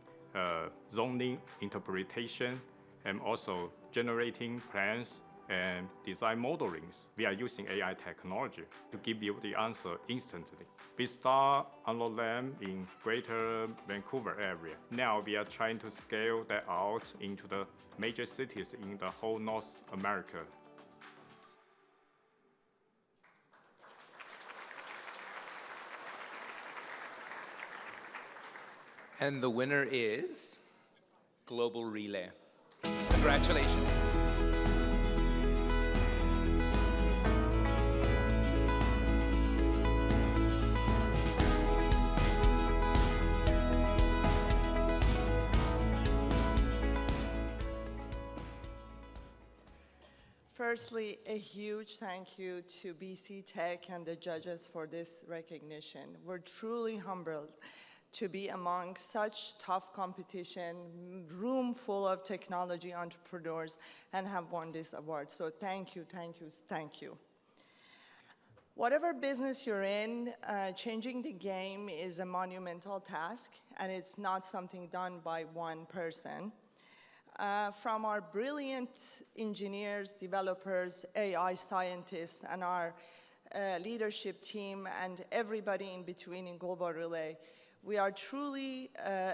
zoning interpretation and also generating plans and design modelings, we are using AI technology to give you the answer instantly. We start Unlocked Land in Greater Vancouver area. Now we are trying to scale that out into the major cities in the whole North America.
And the winner is Global Relay. Congratulations.
Firstly, a huge thank you to BC Tech and the judges for this recognition. We're truly humbled to be among such tough competition, room full of technology entrepreneurs, and have won this award. So thank you, thank you, thank you. Whatever business you're in, changing the game is a monumental task, and it's not something done by one person. From our brilliant engineers, developers, AI scientists, and our leadership team, and everybody in between in Global Relay, we are truly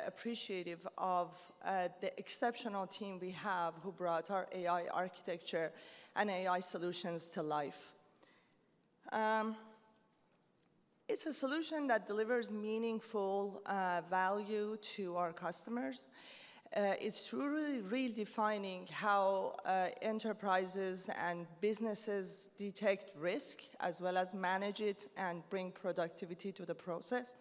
appreciative of the exceptional team we have who brought our AI architecture and AI solutions to life. It's a solution that delivers meaningful value to our customers. It's truly redefining how enterprises and businesses detect risk as well as manage it and bring productivity to the process.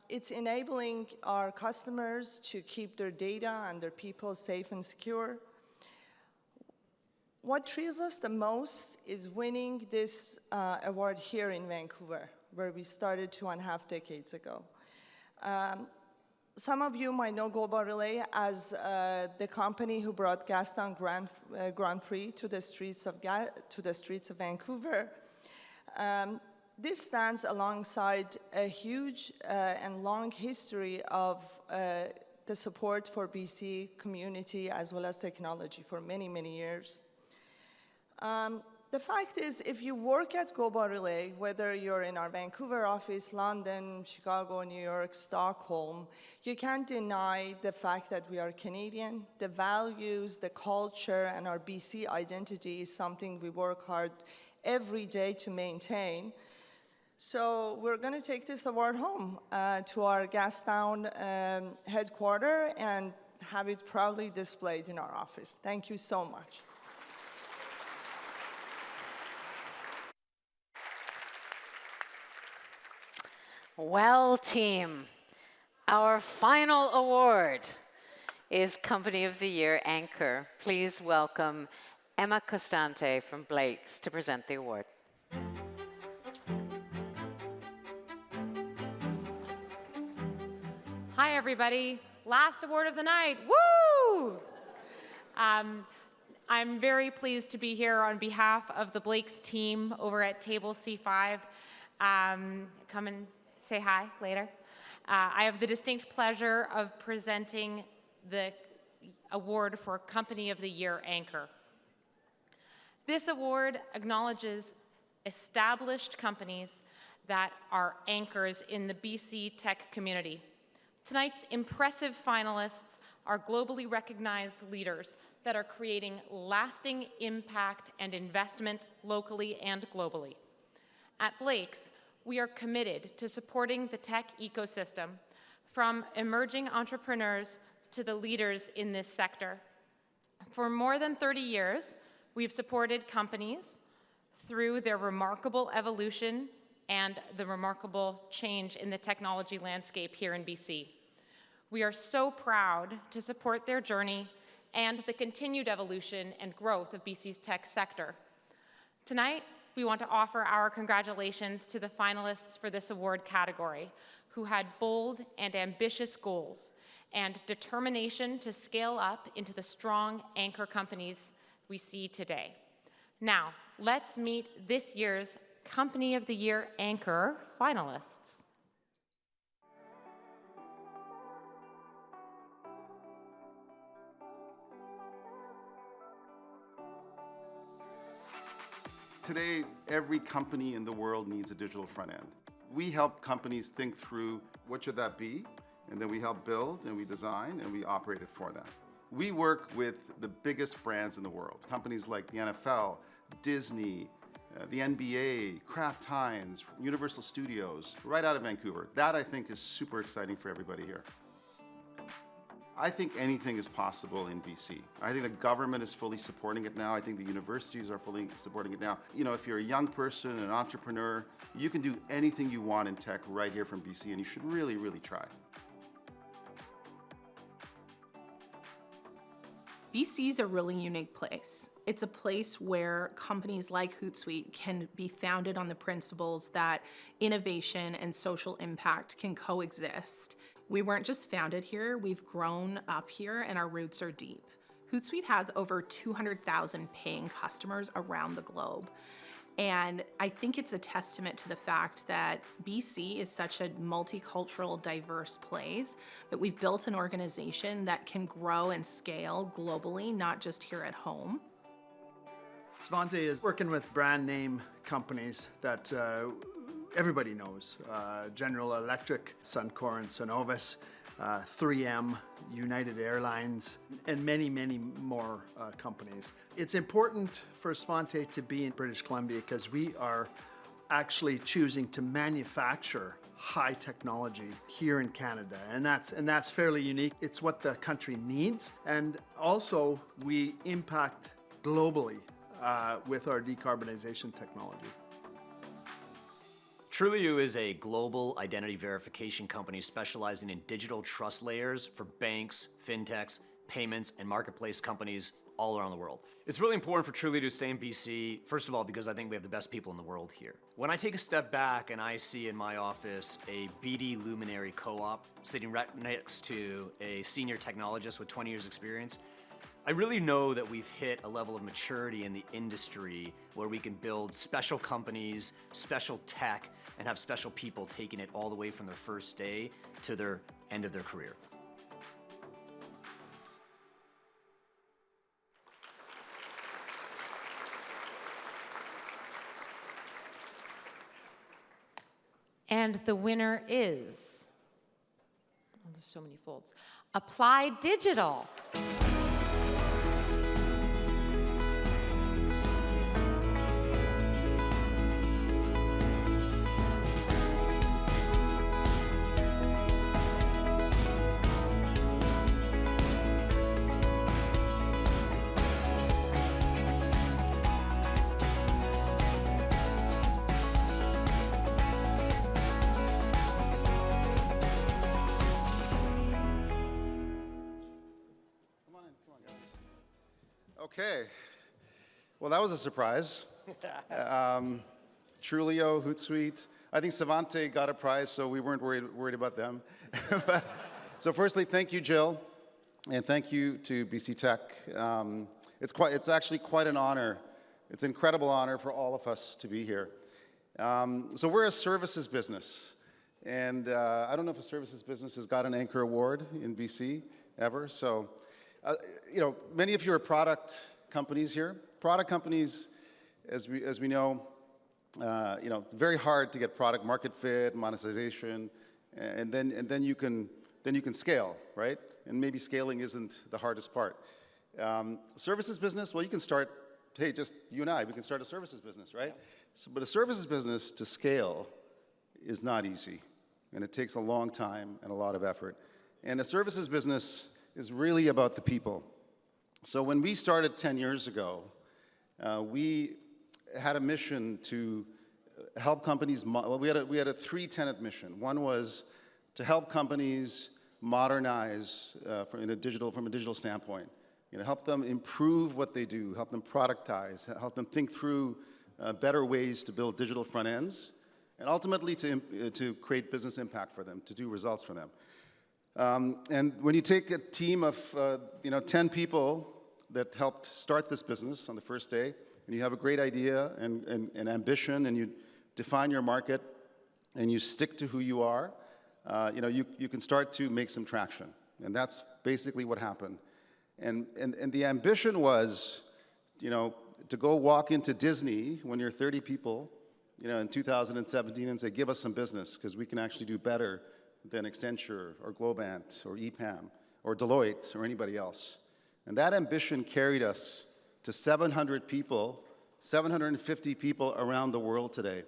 It's enabling our customers to keep their data and their people safe and secure. What thrills us the most is winning this award here in Vancouver, where we started 2.5 decades ago. Some of you might know Global Relay as the company who brought Gastown Grand Prix to the streets of Vancouver. This stands alongside a huge and long history of the support for BC community as well as technology for many, many years. The fact is, if you work at Global Relay, whether you're in our Vancouver office, London, Chicago, New York, Stockholm, you can't deny the fact that we are Canadian. The values, the culture, and our BC identity is something we work hard every day to maintain. So we're going to take this award home to our Gastown headquarters and have it proudly displayed in our office. Thank you so much.
Well, team, our final award is Company of the Year Anchor. Please welcome Emma Costante from Blake's to present the award.
Hi, everybody. Last award of the night. Woo! I'm very pleased to be here on behalf of the Blake's team over at Table C5. Come and say hi later. I have the distinct pleasure of presenting the award for Company of the Year Anchor. This award acknowledges established companies that are anchors in the BC tech community. Tonight's impressive finalists are globally recognized leaders that are creating lasting impact and investment locally and globally. At Blake's, we are committed to supporting the tech ecosystem, from emerging entrepreneurs to the leaders in this sector. For more than 30 years, we've supported companies through their remarkable evolution and the remarkable change in the technology landscape here in BC. We are so proud to support their journey and the continued evolution and growth of BC's tech sector. Tonight, we want to offer our congratulations to the finalists for this award category, who had bold and ambitious goals and determination to scale up into the strong anchor companies we see today. Now, let's meet this year's Company of the Year Anchor finalists.
Today, every company in the world needs a digital front end. We help companies think through what should that be, and then we help build and we design and we operate it for them. We work with the biggest brands in the world, companies like the NFL, Disney, the NBA, Kraft Heinz, Universal Studios, right out of Vancouver. That, I think, is super exciting for everybody here. I think anything is possible in BC. I think the government is fully supporting it now. I think the universities are fully supporting it now. You know, if you're a young person, an entrepreneur, you can do anything you want in tech right here from BC, and you should really, really try.
BC is a really unique place. It's a place where companies like Hootsuite can be founded on the principles that innovation and social impact can coexist. We weren't just founded here, we've grown up here and our roots are deep. Hootsuite has over 200,000 paying customers around the globe. And I think it's a testament to the fact that BC is such a multicultural, diverse place that we've built an organization that can grow and scale globally, not just here at home.
Svante is working with brand name companies that everybody knows. General Electric, Suncor and Cenovus, 3M, United Airlines, and many, many more companies. It's important for Svante to be in British Columbia because we are actually choosing to manufacture high technology here in Canada, and that's fairly unique. It's what the country needs, and also we impact globally with our decarbonization technology.
Trulioo is a global identity verification company specializing in digital trust layers for banks, fintechs, payments, and marketplace companies all around the world. It's really important for Truly to stay in BC, first of all, because I think we have the best people in the world here. When I take a step back and I see in my office a BD luminary co-op sitting right next to a senior technologist with 20 years experience, I really know that we've hit a level of maturity in the industry where we can build special companies, special tech, and have special people taking it all the way from their first day to their end of their career.
And the winner is, oh, there's so many folds, Applied Digital.
Okay. Well, that was a surprise. Trulio, Hootsuite. I think Savante got a prize, so we weren't worried about them. So firstly, thank you, Jill, and thank you to BC Tech. It's actually quite an honor. It's an incredible honor for all of us to be here. So we're a services business, and I don't know if a services business has got an Anchor Award in BC ever. So, many of you are product companies here. Product companies, as we know, it's very hard to get product market fit, monetization, and then you can scale, right? And maybe scaling isn't the hardest part. Services business, well, you can start. Hey, just you and I, we can start a services business, right? So, but a services business to scale is not easy, and it takes a long time and a lot of effort. And a services business is really about the people. So when we started 10 years ago, we had a mission to help companies. Well, we had a three-tenet mission. One was to help companies modernize from a digital standpoint. Help them improve what they do, help them productize, help them think through better ways to build digital front ends, and ultimately to create business impact for them, to do results for them. And when you take a team of 10 people that helped start this business on the first day, and you have a great idea and ambition, and you define your market, and you stick to who you are, you can start to make some traction. And that's basically what happened. And the ambition was, to go walk into Disney when you're 30 people, in 2017 and say, give us some business, because we can actually do better than Accenture or Globant or EPAM or Deloitte or anybody else. And that ambition carried us to 700 people, 750 people around the world today.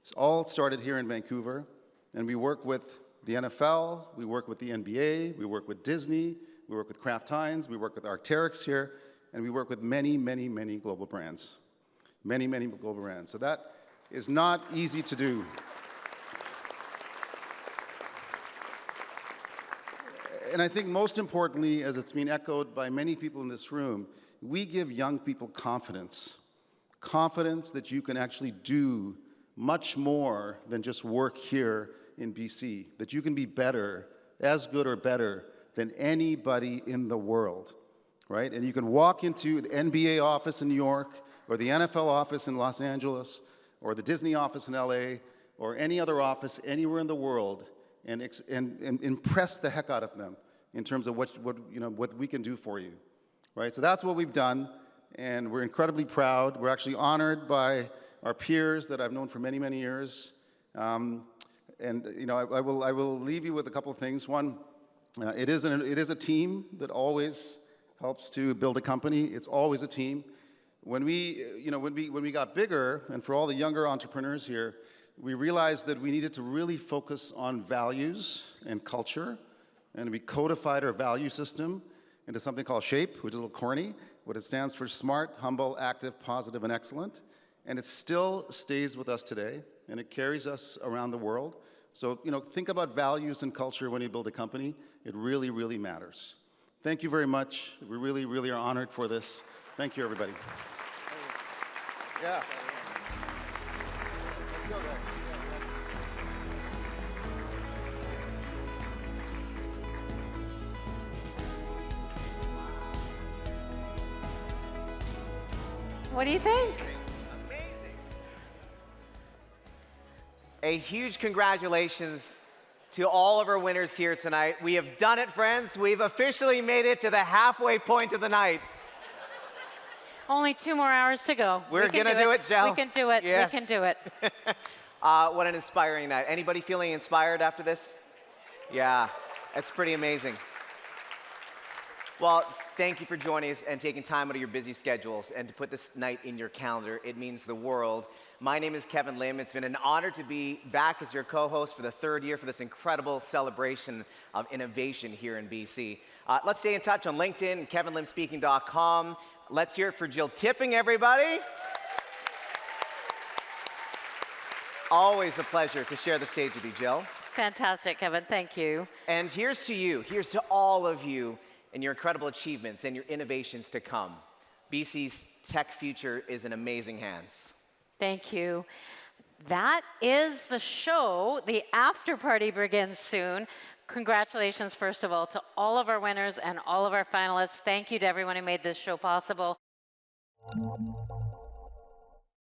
It's all started here in Vancouver, and we work with the NFL, we work with the NBA, we work with Disney, we work with Kraft Heinz, we work with Arc'teryx here, and we work with many, many, many global brands. Many, many global brands. So that is not easy to do. And I think most importantly, as it's been echoed by many people in this room, we give young people confidence. Confidence that you can actually do much more than just work here in BC, that you can be better, as good or better than anybody in the world, right? And you can walk into the NBA office in New York, or the NFL office in Los Angeles, or the Disney office in LA, or any other office anywhere in the world, and impress the heck out of them in terms of what we can do for you, right? So that's what we've done, and we're incredibly proud. We're actually honored by our peers that I've known for many, many years. I will leave you with a couple of things. One, it is a team that always helps to build a company. It's always a team. When we got bigger, and for all the younger entrepreneurs here, we realized that we needed to really focus on values and culture, and we codified our value system into something called SHAPE, which is a little corny, but it stands for smart, humble, active, positive, and excellent. And it still stays with us today, and it carries us around the world. So, think about values and culture when you build a company. It really, really matters. Thank you very much. We really, really are honored for this. Thank you, everybody. Yeah.
What do you think?
A huge congratulations to all of our winners here tonight. We have done it, friends. We've officially made it to the halfway point of the night.
Only 2 more hours to go.
We're going to do it, Jill.
We can do it.
Yes.
We can do it.
What an inspiring night. Anybody feeling inspired after this? Yeah, it's pretty amazing. Well, thank you for joining us and taking time out of your busy schedules and to put this night in your calendar. It means the world. My name is Kevin Lim. It's been an honor to be back as your co-host for the 3rd year for this incredible celebration of innovation here in BC. Let's stay in touch on LinkedIn, kevinlimspeaking.com. Let's hear it for Jill Tipping, everybody. Always a pleasure to share the stage with you, Jill.
Fantastic, Kevin. Thank you.
And here's to you. Here's to all of you and your incredible achievements and your innovations to come. BC's tech future is in amazing hands.
Thank you. That is the show. The after party begins soon. Congratulations, first of all, to all of our winners and all of our finalists. Thank you to everyone who made this show possible.